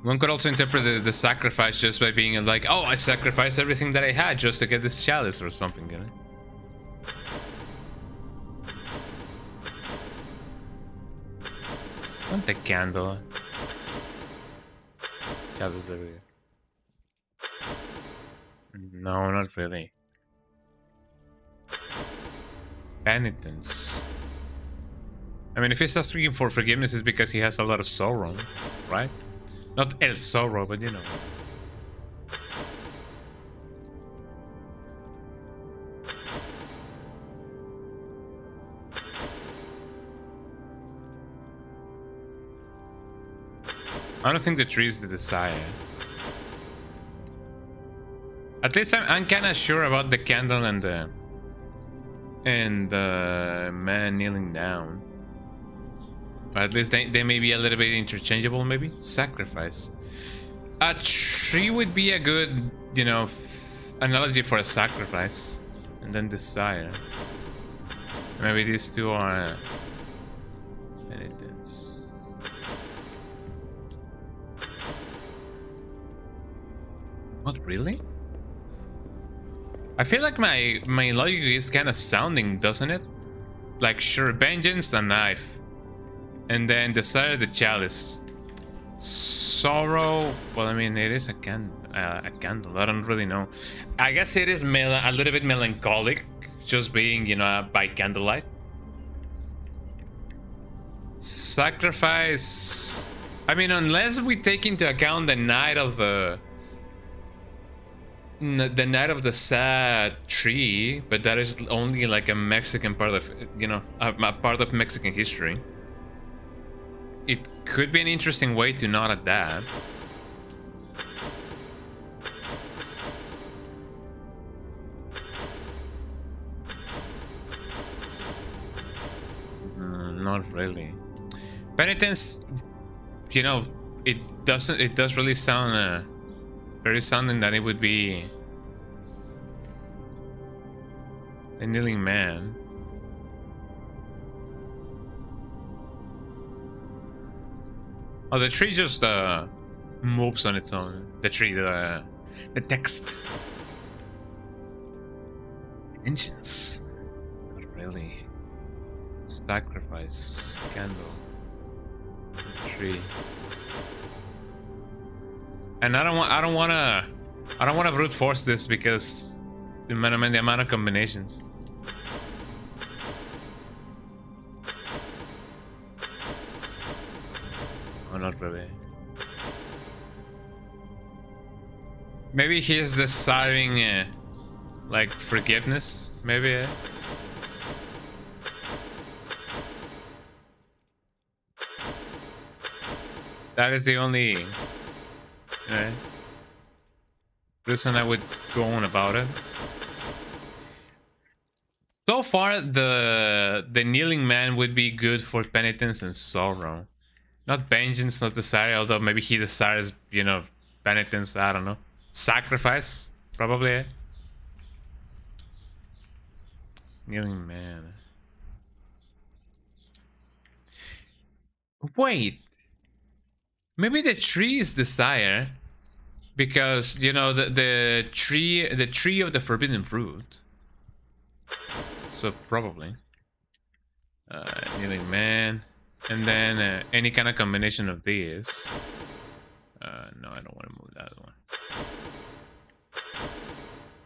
One could also interpret the sacrifice just by being like, oh, I sacrificed everything that I had just to get this chalice or something, you know? Want the candle. Chalice over here. No, not really. Penitence. I mean, if he's asking for forgiveness, it's because he has a lot of sorrow, right? Not el sorrow, but you know. I don't think the tree is the desire. At least I'm kind of sure about the candle and the man kneeling down. But at least they may be a little bit interchangeable, maybe? Sacrifice. A tree would be a good, you know, analogy for a sacrifice. And then desire. Maybe these two are penitence. What, really? I feel like my logic is kind of sounding, doesn't it? Like, sure, vengeance, the knife. And then desire, the chalice. Sorrow. Well, I mean, it is a candle. I don't really know. I guess it is a little bit melancholic, just being, you know, by candlelight. Sacrifice. I mean, unless we take into account the night of the sad tree, but that is only like a Mexican part of, you know, a part of Mexican history. It could be an interesting way to nod at that. Not really. Penitence, you know, it does really sound very sounding that it would be a kneeling man. Oh, the tree just moves on its own. The tree, the text. Engines. Not really. Sacrifice. Candle. Tree. And I don't wanna brute force this because the amount of combinations. Oh, not really. Maybe he's desiring like forgiveness, maybe. That is the only reason I would go on about it. So far, the kneeling man would be good for penitence and sorrow. Not vengeance, not desire, although maybe he desires, you know, penitence, I don't know. Sacrifice, probably. Kneeling man. Wait. Maybe the tree is desire. Because, you know, the tree of the forbidden fruit. So probably. Kneeling man. And then any kind of combination of these. No, I don't want to move that one.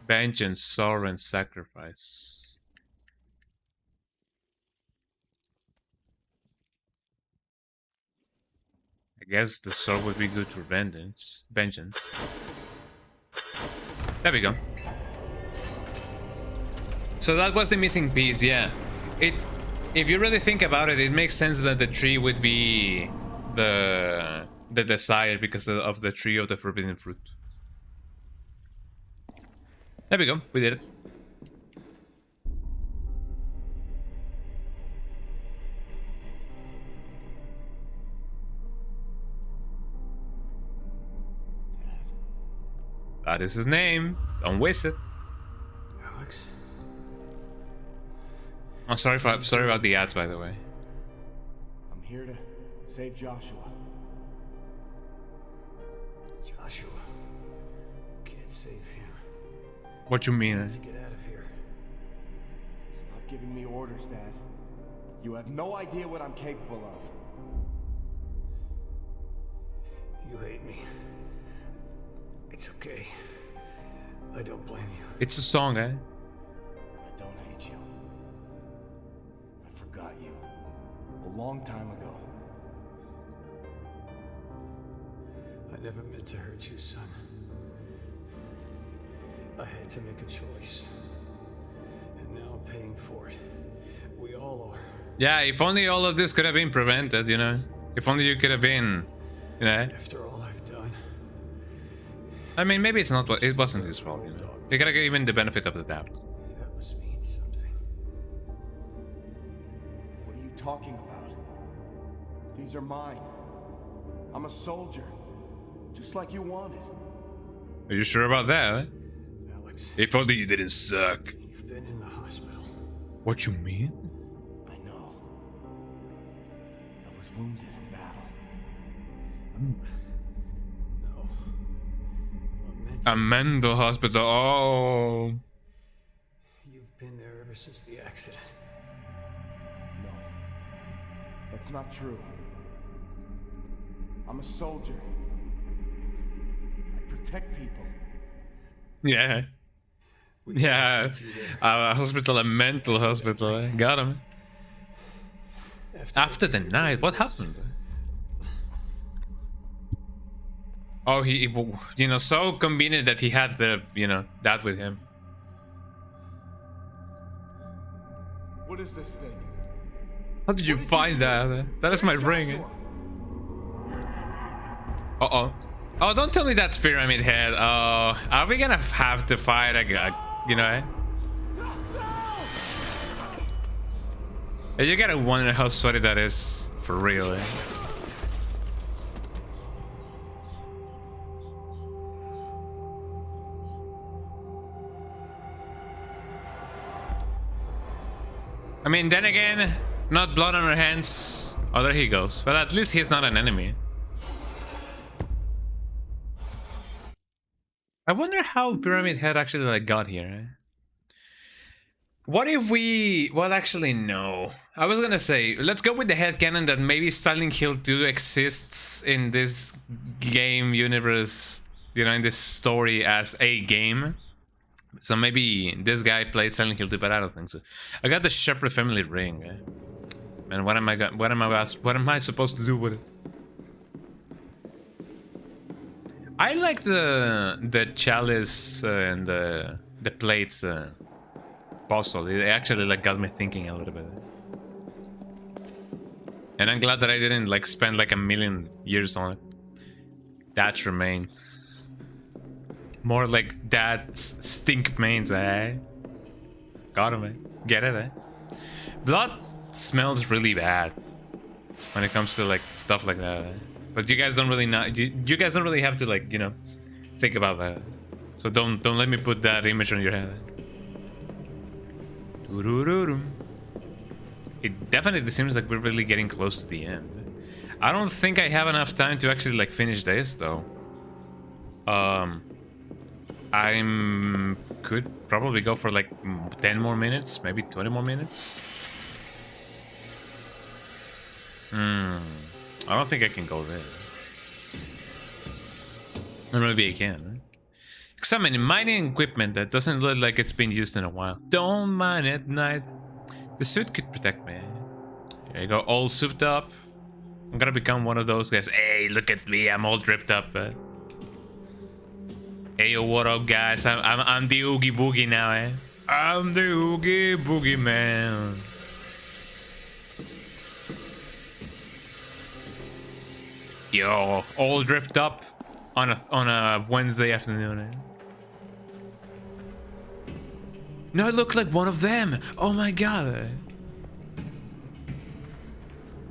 Vengeance, sorrow, and sacrifice. I guess the sword would be good for vengeance. There we go. So that was the missing piece, yeah. If you really think about it, it makes sense that the tree would be the desire because of the tree of the forbidden fruit. There we go, we did it. That is his name. Don't waste it. Alex? I'm sorry about the ads, by the way. I'm here to save Joshua. Joshua. You can't save him. What you mean? Let's get out of here. Stop giving me orders, Dad. You have no idea what I'm capable of. You hate me. It's okay. I don't blame you. It's a song, eh? I don't hate you. I forgot you. A long time ago. I never meant to hurt you, son. I had to make a choice. And now I'm paying for it. We all are. Yeah, if only all of this could have been prevented, you know? If only you could have been, you know? After all I've done. I mean, maybe it's not. It wasn't his fault, you know? You gotta give him the benefit of the doubt. That must mean something. What are you talking about? These are mine. I'm a soldier. Just like you wanted. Are you sure about that? Eh? Alex, If only you didn't suck. you've been in the hospital. What you mean? I know. I was wounded in battle. No. A mental hospital. Oh. You've been there ever since the accident. No. That's not true. I'm a soldier. I protect people. Yeah. Yeah. A hospital, a mental hospital. Got him. After the night, what happened? Oh, he, you know, so convenient that he had the, you know, that with him. What is this thing? How did you What did find do? that? That is my Where's ring. Joshua? Uh-oh. Oh, don't tell me that's Pyramid Head. Oh, are we gonna have to fight again? You know, eh? You gotta wonder how sweaty that is. For real, eh? I mean, then again, not blood on our hands. Oh, there he goes. But at least he's not an enemy. I wonder how Pyramid Head actually like got here. Eh? What if we... Well, actually, no. I was gonna say, let's go with the headcanon that maybe Silent Hill 2 exists in this game universe, you know, in this story as a game. So maybe this guy played Silent Hill 2, but I don't think so. I got the Shepherd family ring. Eh? And what am I supposed to do with it? I like the chalice and the plates puzzle. It actually like got me thinking a little bit. And I'm glad that I didn't like spend like 1,000,000 years on it. That remains. More like that stink mains, eh? Got him, eh? Get it, eh? Blood smells really bad when it comes to like stuff like that. Eh? But you guys don't really know. You guys don't really have to like, you know, think about that. So don't let me put that image on your head. It definitely seems like we're really getting close to the end. I don't think I have enough time to actually like finish this though. I'm could probably go for like 10 more minutes, maybe 20 more minutes. I don't think I can go there. Or maybe I can. Examine mining equipment that doesn't look like it's been used in a while. Don't mine at night. The suit could protect me. Here you go, all souped up. I'm gonna become one of those guys. Hey, look at me, I'm all dripped up. Hey, yo, what up, guys? I'm the Oogie Boogie now, eh? I'm the Oogie Boogie man. Yo, all dripped up on a Wednesday afternoon, eh? No, I look like one of them. Oh my god.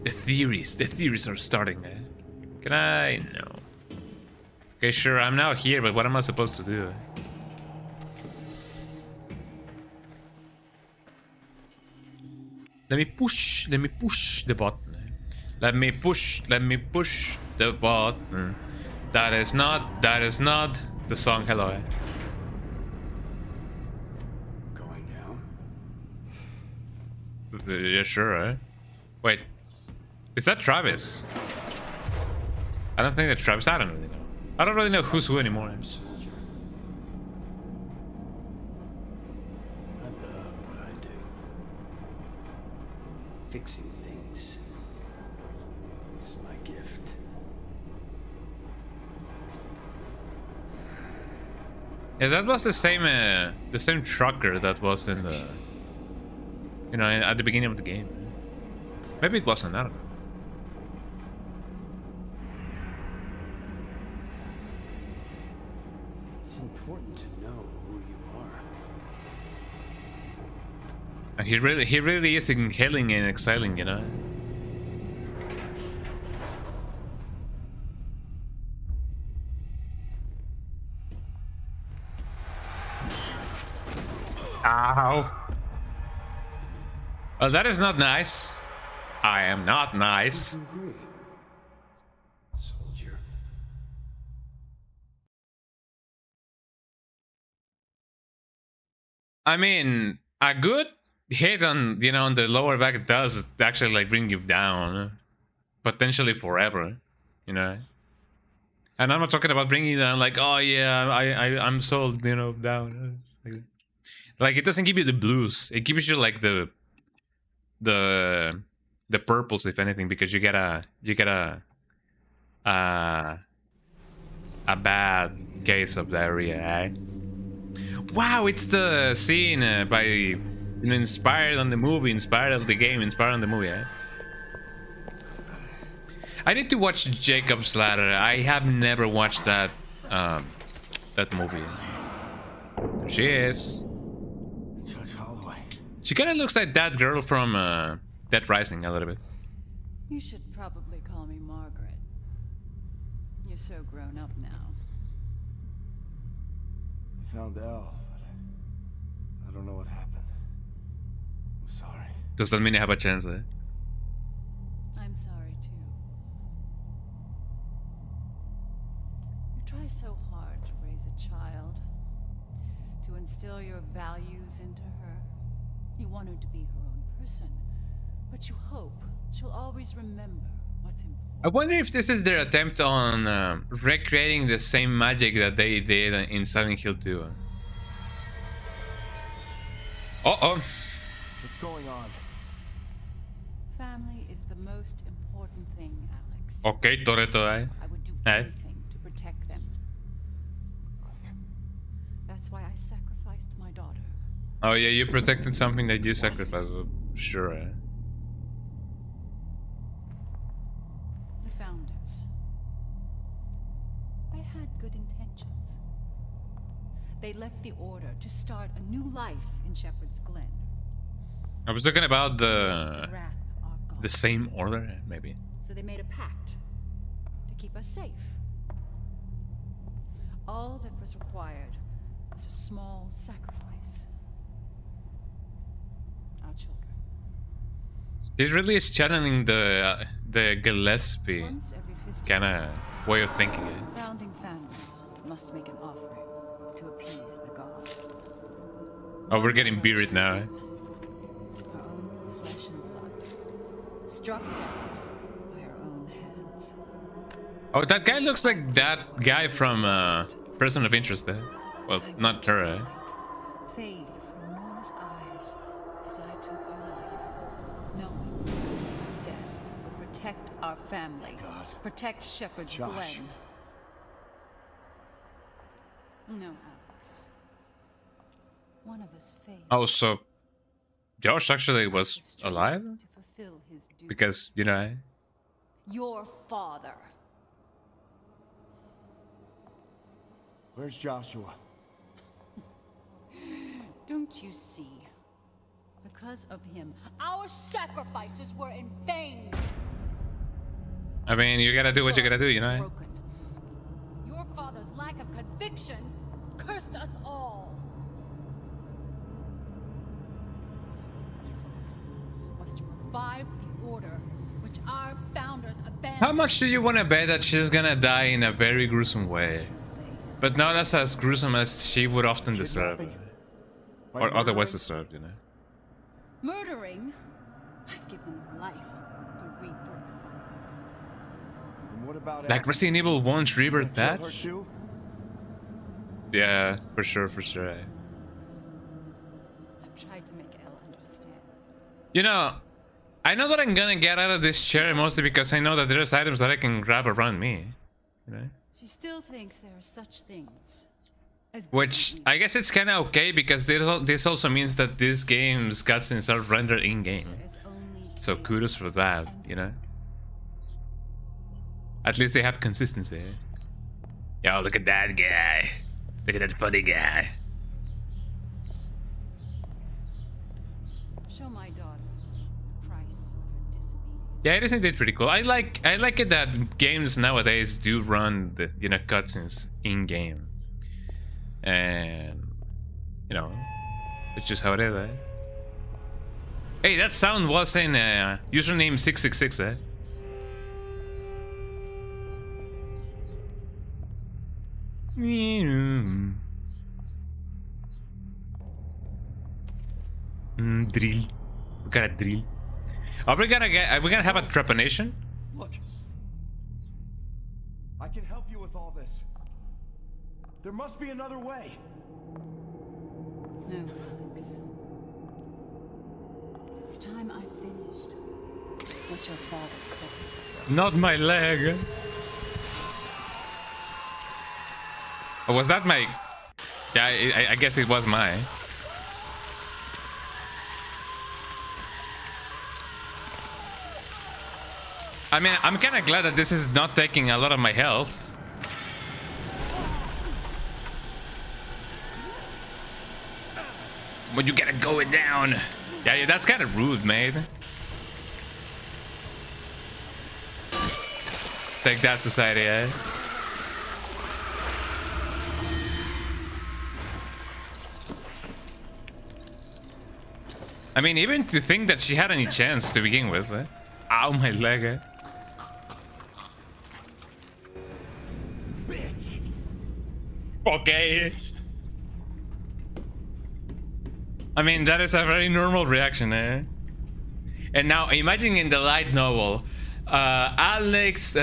The theories are starting, eh? Can I? No. Okay, sure, I'm now here, but what am I supposed to do? Let me push the button. Let me push the button. That is not the song, hello. Eh? Going down? Yeah, sure, eh? Wait, is that Travis? I don't think that's Travis, I don't really know. I don't really know who's who anymore. Soldier. I love what I do. Fixing things. It's my gift. Yeah, that was the same trucker that was in the, you know, at the beginning of the game. Maybe it wasn't, I don't know. It's important to know who you are. He really is inhaling and exhaling, you know. Ow. Oh, that is not nice. I am not nice. Agree. Soldier. I mean, a good hit on, you know, on the lower back does actually like bring you down, potentially forever. you know. And I'm not talking about bringing you down like, oh yeah, I'm so, you know, down. Like it doesn't give you the blues. It gives you like the purples, if anything, because you get a bad case of diarrhea. Eh? Wow, it's the scene by, you know, inspired on the movie, inspired of the game, inspired on the movie. Eh? I need to watch Jacob's Ladder. I have never watched that that movie. There she is. Judge Holloway. She kind of looks like that girl from Dead Rising a little bit. You should probably call me Margaret. You're so grown up now. I found Elle, but I don't know what happened. I'm sorry. Does that mean I have a chance? Eh? I'm sorry too. You try so hard to raise a child, to instill your values into her. You want her to be her own person, but you hope she'll always remember what's important. I wonder if this is their attempt on recreating the same magic that they did in Silent Hill 2. Uh-oh. What's going on? Family is the most important thing, Alex. Okay, Toretto, eh? I would do Eh? anything to protect them. That's why I sacrificed my daughter. Oh yeah, you protected something that you sacrificed. Well, sure. Eh? The founders. They had good intentions. They left the Order to start a new life in Shepherd's Glen. I was talking about The Wrath are gone. the same order, maybe. So they made a pact to keep us safe. All that was required was a small sacrifice. Our children. It really is channeling the Gillespie Once every 50 kind years, of way of thinking. Eh? the founding families must make an offering to appease the gods. Oh, we're getting buried now. Eh? Her own flesh and blood, struck down by her own hands. Oh, that guy looks like that guy from Person of Interest. Eh? Well, not her. Eh? Fade from Nora's eyes as I took her life, knowing death would protect our family, God. protect Shepherd's Josh. Glen. No, Alex. One of us failed. Oh, so Josh actually was Strength alive? to fulfill his duty. Because, you know, eh? Your father. Where's Joshua? Don't you see? Because of him, our sacrifices were in vain. I mean, you gotta do what you gotta do, you know? Eh? Broken. Your father's lack of conviction cursed us all. Was to revive the order which our founders abandoned. How much do you want to bet that she's gonna die in a very gruesome way? But not as gruesome as she would often deserve. Kidnapping? By Or otherwise murdering? deserved, you know? Murdering? I've given them life through rebirth. And what about Like Elle? Resident Evil 1's Rebirth Kill her patch? too? Yeah, for sure, for sure. Eh? I've tried to make Elle understand. You know, I know that I'm gonna get out of this chair mostly because I know that there's items that I can grab around me. You know? She still thinks there are such things as good Which, and I guess it's kinda okay because this also means that these games cutscenes are rendered in-game. evil is only So kudos for chaos that, and you know? At least they have consistency. Yo, look at that guy. Look at that funny guy. show my daughter the price of her disobedience. Yeah, it is indeed pretty cool. I like it that games nowadays do run the, you know, cutscenes in-game. And you know, it's just how it is, eh? Hey, that sound was in username 666, eh? Drill. We got a drill. Are we gonna have a trepanation? Look. I can help you with all this. There must be another way. No, Alex. It's time I finished what your father couldn't. Not my leg. Oh, was that my... Yeah, I guess it was my... I mean, I'm kind of glad that this is not taking a lot of my health. But you gotta go it down. Yeah, that's kind of rude, mate. Take that, society, eh? I mean, even to think that she had any chance to begin with, eh? Ow, my leg, eh? Bitch. Okay. I mean, that is a very normal reaction, eh? And now, imagine in the light novel, Alex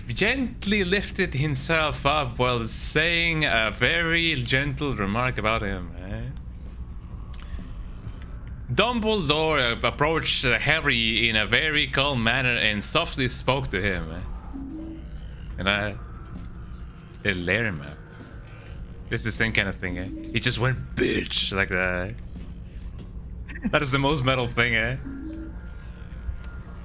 gently lifted himself up while saying a very gentle remark about him, eh? Dumbledore approached Harry in a very calm manner and softly spoke to him, eh? And they layer him up. It's the same kind of thing, eh? He just went bitch like that. That is the most metal thing, eh?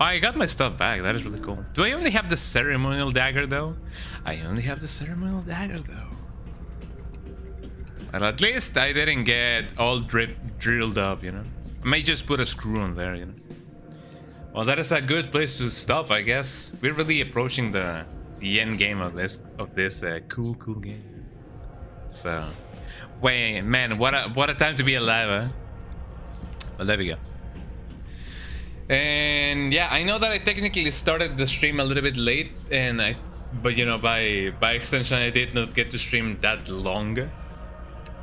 I got my stuff back. That is really cool. Do I only have the ceremonial dagger, though? I only have the ceremonial dagger, though. And at least I didn't get all drilled up, you know? I may just put a screw on there, you know? Well, that is a good place to stop, I guess. We're really approaching the end game of this cool game. So, wait, man, what a time to be alive, huh? Well, there we go. And yeah, I know that I technically started the stream a little bit late, but you know, by extension, I did not get to stream that long.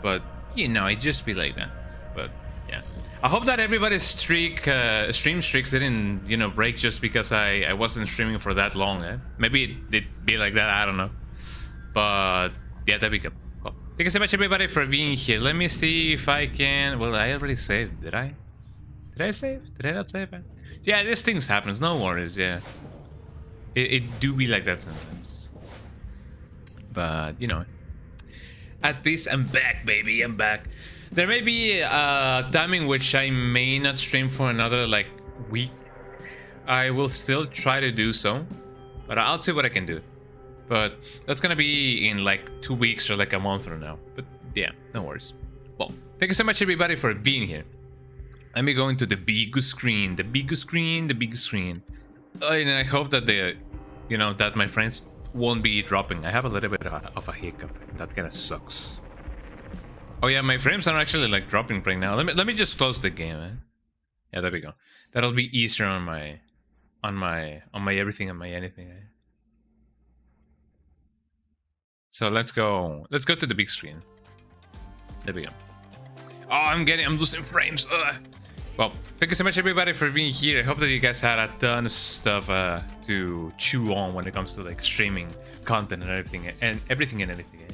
But you know, it just be like that. But yeah, I hope that everybody's stream streaks didn't, you know, break just because I wasn't streaming for that long. Eh? Maybe it did be like that. I don't know. But yeah, there we go. Well, thank you so much, everybody, for being here. Let me see if I can. Well, I already saved. Did I? Did I save? Did I not save it? Yeah, these things happens. No worries. Yeah, it do be like that sometimes. But you know, at least I'm back, baby. I'm back. There may be a time in which I may not stream for another like week. I will still try to do so, but I'll see what I can do. But that's gonna be in like 2 weeks or like a month from now. But yeah, no worries. Well, thank you so much, everybody, for being here. Let me go into the big screen, the big screen, the big screen. And I hope that you know, that my friends won't be dropping. I have a little bit of a hiccup. That kind of sucks. Oh yeah, my frames are actually like dropping right now. Let me just close the game, man. Yeah, there we go. That'll be easier on my everything, on my anything. Eh? So let's go to the big screen. There we go. Oh, I'm losing frames. Ugh. Well, thank you so much, everybody, for being here. I hope that you guys had a ton of stuff to chew on when it comes to like streaming content and everything and anything. Eh?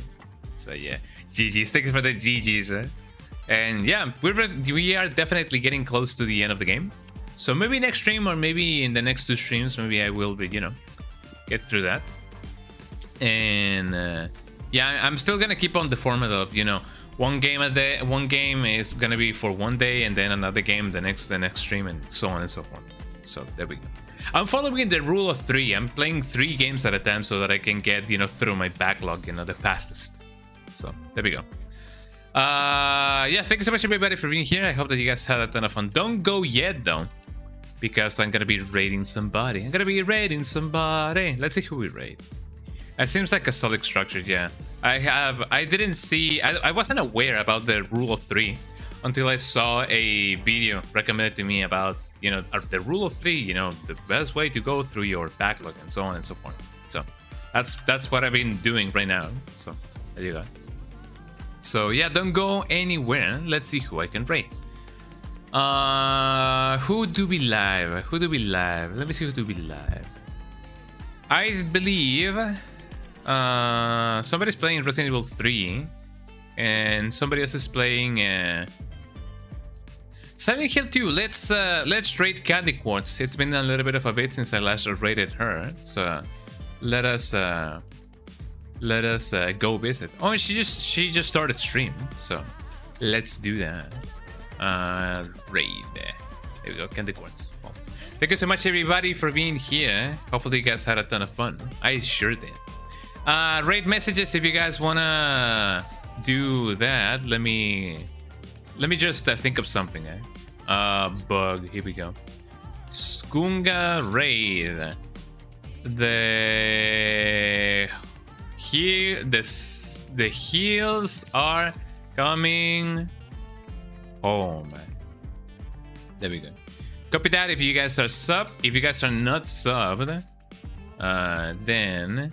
So yeah, GGs. Thank you for the GGs. Eh? And yeah, we are definitely getting close to the end of the game. So maybe next stream or maybe in the next 2 streams, maybe I will be, you know, get through that. And yeah, I'm still gonna keep on the format of, you know, one game a day. One game is gonna be for one day, and then another game the next stream, and so on and so forth. So there we go. I'm following the rule of 3. I'm playing 3 games at a time so that I can get, you know, through my backlog, you know, the fastest. So there we go. Yeah, thank you so much, everybody, for being here. I hope that you guys had a ton of fun. Don't go yet, though, because I'm gonna be raiding somebody. Let's see who we raid. It seems like a solid structure, yeah. I didn't see, I wasn't aware about the rule of 3 until I saw a video recommended to me about, you know, the rule of 3, you know, the best way to go through your backlog and so on and so forth. So that's what I've been doing right now. So there you go. So yeah, don't go anywhere. Let's see who I can raid. Who do we live? Let me see who do we live. I believe Somebody's playing Resident Evil 3, and somebody else is playing Silent Hill 2. Let's rate Candy Quartz. It's been a little bit of a bit since I last rated her, so let us go visit. Oh, she just started stream, so let's do that. Raid. There we go, Candy Quartz. Well, thank you so much, everybody, for being here. Hopefully, you guys had a ton of fun. I sure did. Raid messages if you guys wanna do that. Let me just think of something. Bug. Here we go. Skunga raid. The heels are coming home. There we go. Copy that. If you guys are subbed. If you guys are not subbed, then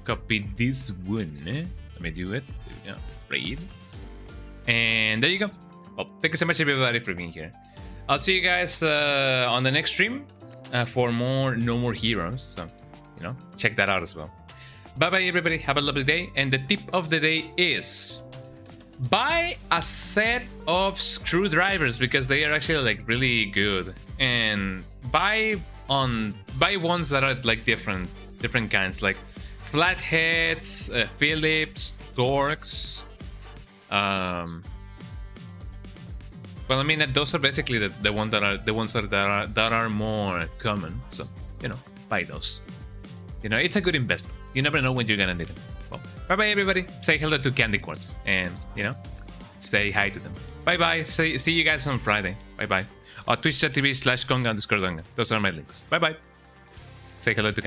copy this one. Let me do it. There we go. Raid. And there you go. Well, thank you so much, everybody, for being here. I'll see you guys on the next stream for more No More Heroes. So, you know, check that out as well. Bye bye, everybody. Have a lovely day. And the tip of the day is buy a set of screwdrivers because they are actually like really good. And buy ones that are like different kinds, like flatheads, Phillips, Torx. Well, I mean, those are basically the ones that are more common. So, you know, buy those. You know, it's a good investment. You never know when you're gonna need them. Well, bye bye, everybody. Say hello to Candy Quartz and, you know, say hi to them. Bye bye. See you guys on Friday. Bye bye. Twitch.tv/Konga_Donga. Those are my links. Bye bye. Say hello to Candy.